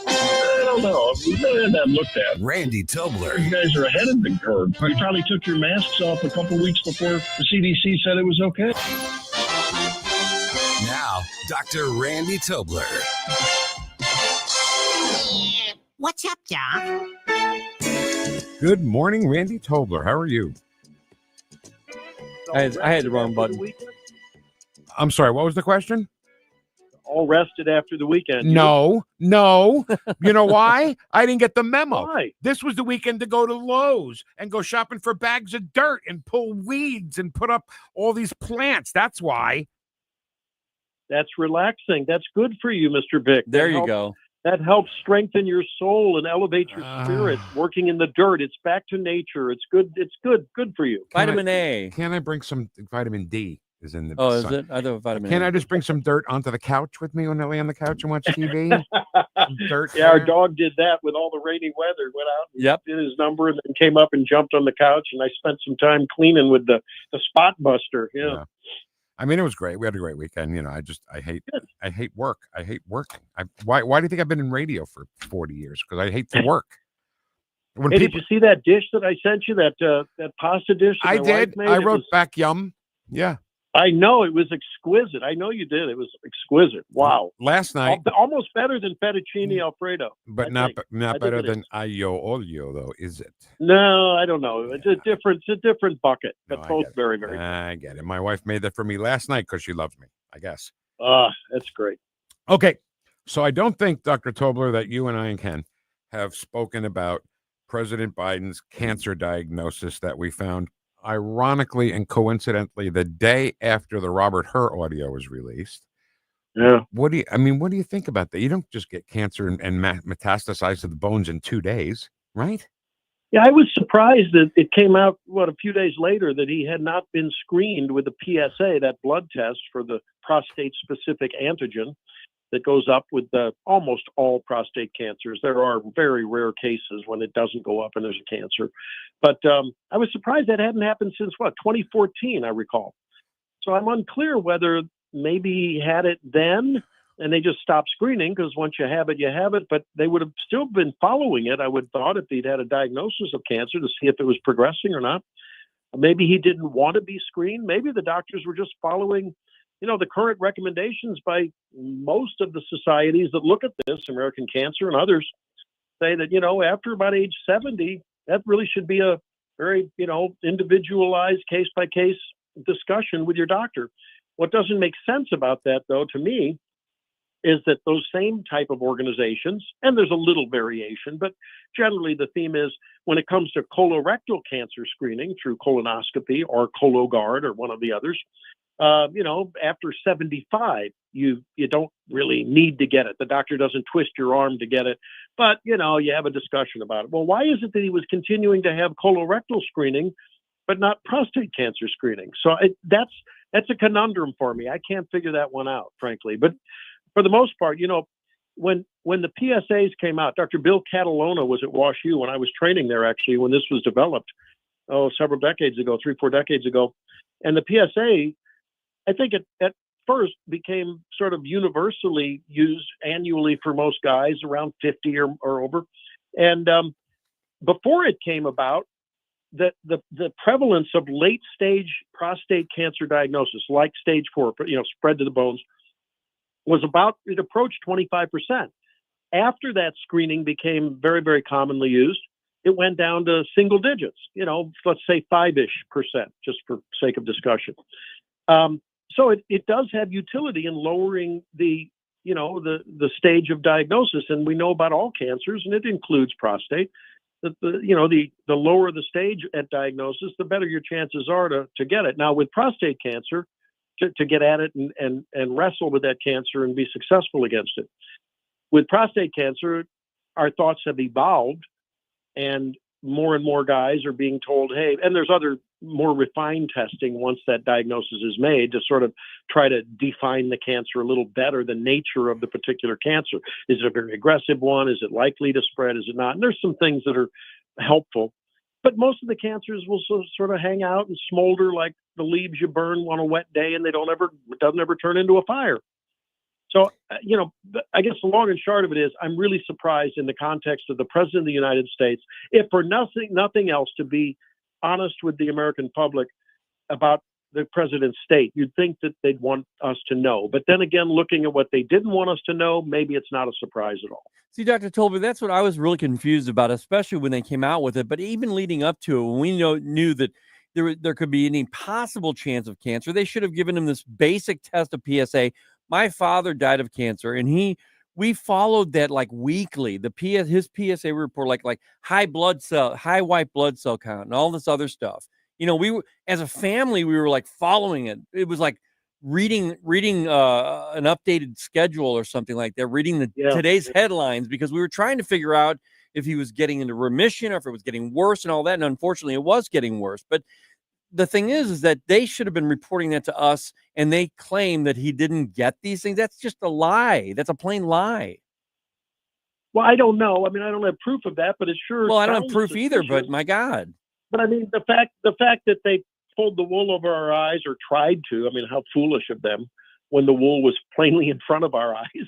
I don't know. We've really had that looked at. Randy Tobler. You guys are ahead of the curve. You probably took your masks off a couple weeks before the CDC said it was okay. Now, Dr. Randy Tobler. What's up, Doc? Good morning, Randy Tobler. How are you? I had the wrong button. I'm sorry, what was the question? All rested after the weekend. No. You know why? I didn't get the memo. Why? This was the weekend to go to Lowe's and go shopping for bags of dirt and pull weeds and put up all these plants. That's why. That's relaxing. That's good for you, Mr. Vic. There you go. That helps strengthen your soul and elevate your spirit. Working in the dirt, it's back to nature. It's good. It's good for you. Vitamin A. Can I bring some vitamin D? Is in the Oh, is sun. it? I thought vitamin Can A. I just bring some dirt onto the couch with me when I lay on the couch and watch TV? Some dirt. Yeah, our there? dog did that with all the rainy weather. Went out, and Yep. did his number, and then came up and jumped on the couch. And I spent some time cleaning with the spot buster. Yeah. I mean, it was great. We had a great weekend. I hate work. I hate working. Why do you think I've been in radio for 40 years? Because I hate to work. When Hey, did you see that dish that I sent you? That pasta dish? That I my did. wife made? I It wrote was- back yum. Yeah. I know it was exquisite. I know you did. It was exquisite. Wow. Last night, Almost better than fettuccine Alfredo. but I not think. I not think better it than is. aglio olio, though, is it? No, I don't know. It's a different bucket, but I both get it. very, very good. I get it. My wife made that for me last night because she loves me, I guess. That's great. Okay. So I don't think, Dr. Tobler, that you and I and Ken have spoken about President Biden's cancer diagnosis that we found, ironically and coincidentally, the day after the Robert Hur audio was released. Yeah. What do you think about that? You don't just get cancer and metastasize to the bones in 2 days, right? Yeah, I was surprised that it came out, a few days later that he had not been screened with the PSA, that blood test for the prostate-specific antigen that goes up with almost all prostate cancers. There are very rare cases when it doesn't go up and there's a cancer. But I was surprised that hadn't happened since, 2014, I recall. So I'm unclear whether maybe he had it then and they just stopped screening, because once you have it, you have it. But they would have still been following it, I would have thought, if he'd had a diagnosis of cancer to see if it was progressing or not. Maybe he didn't want to be screened. Maybe the doctors were just following the current recommendations by most of the societies that look at this, American Cancer and others, say that, after about age 70, that really should be a very, individualized case-by-case discussion with your doctor. What doesn't make sense about that, though, to me, is that those same type of organizations, and there's a little variation, but generally the theme is when it comes to colorectal cancer screening through colonoscopy or Cologuard or one of the others, after 75, you don't really need to get it. The doctor doesn't twist your arm to get it, but, you have a discussion about it. Well, why is it that he was continuing to have colorectal screening, but not prostate cancer screening? So that's a conundrum for me. I can't figure that one out, frankly. But for the most part, when the PSAs came out, Dr. Bill Catalona was at WashU when I was training there, actually, when this was developed, several decades ago, 3-4 decades ago. And the PSA, I think at first became sort of universally used annually for most guys around 50 or over. And before it came about, the prevalence of late stage prostate cancer diagnosis, like stage 4, spread to the bones, it approached 25%. After that screening became very, very commonly used, it went down to single digits, let's say 5-ish%, just for sake of discussion. So it does have utility in lowering the stage of diagnosis. And we know about all cancers, and it includes prostate, that the lower the stage at diagnosis, the better your chances are to get it. Now, with prostate cancer, to get at it and wrestle with that cancer and be successful against it. With prostate cancer, our thoughts have evolved, and more guys are being told, hey, and there's other more refined testing once that diagnosis is made to sort of try to define the cancer a little better, the nature of the particular cancer. Is it a very aggressive one? Is it likely to spread? Is it not? And there's some things that are helpful. But most of the cancers will sort of hang out and smolder like the leaves you burn on a wet day, and it doesn't ever turn into a fire. So, I guess the long and short of it is I'm really surprised in the context of the President of the United States, if for nothing else, to be honest with the American public about the president's state. You'd think that they'd want us to know. But then again, looking at what they didn't want us to know, maybe it's not a surprise at all. See, Dr. Tobler, that's what I was really confused about, especially when they came out with it. But even leading up to it, when we knew that there could be any possible chance of cancer, they should have given him this basic test of PSA. My father died of cancer, and we followed that like weekly. His PSA report, like high white blood cell count, and all this other stuff. We were, as a family, we were like following it. It was like reading an updated schedule or something like that. Reading today's headlines, because we were trying to figure out if he was getting into remission or if it was getting worse and all that. And unfortunately, it was getting worse. But the thing is that they should have been reporting that to us, and they claim that he didn't get these things. That's just a lie. That's a plain lie. Well, I don't know. I mean, I don't have proof of that, but it sure. Well, I don't have proof either, but my God. But I mean, the fact that they pulled the wool over our eyes, or tried to. I mean, how foolish of them, when the wool was plainly in front of our eyes,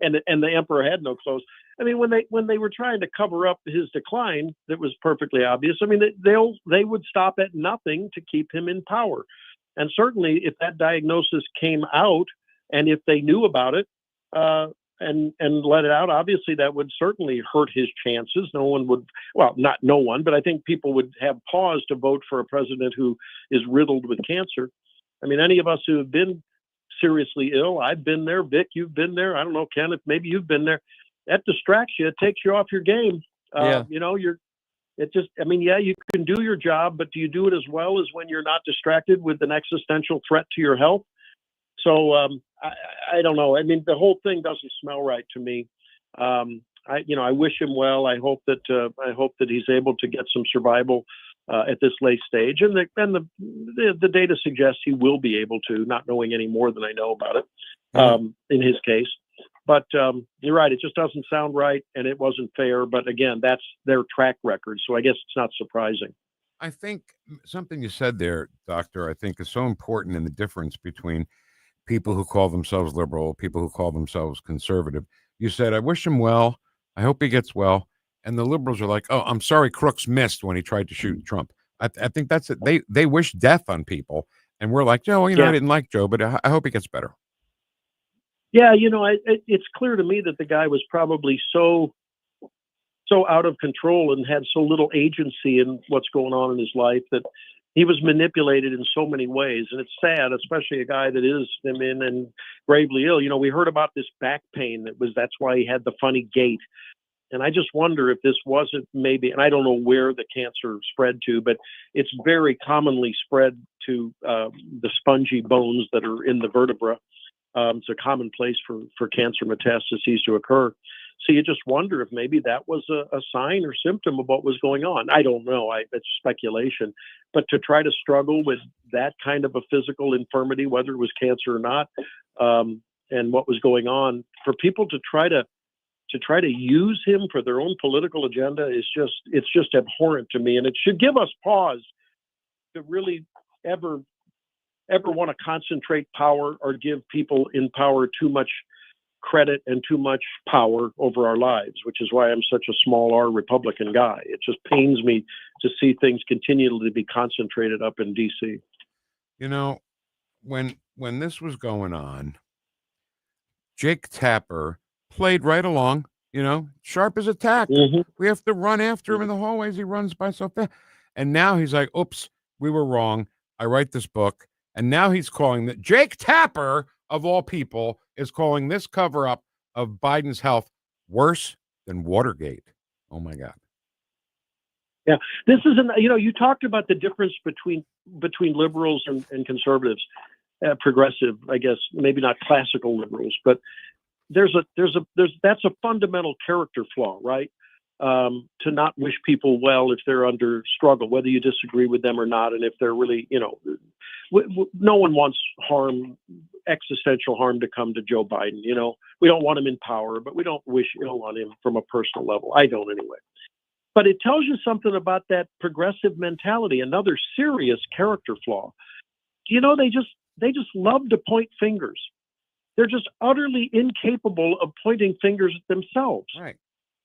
and the emperor had no clothes. I mean, when they were trying to cover up his decline, that was perfectly obvious. I mean, they would stop at nothing to keep him in power. And certainly, if that diagnosis came out, and if they knew about it, and let it out, obviously that would certainly hurt his chances. No one would, well, not no one, but I think people would have pause to vote for a president who is riddled with cancer. I mean, any of us who have been seriously ill, I've been there. Vic, you've been there. I don't know, Kenneth, maybe you've been there. That distracts you. It takes you off your game. You can do your job, but do you do it as well as when you're not distracted with an existential threat to your health? So I don't know. I mean, the whole thing doesn't smell right to me. I wish him well. I hope that he's able to get some survival at this late stage, and the data suggests he will be able to, not knowing any more than I know about it in his case. But you're right; it just doesn't sound right, and it wasn't fair. But again, that's their track record, so I guess it's not surprising. I think something you said there, Doctor, I think is so important in the difference between people who call themselves liberal, people who call themselves conservative. You said, I wish him well. I hope he gets well. And the liberals are like, oh, I'm sorry Crooks missed when he tried to shoot Trump. I think that's it. They wish death on people. And we're like, Joe, I didn't like Joe, but I hope he gets better. Yeah, it's clear to me that the guy was probably so out of control and had so little agency in what's going on in his life that he was manipulated in so many ways. And it's sad, especially a guy that is and gravely ill. We heard about this back pain that's why he had the funny gait. And I just wonder if this wasn't maybe, and I don't know where the cancer spread to, but it's very commonly spread to the spongy bones that are in the vertebra. It's a common place for cancer metastases to occur. So you just wonder if maybe that was a sign or symptom of what was going on. I don't know. It's speculation. But to try to struggle with that kind of a physical infirmity, whether it was cancer or not, and what was going on, for people to try to use him for their own political agenda it's just abhorrent to me. And it should give us pause to really ever want to concentrate power or give people in power too much credit and too much power over our lives, which is why I'm such a small R Republican guy. It just pains me to see things continue to be concentrated up in DC. When this was going on, Jake Tapper played right along, sharp as a tack. Mm-hmm. We have to run after him in the hallways. He runs by so fast. And now he's like, oops, we were wrong. I write this book. And now he's calling that Jake Tapper, of all people, is calling this cover up of Biden's health worse than Watergate. Oh my God. Yeah, this is you talked about the difference between liberals and conservatives, progressive, I guess, maybe not classical liberals, but that's a fundamental character flaw, right? to not wish people well if they're under struggle, whether you disagree with them or not, and if they're really, no one wants existential harm to come to Joe Biden. We don't want him in power, but we don't wish ill on him from a personal level. I don't anyway. But it tells you something about that progressive mentality, another serious character flaw. They just love to point fingers. They're just utterly incapable of pointing fingers at themselves. Right.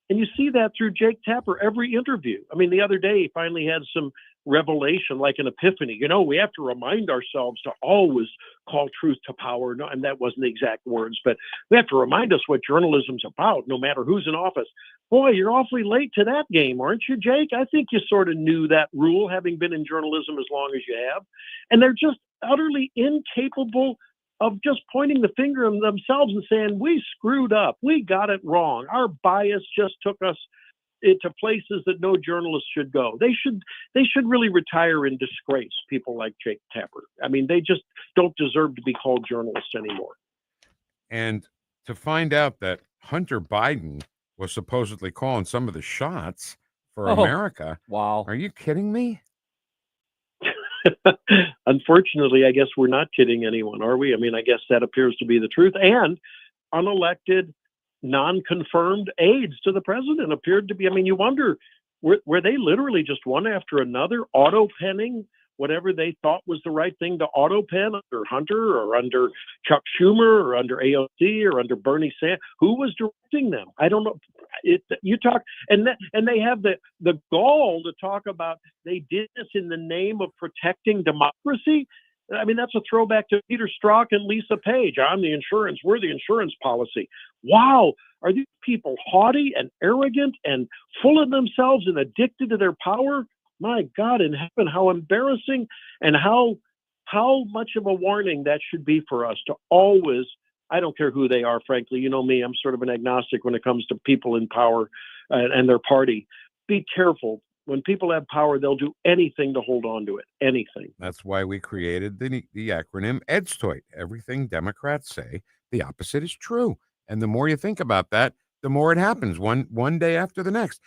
And you see that through Jake Tapper every interview. I mean, the other day he finally had some revelation, like an epiphany. We have to remind ourselves to always call truth to power. No, and that wasn't the exact words, but we have to remind us what journalism's about, no matter who's in office. Boy, you're awfully late to that game, aren't you, Jake? I think you sort of knew that rule, having been in journalism as long as you have. And they're just utterly incapable of just pointing the finger at themselves and saying, we screwed up. We got it wrong. Our bias just took us into places that no journalist should go. They should really retire in disgrace, people like Jake Tapper. I mean, they just don't deserve to be called journalists anymore. And to find out that Hunter Biden was supposedly calling some of the shots for America. Wow. Are you kidding me? Unfortunately, I guess we're not kidding anyone, are we? I mean, I guess that appears to be the truth. And unelected, non-confirmed aides to the president appeared to be. I mean, you wonder, were they literally just one after another auto-penning whatever they thought was the right thing to auto-pen under Hunter or under Chuck Schumer or under AOC or under Bernie Sanders? Who was directing them? I don't know. You talk, and they have the gall to talk about they did this in the name of protecting democracy. I mean, that's a throwback to Peter Strzok and Lisa Page. I'm the insurance. We're the insurance policy. Wow. Are these people haughty and arrogant and full of themselves and addicted to their power? My God in heaven, how embarrassing, and how much of a warning that should be for us to always, I don't care who they are, frankly. You know me, I'm sort of an agnostic when it comes to people in power and their party. Be careful. When people have power, they'll do anything to hold on to it. Anything. That's why we created the acronym EDSTOIT. Everything Democrats say, the opposite is true. And the more you think about that, the more it happens one day after the next.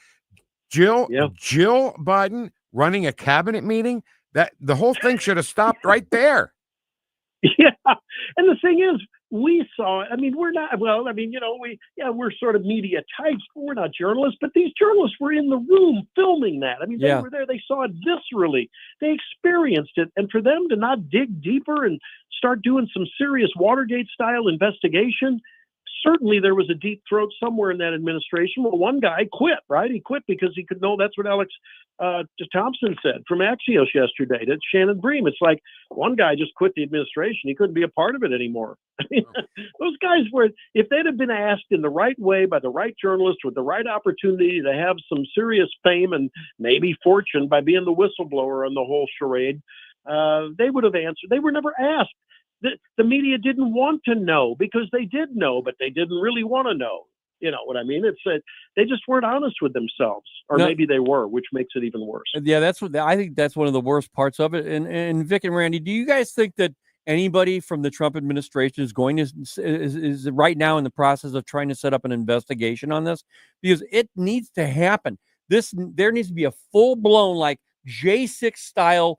Jill Biden running a cabinet meeting, that the whole thing should have stopped right there. Yeah. And the thing is, we saw it. I mean, we're not, well, I mean, we're sort of media types, but we're not journalists, but these journalists were in the room filming that. I mean, they were there, they saw it viscerally, they experienced it. And for them to not dig deeper and start doing some serious Watergate style investigation, certainly there was a deep throat somewhere in that administration. Well, one guy quit, right? He quit because he could know. That's what Alex Thompson said from Axios yesterday to Shannon Bream. It's like one guy just quit the administration. He couldn't be a part of it anymore. I mean, those guys were, if they'd have been asked in the right way by the right journalist with the right opportunity to have some serious fame and maybe fortune by being the whistleblower on the whole charade, they would have answered. They were never asked. The media didn't want to know because they did know, but they didn't really want to know. You know what I mean? It's they just weren't honest with themselves, or maybe they were, which makes it even worse. Yeah, that's what I think. That's one of the worst parts of it. And Vic and Randy, do you guys think that anybody from the Trump administration is going to is right now in the process of trying to set up an investigation on this? Because it needs to happen. There needs to be a full blown like J6 style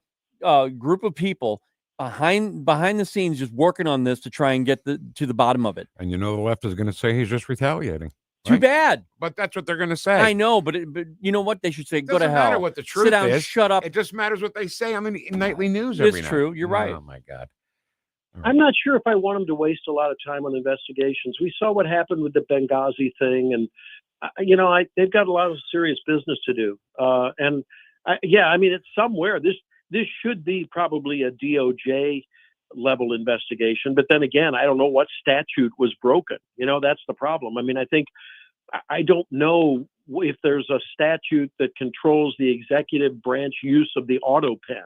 group of people behind the scenes just working on this to try and get to the bottom of it. And the left is going to say he's just retaliating. Too bad. But that's what they're going to say. I know, but you know what? They should say, go to hell. It doesn't matter what the truth Sit down, is. shut up. It just matters what they say on the nightly news every night. It's true. You're right. Oh, my God. I'm not sure if I want them to waste a lot of time on investigations. We saw what happened with the Benghazi thing, and, they've got a lot of serious business to do. I mean, it's somewhere. This should be probably a DOJ level investigation. But then again, I don't know what statute was broken. That's the problem. I mean, I don't know if there's a statute that controls the executive branch use of the auto pen.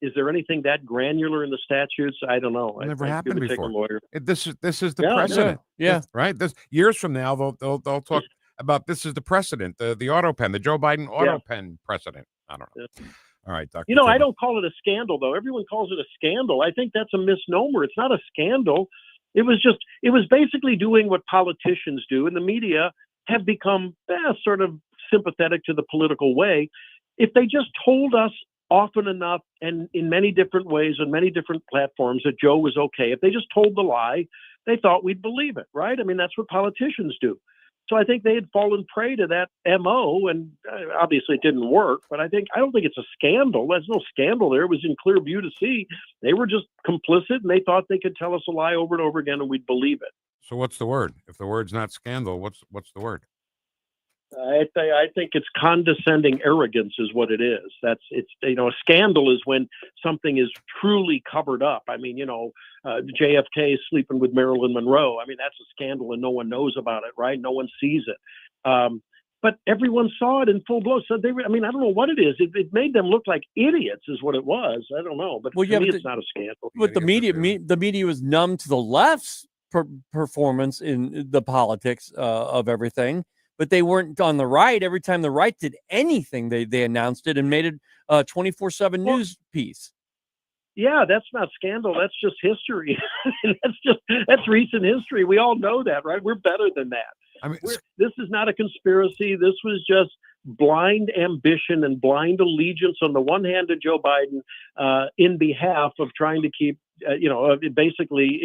Is there anything that granular in the statutes? I don't know. It never happened before. Lawyer. This is the precedent. Yeah. Right. Years from now, they'll talk about this is the precedent, the auto pen, the Joe Biden auto pen precedent. I don't know. Yeah. All right, Dr. I don't call it a scandal, though. Everyone calls it a scandal. I think that's a misnomer. It's not a scandal. It was basically doing what politicians do, and the media have become sort of sympathetic to the political way. If they just told us often enough and in many different ways on many different platforms that Joe was okay, if they just told the lie, they thought we'd believe it, right? I mean, that's what politicians do. So I think they had fallen prey to that MO, and obviously it didn't work. But I don't think it's a scandal. There's no scandal there. It was in clear view to see. They were just complicit, and they thought they could tell us a lie over and over again, and we'd believe it. So what's the word? If the word's not scandal, what's the word? I think it's condescending arrogance is what it is. A scandal is when something is truly covered up. I mean, JFK sleeping with Marilyn Monroe. I mean, that's a scandal and no one knows about it, right? No one sees it. But everyone saw it in full blow. So I don't know what it is. It made them look like idiots is what it was. I don't know. But to me, it's not a scandal. But the media was numb to the left's performance in the politics of everything. But they weren't on the right. Every time the right did anything, they announced it and made it a 24/7 news piece. Yeah, that's not scandal. That's just history. that's recent history. We all know that, right? We're better than that. I mean, this is not a conspiracy. This was just blind ambition and blind allegiance on the one hand to Joe Biden in behalf of trying to keep, basically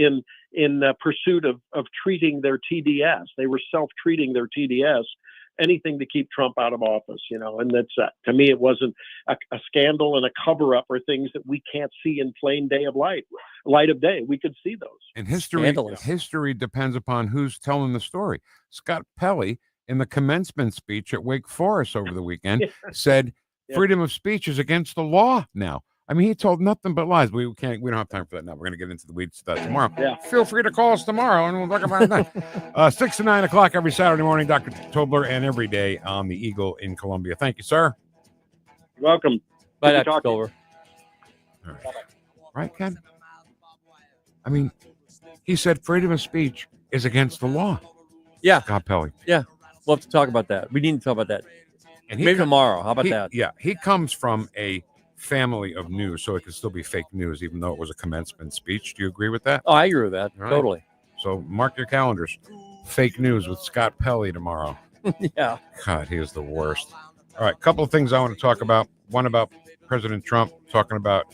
in pursuit of treating their TDS. They were self-treating their TDS, anything to keep Trump out of office, and that's, to me, it wasn't a scandal and a cover-up or things that we can't see in plain light of day. We could see those. And history depends upon who's telling the story. Scott Pelley, in the commencement speech at Wake Forest over the weekend, said freedom of speech is against the law now. I mean, he told nothing but lies. We don't have time for that now. We're going to get into the weeds of that tomorrow. Yeah. Feel free to call us tomorrow, and we'll talk about it then. 6 to 9 o'clock every Saturday morning, Dr. Tobler, and every day on the Eagle in Columbia. Thank you, sir. You're welcome. Bye, Dr. Tobler. All right. Right, Ken? I mean, he said freedom of speech is against the law. Yeah. Scott Pelley. Yeah. We'll have to talk about that. We need to talk about that. And maybe tomorrow. How about that? Yeah. He comes from a family of news, so it could still be fake news, even though it was a commencement speech. Do you agree with that? Oh, I agree with that. Right. Totally. So mark your calendars. Fake news with Scott Pelley tomorrow. Yeah. God, he is the worst. All right, a couple of things I want to talk about. One about President Trump, talking about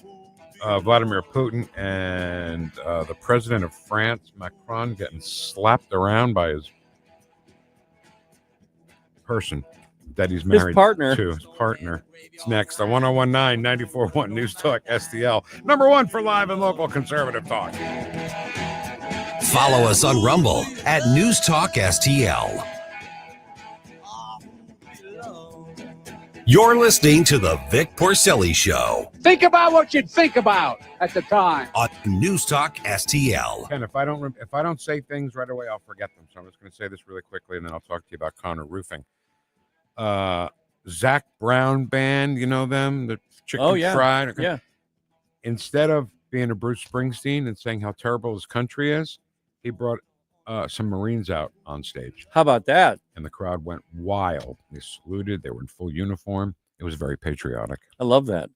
Vladimir Putin and the president of France, Macron, getting slapped around by his person that he's married to. His partner. It's next on 1019 94.1 News Talk STL. Number one for live and local conservative talk. Follow us on Rumble at News Talk STL. You're listening to the Vic Porcelli Show Think about what you'd think about at the time. on News Talk STL. And if I don't say things right away, I'll forget them. So I'm just going to say this really quickly, and then I'll talk to you about Connor Roofing. Zach Brown Band, you know them, the Chicken Fried. Okay. Yeah. Instead of being a Bruce Springsteen and saying how terrible his country is, he brought some Marines out on stage. How about that? And the crowd went wild. They saluted. They were in full uniform. It was very patriotic. I love that.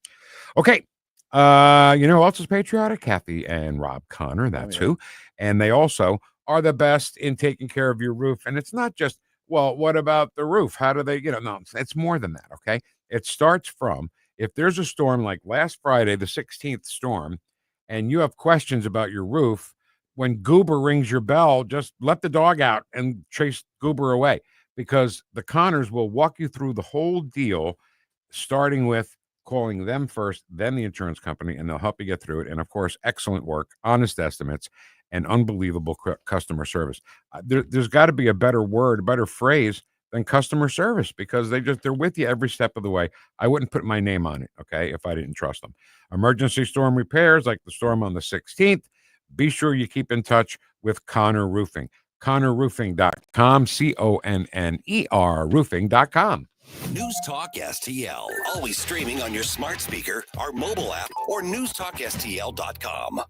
Okay. You know who else is patriotic? Kathy and Rob Connor. That's who. And they also are the best in taking care of your roof. And it's not just, well, what about the roof? How do they, no, it's more than that. Okay. It starts from, if there's a storm like last Friday, the 16th storm, and you have questions about your roof, when Goober rings your bell, just let the dog out and chase Goober away, because the Connors will walk you through the whole deal, starting with calling them first, then the insurance company, and they'll help you get through it. And of course, excellent work, honest estimates, and unbelievable customer service. There's got to be a better word, a better phrase than customer service, because they're with you every step of the way. I wouldn't put my name on it, okay, if I didn't trust them. Emergency storm repairs, like the storm on the 16th, be sure you keep in touch with Connor Roofing. ConnorRoofing.com, CONNER roofing.com. News Talk STL. Always streaming on your smart speaker, our mobile app, or newstalkstl.com.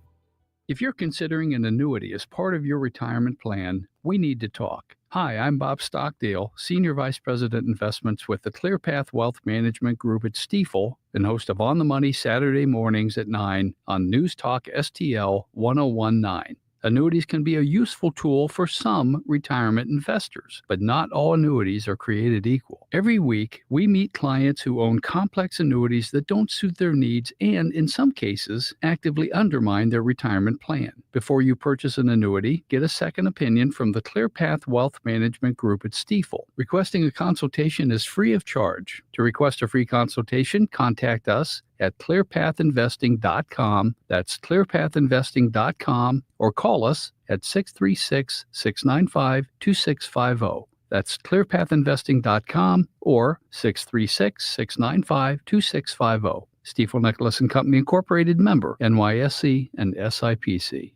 If you're considering an annuity as part of your retirement plan, we need to talk. Hi, I'm Bob Stockdale, Senior Vice President Investments with the ClearPath Wealth Management Group at Stifel, and host of On the Money Saturday mornings at 9 on News Talk STL 1019. Annuities can be a useful tool for some retirement investors, but not all annuities are created equal. Every week, we meet clients who own complex annuities that don't suit their needs and, in some cases, actively undermine their retirement plan. Before you purchase an annuity, get a second opinion from the ClearPath Wealth Management Group at Stifel. Requesting a consultation is free of charge. To request a free consultation, contact us at clearpathinvesting.com. That's clearpathinvesting.com, or call us at 636-695-2650. That's clearpathinvesting.com or 636-695-2650. Stifel Nicholas and Company Incorporated, member NYSE and SIPC.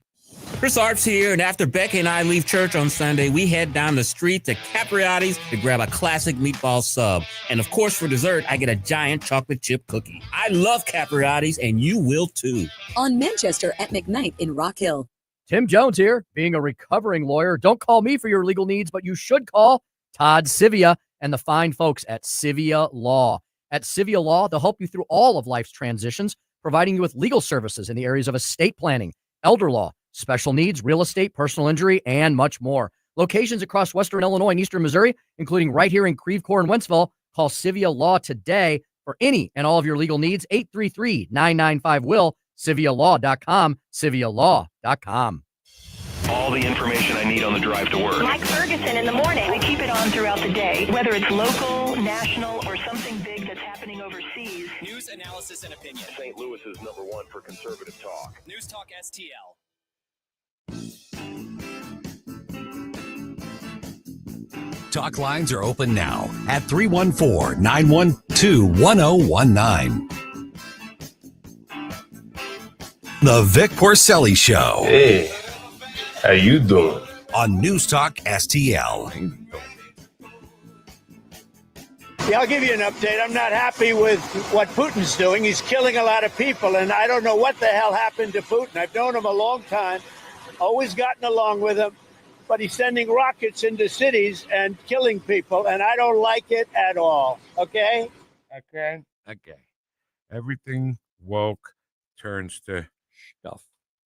Chris Arps here, and after Becky and I leave church on Sunday, we head down the street to Capriotti's to grab a classic meatball sub. And of course, for dessert, I get a giant chocolate chip cookie. I love Capriotti's, and you will too. On Manchester at McKnight in Rock Hill. Tim Jones here. Being a recovering lawyer, don't call me for your legal needs, but you should call Todd Sivia and the fine folks at Sivia Law. At Sivia Law, they'll help you through all of life's transitions, providing you with legal services in the areas of estate planning, elder law, special needs, real estate, personal injury, and much more. Locations across Western Illinois and Eastern Missouri, including right here in Creve Coeur and Wentzville. Call Sivia Law today for any and all of your legal needs. 833-995-WILL, SiviaLaw.com, SiviaLaw.com. All the information I need on the drive to work. Mike Ferguson in the morning. I keep it on throughout the day, whether it's local, national, or something big that's happening overseas. News, analysis, and opinion. St. Louis is #1 for conservative talk. NewstalkSTL. Talk lines are open now at 314-912-1019. The Vic Porcelli Show. Hey, how you doing? On News Talk STL. Yeah, I'll give you an update. I'm not happy with what Putin's doing. He's killing a lot of people, and I don't know what the hell happened to Putin. I've known him a long time, always gotten along with him, but he's sending rockets into cities and killing people, and I don't like it at all. Okay? Okay. Everything woke turns to stuff.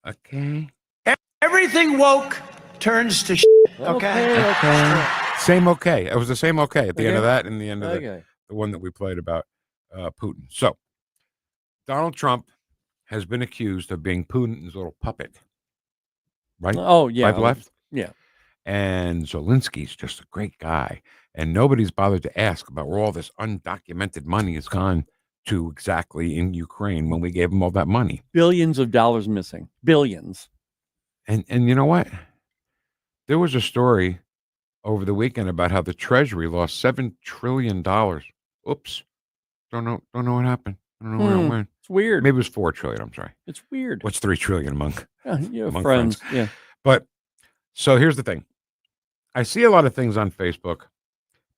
Okay. Everything woke turns to shit. Okay. Same okay. It was the same okay at the end of that and the end of the one that we played about Putin. So Donald Trump has been accused of being Putin's little puppet. Right? Oh, yeah. Right, left? Yeah. And Zelensky's just a great guy. And nobody's bothered to ask about where all this undocumented money has gone to exactly in Ukraine when we gave them all that money. Billions of dollars missing. Billions. And you know what? There was a story over the weekend about how the Treasury lost $7 trillion. Oops. Don't know what happened. I don't know where it went. It's weird. Maybe it was $4 trillion. I'm sorry. It's weird. What's $3 trillion among friends? Yeah. But so here's the thing. I see a lot of things on Facebook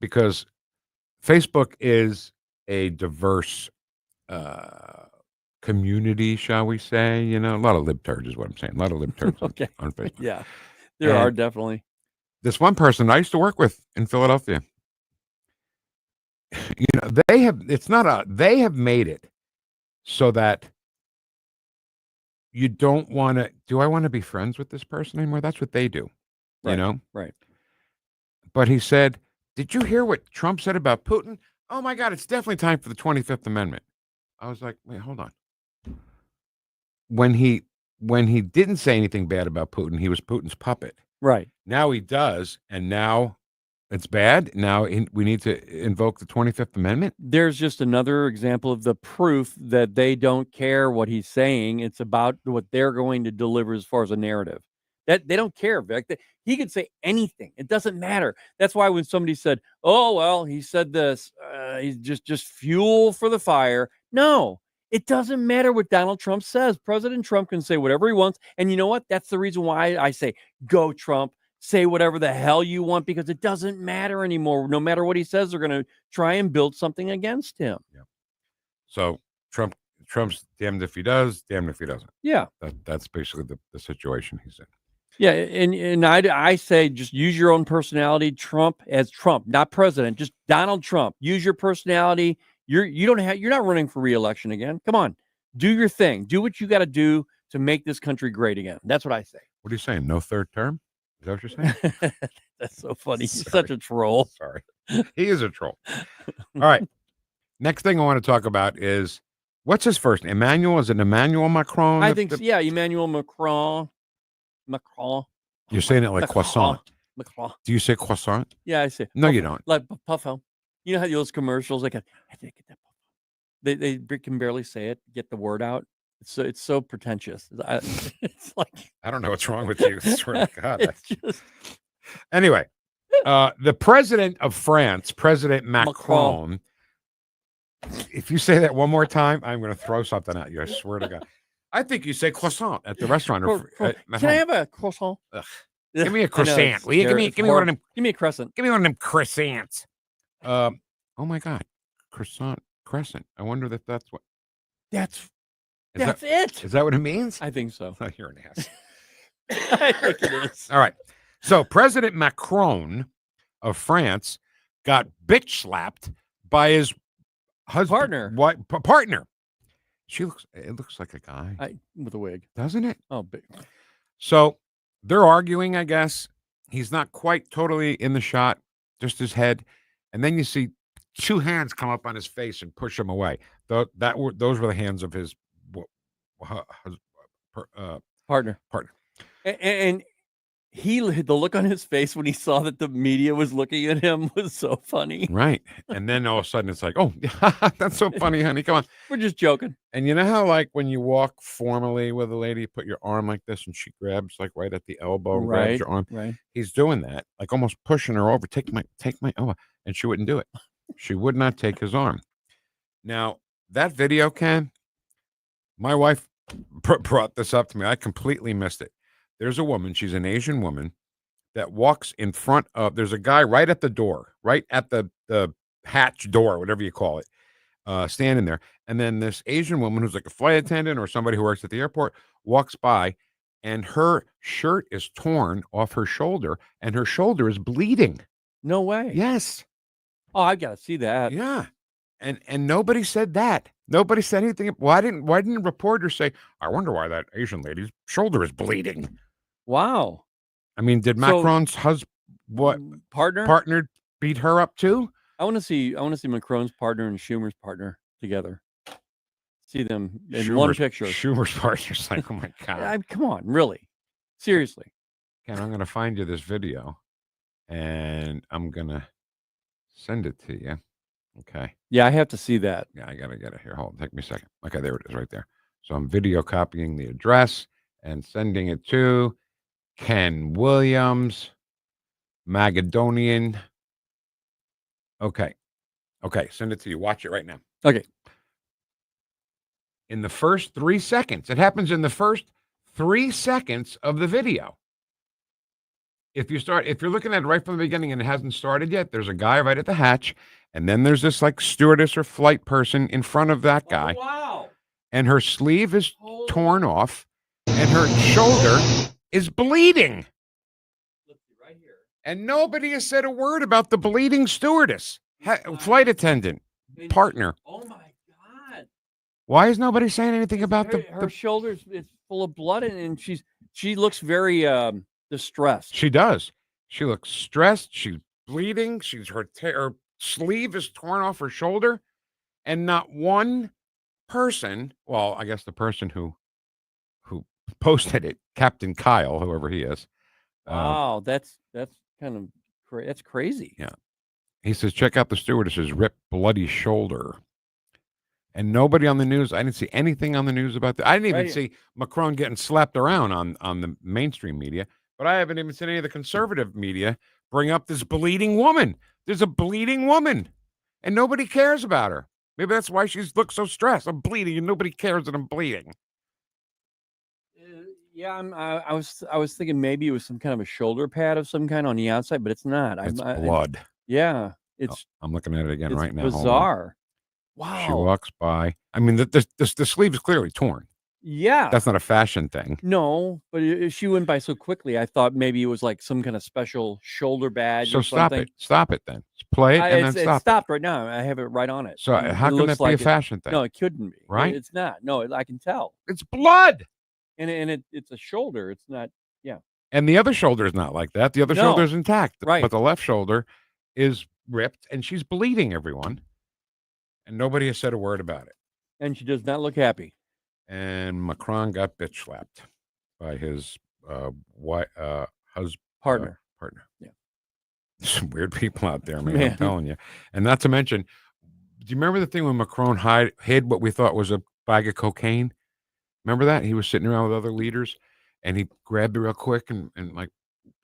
because Facebook is a diverse community, shall we say? You know, a lot of libtards is what I'm saying. A lot of libtards Okay. on Facebook. Yeah. There are definitely. This one person I used to work with in Philadelphia, you know, they have made it so that you don't want to, do I want to be friends with this person anymore? That's what they do, Right. you know? Right. But he said, did you hear what Trump said about Putin? Oh my God, it's definitely time for the 25th Amendment. I was like, wait, hold on. When he didn't say anything bad about Putin, he was Putin's puppet. Right. Now he does, and now it's bad. Now we need to invoke the 25th Amendment. There's just another example of the proof that they don't care what he's saying. It's about what they're going to deliver as far as a narrative. That they don't care, Vic. He could say anything. It doesn't matter. That's why when somebody said, "Oh well, he said this," he's just fuel for the fire. No. It doesn't matter what Donald Trump says. President Trump can say whatever he wants. And you know what? That's the reason why I say, go Trump, say whatever the hell you want, because it doesn't matter anymore. No matter what he says, they're going to try and build something against him. Yeah. So Trump's damned if he does, damned if he doesn't. Yeah. That's basically the situation he's in. Yeah. And I say, just use your own personality. Trump as Trump, not president, just Donald Trump. Use your personality. You're not running for re-election again. Come on, do your thing. Do what you got to do to make this country great again. That's what I say. What are you saying? No third term? Is that what you're saying? That's so funny. He's such a troll. Sorry. He is a troll. All right. Next thing I want to talk about is, what's his first name? Emmanuel? Is it Emmanuel Macron? I think, yeah, Emmanuel Macron. Macron. You're saying it like Macron. croissant. Macron. Do you say croissant? Yeah, I say. No, you don't. Like puffo. You know how those commercials, like, I think that they can barely say it, get the word out. It's so pretentious. It's like, I don't know what's wrong with you. I swear to God. it's just Anyway, the president of France, President Macron. If you say that one more time, I'm going to throw something at you. I swear to God. I think you say croissant at the restaurant. Can I have a croissant? Ugh. Give me a croissant. Will you give me one of them? Give me a crescent. Give me one of them croissants. Oh my God, crescent. I wonder if that's what. That's Is it. Is that what it means? I think so. Oh, you're an ass. I think it is. All right. So President Macron of France got bitch slapped by his husband, partner. It looks like a guy with a wig, doesn't it? Oh, big. So they're arguing, I guess. He's not quite totally in the shot, just his head. And then you see two hands come up on his face and push him away. Those were the hands of his partner. And the look on his face when he saw that the media was looking at him was so funny. Right. And then all of a sudden it's like, oh, that's so funny, honey. Come on. We're just joking. And you know how, like, when you walk formally with a lady, you put your arm like this and she grabs like right at the elbow, grabs your arm. Right. He's doing that, like almost pushing her over. Take my elbow. And she wouldn't do it. She would not take his arm. Now, that video, Ken, my wife brought this up to me. I completely missed it. There's a woman, she's an Asian woman, that walks in front of, there's a guy right at the door, right at the hatch door, whatever you call it, standing there. And then this Asian woman who's like a flight attendant or somebody who works at the airport walks by, and her shirt is torn off her shoulder, and her shoulder is bleeding. No way. Yes. Oh, I got to see that. Yeah. And nobody said that. Nobody said anything. Why didn't a reporter say, I wonder why that Asian lady's shoulder is bleeding? Wow. I mean, did Macron's partner beat her up too? I want to see Macron's partner and Schumer's partner together. See them in one picture. Schumer's partner's like, oh my God. Come on, really? Seriously. Ken, I'm going to find you this video and I'm going to send it to you. Okay. Yeah, I have to see that. Yeah, I got to get it here. Hold on. Take me a second. Okay, there it is right there. So I'm video copying the address and sending it to Ken Williams, Magadonian. Okay. Okay, send it to you. Watch it right now. Okay. In the first 3 seconds. It happens in the first 3 seconds of the video. If you're looking at it right from the beginning and it hasn't started yet, there's a guy right at the hatch, and then there's this like stewardess or flight person in front of that guy. Oh, wow. And her sleeve is torn off, and her shoulder is bleeding. Right here. And nobody has said a word about the bleeding stewardess, flight attendant, partner. Oh my God. Why is nobody saying anything about her shoulders? It's full of blood, and she looks very distressed. She does. She looks stressed. She's bleeding. Her sleeve is torn off her shoulder, and not one person. Well, I guess the person who posted it, Captain Kyle, whoever he is. Wow, that's kind of that's crazy. Yeah, he says, check out the stewardess's ripped, bloody shoulder. And nobody on the news. I didn't see anything on the news about that. I didn't even see Macron getting slapped around on the mainstream media. But I haven't even seen any of the conservative media bring up this bleeding woman. There's a bleeding woman, and nobody cares about her. Maybe that's why she looks so stressed. I'm bleeding, and nobody cares that I'm bleeding. Yeah, I was thinking maybe it was some kind of a shoulder pad of some kind on the outside, but it's not. It's blood. Yeah, it's. I'm looking at it again right now. Bizarre. Wow. She walks by. I mean, the sleeve is clearly torn. Yeah. That's not a fashion thing. No, but she went by so quickly. I thought maybe it was like some kind of special shoulder badge. So or stop something. it. Stop it then. Play it and then stop. It's stopped right now. I have it right on it. So how can that be a fashion thing? No, it couldn't be. Right? It's not. No, I can tell. It's blood. And it's a shoulder. It's not. Yeah. And the other shoulder is not like that. The other shoulder is intact. Right. But the left shoulder is ripped, and she's bleeding, everyone. And nobody has said a word about it. And she does not look happy. And Macron got bitch slapped by his partner. Partner. Yeah. Some weird people out there, man. Man. I'm telling you. And not to mention, do you remember the thing when Macron hid what we thought was a bag of cocaine? Remember that? He was sitting around with other leaders, and he grabbed it real quick and like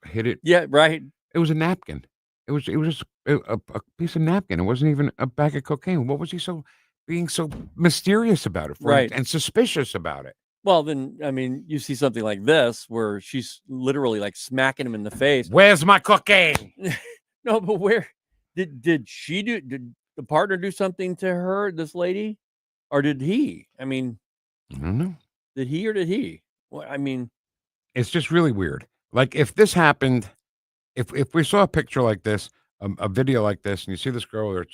hid it. Yeah, right. It was a napkin. It was just a piece of napkin. It wasn't even a bag of cocaine. What was he being so mysterious about it for? Right. And suspicious about it? Well, then, I mean, you see something like this where she's literally like smacking him in the face. Where's my cocaine? No, but where did the partner do something to her, this lady? Or did he? I mean, I don't know. Did he or did he? Well, I mean, it's just really weird. Like if this happened, if we saw a picture like this, a video like this, and you see this girl with her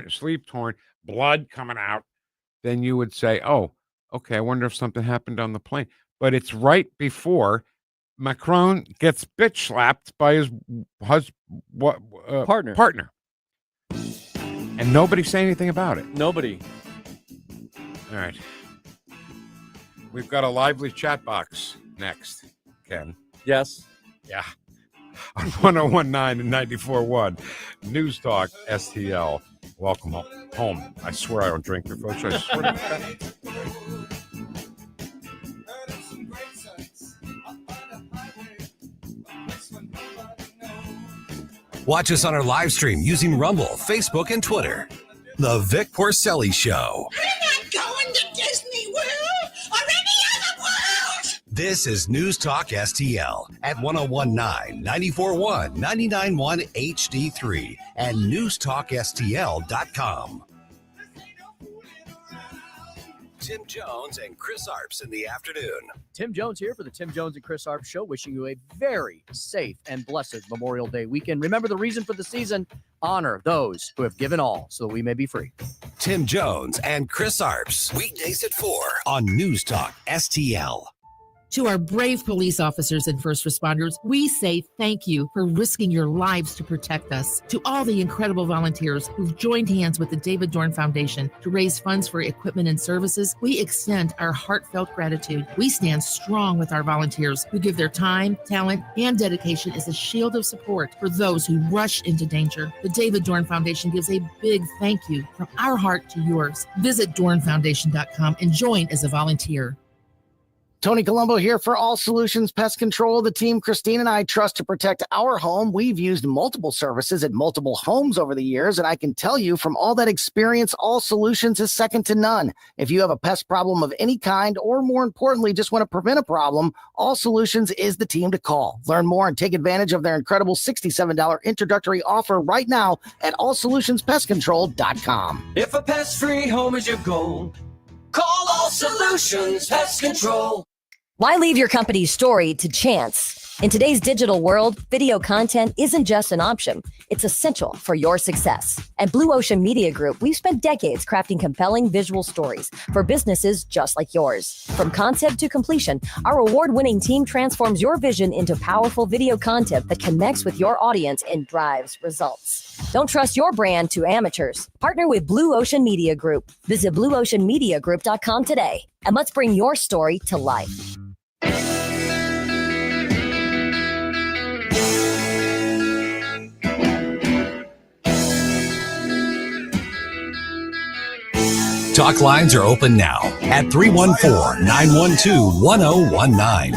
sleeve torn, blood coming out, then you would say, oh, okay, I wonder if something happened on the plane. But it's right before Macron gets bitch slapped by his partner. And nobody say anything about it. Nobody. All right. We've got a lively chat box next, Ken. Yes. Yeah. On 1019 and 94.1 News Talk STL. Welcome home. I swear I don't drink before. I swear to God. Watch us on our live stream using Rumble, Facebook, and Twitter. The Vic Porcelli Show. I'm not going to Disney World or any other world. This is News Talk STL at 1019, 94.1, 99.1 HD3 and NewstalkSTL.com. Tim Jones and Chris Arps in the afternoon. Tim Jones here for the Tim Jones and Chris Arps Show, wishing you a very safe and blessed Memorial Day weekend. Remember the reason for the season: honor those who have given all so that we may be free. Tim Jones and Chris Arps, weekdays at 4 on News Talk STL. To our brave police officers and first responders, we say thank you for risking your lives to protect us. To all the incredible volunteers who've joined hands with the David Dorn Foundation to raise funds for equipment and services, we extend our heartfelt gratitude. We stand strong with our volunteers who give their time, talent, and dedication as a shield of support for those who rush into danger. The David Dorn Foundation gives a big thank you from our heart to yours. Visit dornfoundation.com and join as a volunteer. Tony Colombo here for All Solutions Pest Control, the team Christine and I trust to protect our home. We've used multiple services at multiple homes over the years, and I can tell you from all that experience, All Solutions is second to none. If you have a pest problem of any kind, or more importantly, just want to prevent a problem, All Solutions is the team to call. Learn more and take advantage of their incredible $67 introductory offer right now at allsolutionspestcontrol.com. If a pest-free home is your goal, call All Solutions Pest Control. Why leave your company's story to chance? In today's digital world, video content isn't just an option. It's essential for your success. At Blue Ocean Media Group, we've spent decades crafting compelling visual stories for businesses just like yours. From concept to completion, our award-winning team transforms your vision into powerful video content that connects with your audience and drives results. Don't trust your brand to amateurs. Partner with Blue Ocean Media Group. Visit blueoceanmediagroup.com today, and let's bring your story to life. Talk lines are open now at 314-912-1019.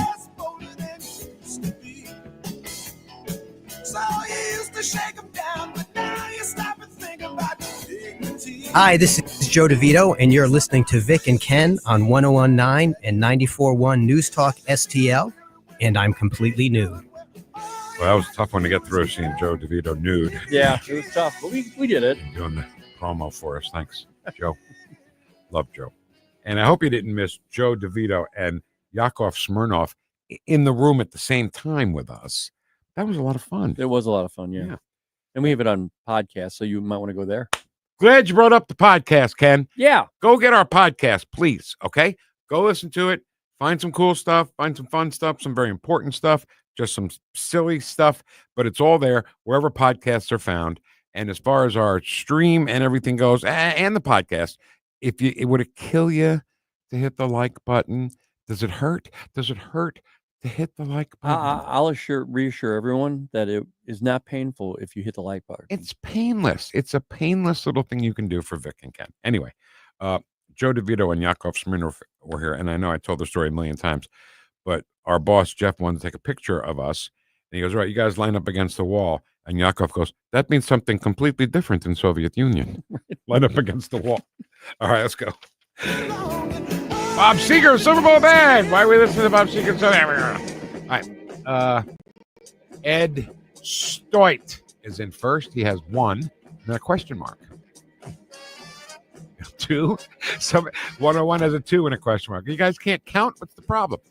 Hi, this is Joe DeVito, and you're listening to Vic and Ken on 1019 and 94.1 News Talk STL, and I'm completely nude. Well, that was a tough one to get through, seeing Joe DeVito nude. Yeah, it was tough, but we did it. Doing the promo for us. Thanks, Joe. Love Joe. And I hope you didn't miss Joe DeVito and Yakov Smirnoff in the room at the same time with us. That was a lot of fun. It was a lot of fun, yeah. And we have it on podcast, so you might want to go there. Glad you brought up the podcast, Ken. Yeah. Go get our podcast, please, okay? Go listen to it. Find some cool stuff, find some fun stuff, some very important stuff, just some silly stuff, but it's all there wherever podcasts are found. And as far as our stream and everything goes, and the podcast, would it kill you to hit the like button? Does it hurt? Does it hurt to hit the like button? I'll reassure everyone that it is not painful if you hit the like button. It's painless. It's a painless little thing you can do for Vic and Ken. Anyway, Joe DeVito and Yakov Smirnov were here, and I know I told the story a million times, but our boss, Jeff, wanted to take a picture of us, and he goes, right, you guys line up against the wall, and Yakov goes, that means something completely different in Soviet Union. Line up against the wall. All right, let's go. Bob Seger, Super Bowl Band. Why are we listening to Bob Seger? So there we go. All right. Ed Stoit is in first. He has 1 and a question mark. 2. 101 has a 2 and a question mark. You guys can't count. What's the problem?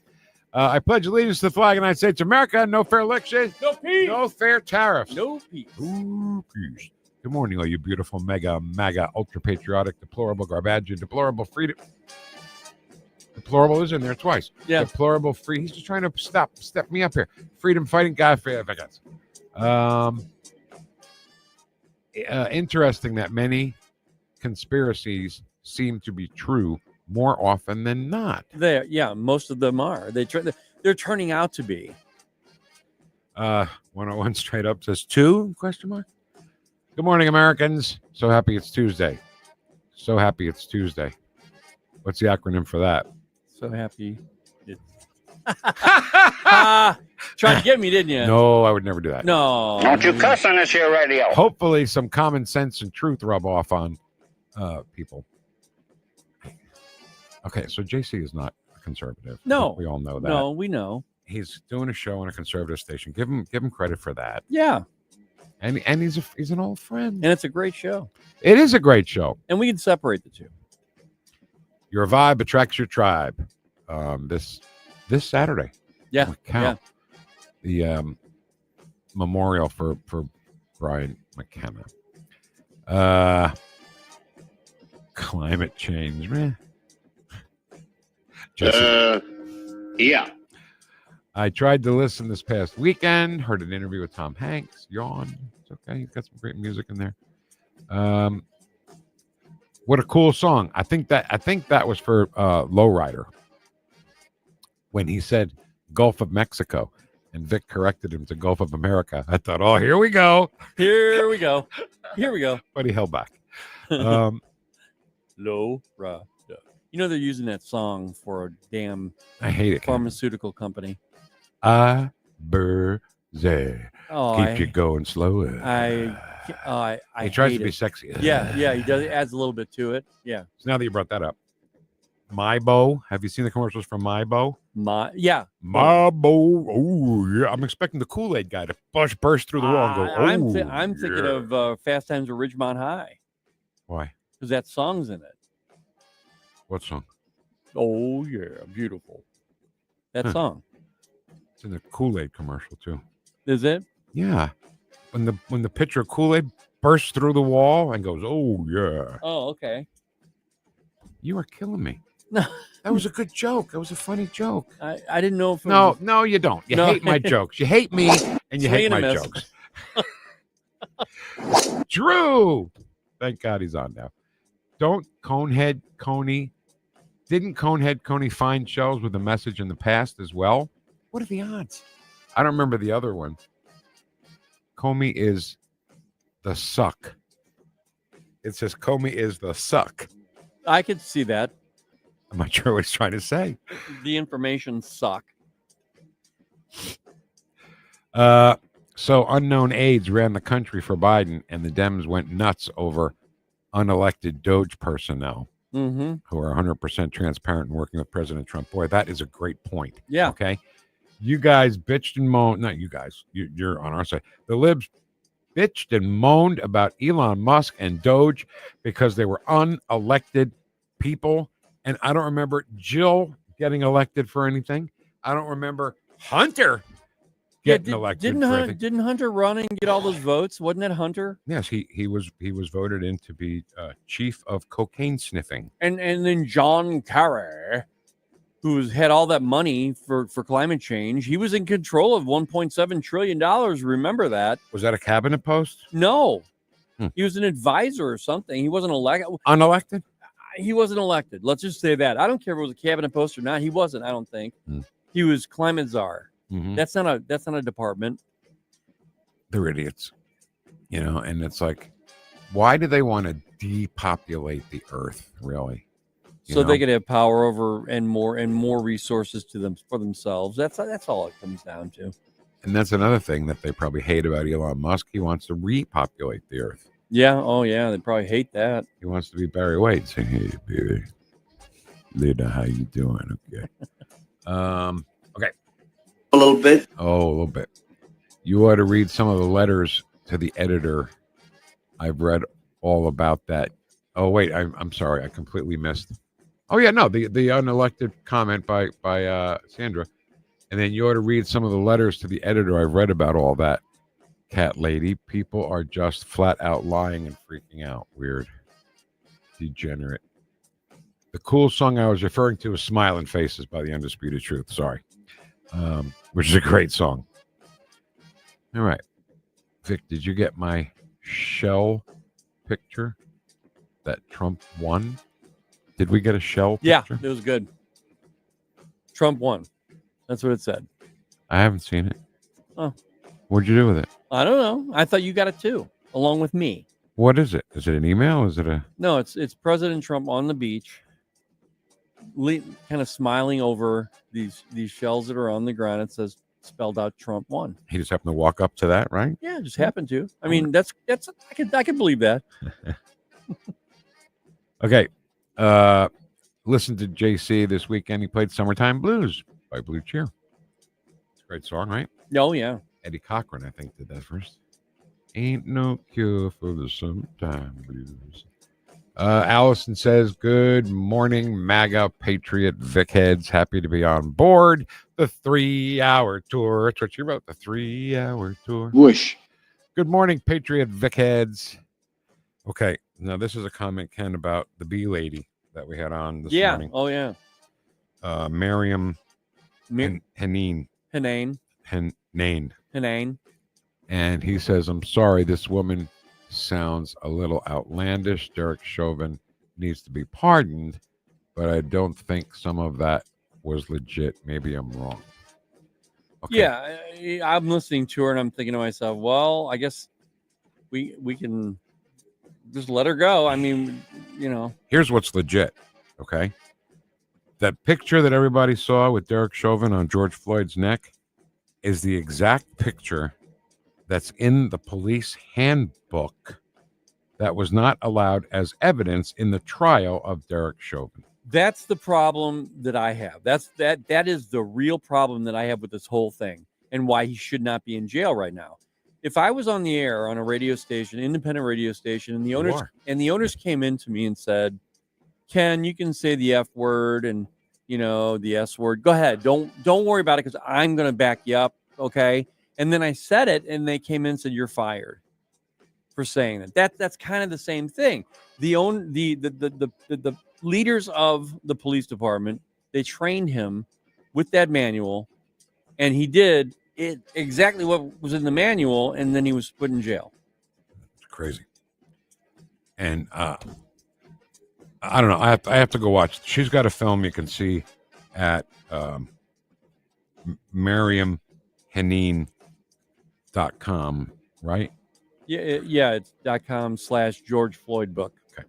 I pledge allegiance to the flag of the United States of America. No fair election. No peace. No fair tariffs. No peace. Ooh, peace. Good morning, all you beautiful, mega, MAGA, ultra-patriotic, deplorable, garbage, deplorable freedom. Deplorable is in there twice. Yeah. Deplorable free. He's just trying to step me up here. Freedom fighting guy. Interesting that many conspiracies seem to be true more often than not. Most of them are. They're turning out to be. 101 straight up says 2 question mark. Good morning, Americans. So happy it's Tuesday. So happy it's Tuesday. What's the acronym for that? So happy it's tried to get me, didn't you? No, I would never do that. No. Don't you cuss on this here radio. Hopefully some common sense and truth rub off on people. Okay, so JC is not a conservative. No. We all know that. No, we know. He's doing a show on a conservative station. Give him credit for that. Yeah. And he's an old friend. And it's a great show. It is a great show. And we can separate the two. Your vibe attracts your tribe. This Saturday. Yeah. Yeah. The memorial for Brian McKenna. Climate change, man. Yeah. I tried to listen this past weekend. Heard an interview with Tom Hanks. Yawn. It's okay. He's got some great music in there. What a cool song. I think that was for Lowrider. When he said Gulf of Mexico and Vic corrected him to Gulf of America. I thought, oh, here we go. Here we go. Here we go. But he held back. Lowrider. You know they're using that song for a damn I hate it. pharmaceutical company. Keep Oh, you going slower. I He tries hate to be it. sexy. Yeah, he does. It adds a little bit to it. Yeah. So now that you brought that up, Mybo. Have you seen the commercials from Mybo? Yeah. Mybo. Oh, yeah. I'm expecting the Kool-Aid guy to burst through the wall and go, oh, I'm thinking of Fast Times at Ridgemont High. Why? Because that song's in it. What song? Oh, yeah. Beautiful. That song. It's in the Kool-Aid commercial, too. Is it? Yeah. When the pitcher of Kool-Aid bursts through the wall and goes, oh, yeah. Oh, okay. You are killing me. That was a good joke. That was a funny joke. I didn't know if it No, was... no, you don't. You hate my jokes. You hate me, and you hate my jokes. Drew! Thank God he's on now. Didn't Conehead Coney find shows with a message in the past as well? What are the odds? I don't remember the other one. Comey is the suck. It says Comey is the suck. I could see that. I'm not sure what he's trying to say. The information suck. So unknown aides ran the country for Biden, and the Dems went nuts over unelected Doge personnel who are 100% transparent and working with President Trump. Boy, that is a great point. Yeah. Okay. You guys bitched and moaned. Not you guys. You're on our side. The libs bitched and moaned about Elon Musk and Doge because they were unelected people. And I don't remember Jill getting elected for anything. I don't remember Hunter getting elected. Didn't Hunter run and get all those votes? Wasn't it Hunter? Yes, he was voted in to be chief of cocaine sniffing. And then John Kerry, who's had all that money for climate change. He was in control of $1.7 trillion. Remember that? Was that a cabinet post? No. He was an advisor or something. He wasn't elected. Unelected? He wasn't elected. Let's just say that. I don't care if it was a cabinet post or not. He wasn't, I don't think. He was climate czar. That's not a department. They're idiots. And it's like, why do they want to depopulate the earth, really? So they could have power over and more resources to them for themselves. That's all it comes down to. And that's another thing that they probably hate about Elon Musk. He wants to repopulate the earth. Yeah. Oh, yeah. They probably hate that. He wants to be Barry White saying, "Hey, baby, Lida, how you doing?" Okay. Okay. A little bit. Oh, a little bit. You ought to read some of the letters to the editor. I've read all about that. Oh, wait. I'm sorry. I completely missed. Oh, yeah. No, the unelected comment by Sandra. And then you ought to read some of the letters to the editor. I've read about all that. Cat lady, people are just flat out lying and freaking out. Weird. Degenerate. The cool song I was referring to was Smiling Faces by the Undisputed Truth. Sorry. Which is a great song. All right. Vic, did you get my shell picture that Trump won? Did we get a shell picture? Yeah, it was good. Trump won. That's what it said. I haven't seen it. Oh. What'd you do with it? I don't know. I thought you got it too, along with me. What is it? Is it an email? Is it a... No, it's President Trump on the beach, kind of smiling over these shells that are on the ground. It says, spelled out Trump won. He just happened to walk up to that, right? Yeah, just happened to. I mean, that's I can believe that. Okay. Listen to JC this weekend. He played Summertime Blues by Blue Cheer. It's a great song, right? Oh, yeah. Eddie Cochran, I think, did that first. Ain't no cure for the summertime blues. Allison says, good morning, MAGA Patriot Vic Heads. Happy to be on board. The 3-hour tour. That's what you wrote, the 3-hour tour. Whoosh. Good morning, Patriot Vic Heads. Okay, now this is a comment, Ken, about the BeeLady that we had on this morning. Oh, yeah. Maryam Henein. And he says, I'm sorry, this woman sounds a little outlandish. Derek Chauvin needs to be pardoned, but I don't think some of that was legit. Maybe I'm wrong. Okay. Yeah, I'm listening to her and I'm thinking to myself, well, I guess we can just let her go. I mean, Here's what's legit, okay? That picture that everybody saw with Derek Chauvin on George Floyd's neck is the exact picture that's in the police handbook that was not allowed as evidence in the trial of Derek Chauvin. That's the problem that I have. That is the real problem that I have with this whole thing and why he should not be in jail right now. If I was on the air on a radio station, independent radio station, and the owners came in to me and said, Ken, you can say the F word and the S word. Go ahead. Don't worry about it because I'm going to back you up. Okay. And then I said it and they came in and said, you're fired for saying that. That's kind of the same thing. The leaders of the police department, they trained him with that manual and he did it exactly what was in the manual. And then he was put in jail. It's crazy. And, I don't know. I have to go watch. She's got a film you can see at Maryam Henein.com, right? Yeah, it's .com/George Floyd book. Okay.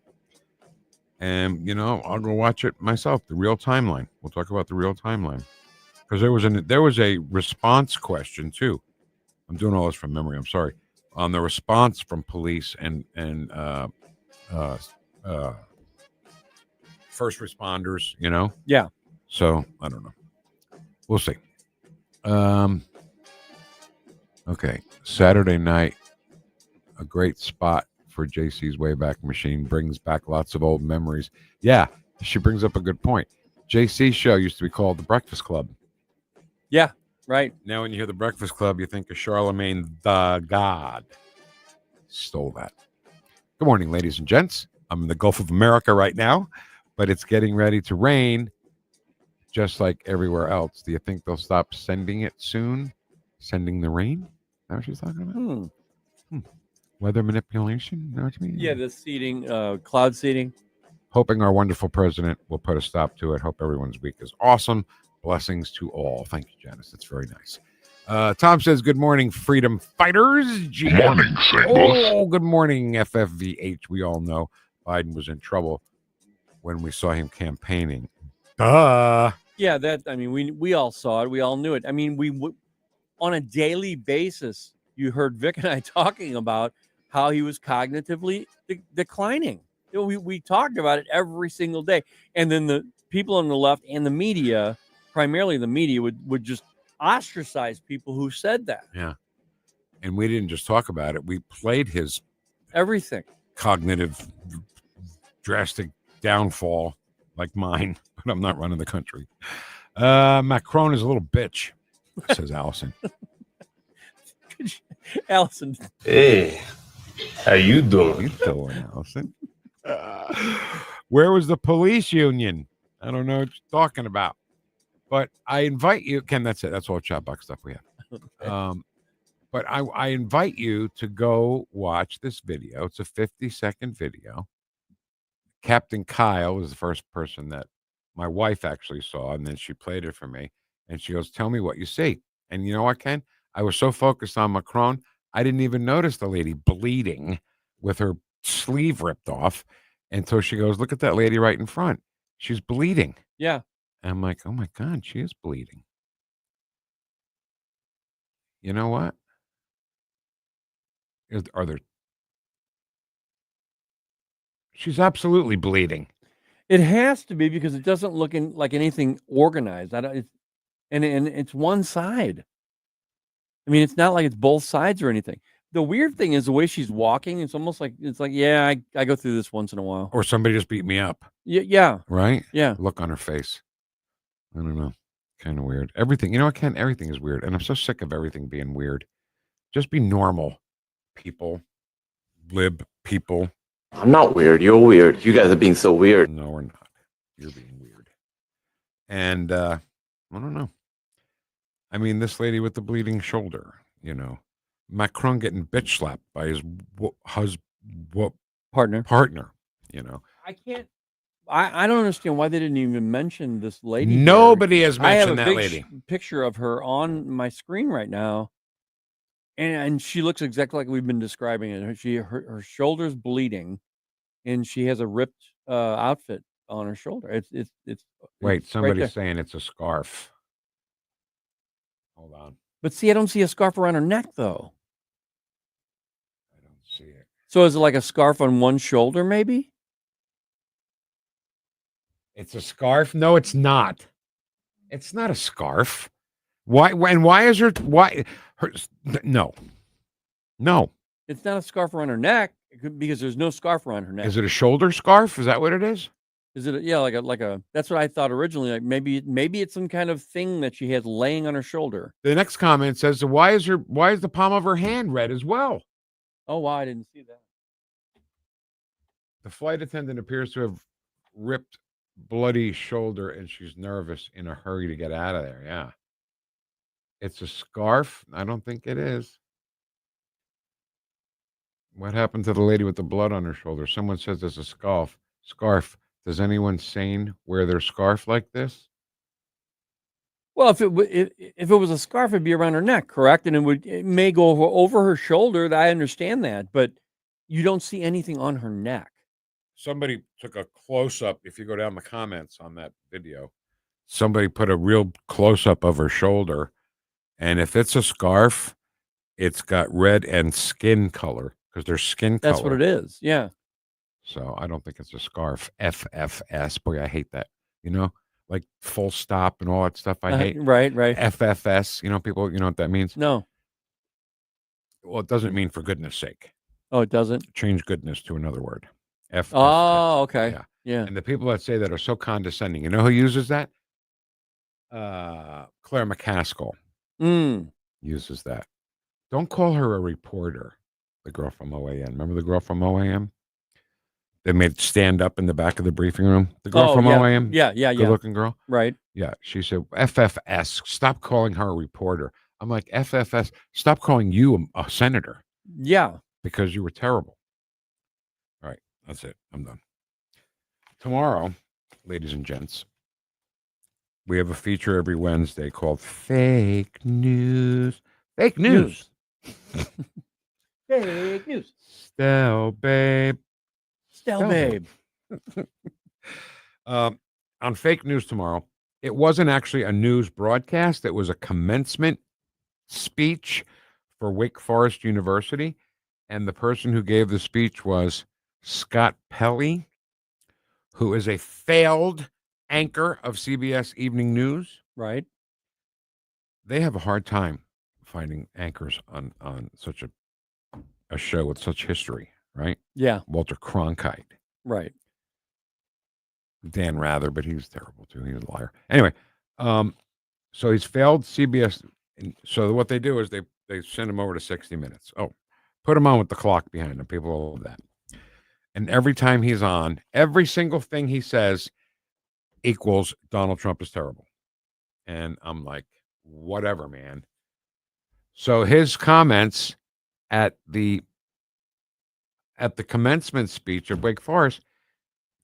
And I'll go watch it myself. The real timeline. We'll talk about the real timeline because there was a response question too. I'm doing all this from memory. I'm sorry. On the response from police and first responders, Yeah. So I don't know. We'll see. Okay. Saturday night, a great spot for JC's Wayback Machine. Brings back lots of old memories. Yeah, she brings up a good point. JC's show used to be called The Breakfast Club. Yeah, right. Now when you hear The Breakfast Club, you think of Charlemagne the God. Stole that. Good morning, ladies and gents. I'm in the Gulf of America right now, but it's getting ready to rain just like everywhere else. Do you think they'll stop sending it soon? Sending the rain? Is that what she's talking about? Weather manipulation? Know what you mean? Yeah, the seeding, cloud seeding. Hoping our wonderful president will put a stop to it. Hope everyone's week is awesome. Blessings to all. Thank you, Janice. That's very nice. Tom says, good morning, freedom fighters. Good morning, St. Louis. Oh, good morning, FFVH. We all know Biden was in trouble when we saw him campaigning. Yeah, we all saw it. We all knew it. I mean, on a daily basis, you heard Vic and I talking about how he was cognitively declining. You know, we talked about it every single day. And then the people on the left and the media, primarily the media, would just ostracize people who said that. Yeah. And we didn't just talk about it. We played his everything cognitive drastic downfall like mine, but I'm not running the country. Macron is a little bitch, says Allison. Allison. Hey, how you doing? How you doing, Allison? Where was the police union? I don't know what you're talking about. But I invite you, Ken, that's it. That's all chat box stuff we have. Okay. But I invite you to go watch this video. It's a 50-second video. Captain Kyle was the first person that my wife actually saw, and then she played it for me. And she goes, tell me what you see. And you know what, Ken? I was so focused on Macron, I didn't even notice the lady bleeding with her sleeve ripped off until she goes, look at that lady right in front. She's bleeding. Yeah. And I'm like, oh my God, she is bleeding. You know what? Are there? She's absolutely bleeding. It has to be because it doesn't look like anything organized. And it's one side. I mean, it's not like it's both sides or anything. The weird thing is the way she's walking. It's almost like yeah, I go through this once in a while. Or somebody just beat me up. Yeah. Right? Yeah. Look on her face. I don't know. Kind of weird. Everything, you know what, Ken? Everything is weird. And I'm so sick of everything being weird. Just be normal, people. Lib people. I'm not weird. You're weird. You guys are being so weird. No, we're not. You're being weird. And I don't know. I mean, this lady with the bleeding shoulder, you know, Macron getting bitch slapped by his partner, you know. I don't understand why they didn't even mention this lady. Nobody has mentioned that big lady. Picture of her on my screen right now, and she looks exactly like we've been describing it. Her shoulder's bleeding, and she has a ripped outfit on her shoulder. It's Wait, right somebody's there. saying it's a scarf. Hold on. But see, I don't see a scarf around her neck though. I don't see it. So is it like a scarf on one shoulder, maybe? It's a scarf? No, it's not. It's not a scarf. Why? And why is her? Why? Her? No. It's not a scarf around her neck because there's no scarf around her neck. Is it a shoulder scarf? Is that what it is? Is it? Yeah, like a. That's what I thought originally. Like maybe it's some kind of thing that she has laying on her shoulder. The next comment says, why is the palm of her hand red as well? Oh wow, I didn't see that. The flight attendant appears to have ripped bloody shoulder and she's nervous in a hurry to get out of there. Yeah. It's a scarf? I don't think it is. What happened to the lady with the blood on her shoulder? Someone says there's a scarf. Does anyone sane wear their scarf like this? Well, if it was a scarf, it'd be around her neck, correct? And it may go over her shoulder. I understand that, but you don't see anything on her neck. Somebody took a close-up. If you go down the comments on that video, somebody put a real close-up of her shoulder. And if it's a scarf, it's got red and skin color because there's skin color. That's what it is. Yeah. So I don't think it's a scarf. FFS. Boy, I hate that. You know, like full stop and all that stuff I hate. Right. FFS. You know, people, you know what that means? No. Well, it doesn't mean for goodness sake. Oh, it doesn't? Change goodness to another word. FFS. Oh, okay. Yeah. And the people that say that are so condescending. You know who uses that? Claire McCaskill uses that. Don't call her a reporter. The girl from OAN. Remember the girl from OAN? they made stand up in the back of the briefing room. The girl from OAM, good looking girl, right? Yeah, she said FFS. Stop calling her a reporter. I'm like, FFS. Stop calling you a senator. Yeah, because you were terrible. All right, that's it. I'm done. Tomorrow, ladies and gents, we have a feature every Wednesday called Fake News. Fake News. Fake news. Stell, babe. Stell, babe. On Fake News tomorrow, it wasn't actually a news broadcast. It was a commencement speech for Wake Forest University. And the person who gave the speech was Scott Pelley, who is a failed anchor of CBS Evening News. Right. They have a hard time finding anchors on such a show with such history, right? Yeah. Walter Cronkite. Right. Dan Rather, but he was terrible too. He was a liar. Anyway, so he's failed CBS. So what they do is they send him over to 60 Minutes. Oh, put him on with the clock behind him. People love that. And every time he's on, every single thing he says equals Donald Trump is terrible. And I'm like, whatever, man. So his comments at the commencement speech of Wake Forest,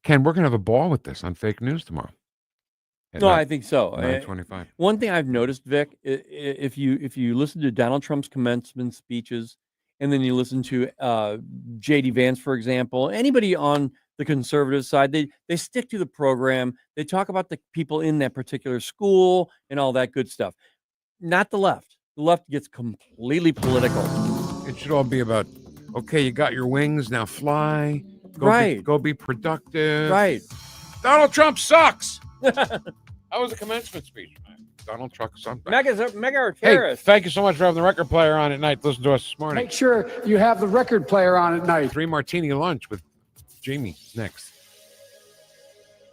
Ken, we're going to have a ball with this on Fake News tomorrow. No, I think so. 9:25. One thing I've noticed, Vic, if you listen to Donald Trump's commencement speeches, and then you listen to J.D. Vance, for example, anybody on the conservative side, they stick to the program. They talk about the people in that particular school and all that good stuff. Not the left. The left gets completely political. It should all be about, okay, you got your wings, now fly. Go be productive. Right. Donald Trump sucks. That was a commencement speech, man. Donald Trump sucks. Mega or Hey, terrorist. thank you so much for having the record player on at night. Listen to us this morning. Make sure you have the record player on at night. 3 martini lunch with Jamie next.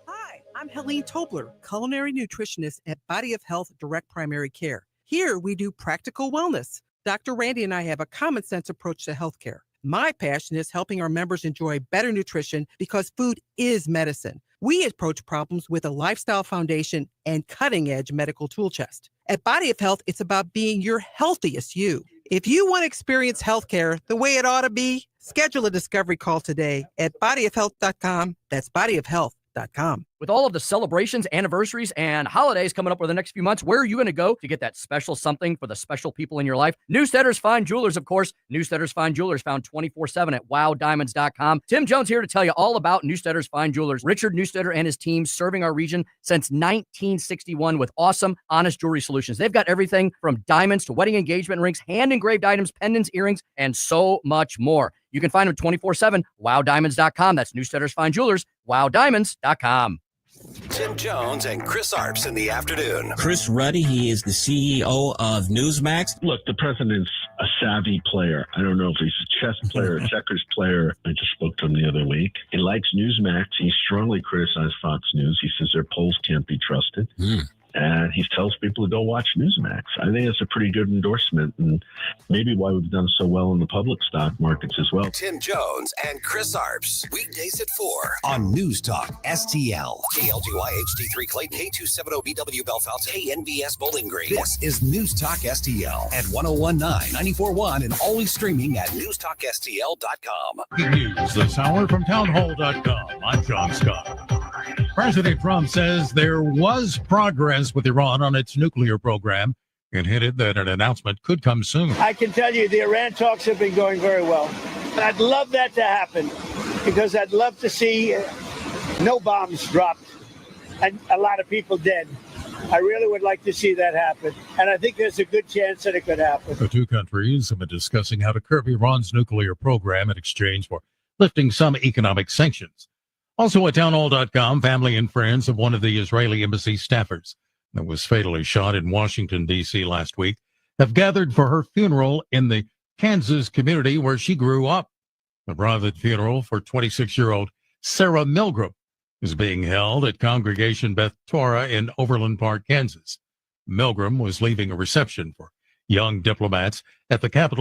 Hi, I'm Helene Tobler, culinary nutritionist at Body of Health Direct Primary Care. Here we do practical wellness. Dr. Randy and I have a common sense approach to healthcare. My passion is helping our members enjoy better nutrition because food is medicine. We approach problems with a lifestyle foundation and cutting-edge medical tool chest. At Body of Health, it's about being your healthiest you. If you want to experience healthcare the way it ought to be, schedule a discovery call today at bodyofhealth.com. That's bodyofhealth.com. With all of the celebrations, anniversaries, and holidays coming up over the next few months, where are you going to go to get that special something for the special people in your life? Newsteaders Fine Jewelers, of course. Newsteaders Fine Jewelers, found 24/7 at wowdiamonds.com. Tim Jones here to tell you all about Newsteaders Fine Jewelers. Richard Newsteader and his team serving our region since 1961 with awesome, honest jewelry solutions. They've got everything from diamonds to wedding engagement rings, hand-engraved items, pendants, earrings, and so much more. You can find them 24/7, wowdiamonds.com. That's Newsteaders Fine Jewelers, wowdiamonds.com. Tim Jones and Chris Arps in the afternoon. Chris Ruddy, he is the CEO of Newsmax. Look, the president's a savvy player. I don't know if he's a chess player, a checkers player. I just spoke to him the other week. He likes Newsmax. He strongly criticized Fox News. He says their polls can't be trusted. And he tells people to go watch Newsmax. I think it's a pretty good endorsement, and maybe why we've done so well in the public stock markets as well. Tim Jones and Chris Arps, weekdays at 4 on News Talk STL. KLGY HD3 Clayton, K270BW Belfast, KNBS Bowling Green. This is News Talk STL at 1019, 94.1, and always streaming at newstalkstl.com. News this hour from townhall.com. I'm John Scott. President Trump says there was progress with Iran on its nuclear program and hinted that an announcement could come soon. I can tell you the Iran talks have been going very well. And I'd love that to happen because I'd love to see no bombs dropped and a lot of people dead. I really would like to see that happen. And I think there's a good chance that it could happen. The two countries have been discussing how to curb Iran's nuclear program in exchange for lifting some economic sanctions. Also at townhall.com, family and friends of one of the Israeli embassy staffers that was fatally shot in Washington, D.C. last week have gathered for her funeral in the Kansas community where she grew up. The private funeral for 26-year-old Sarah Milgram is being held at Congregation Beth Torah in Overland Park, Kansas. Milgram was leaving a reception for young diplomats at the Capitol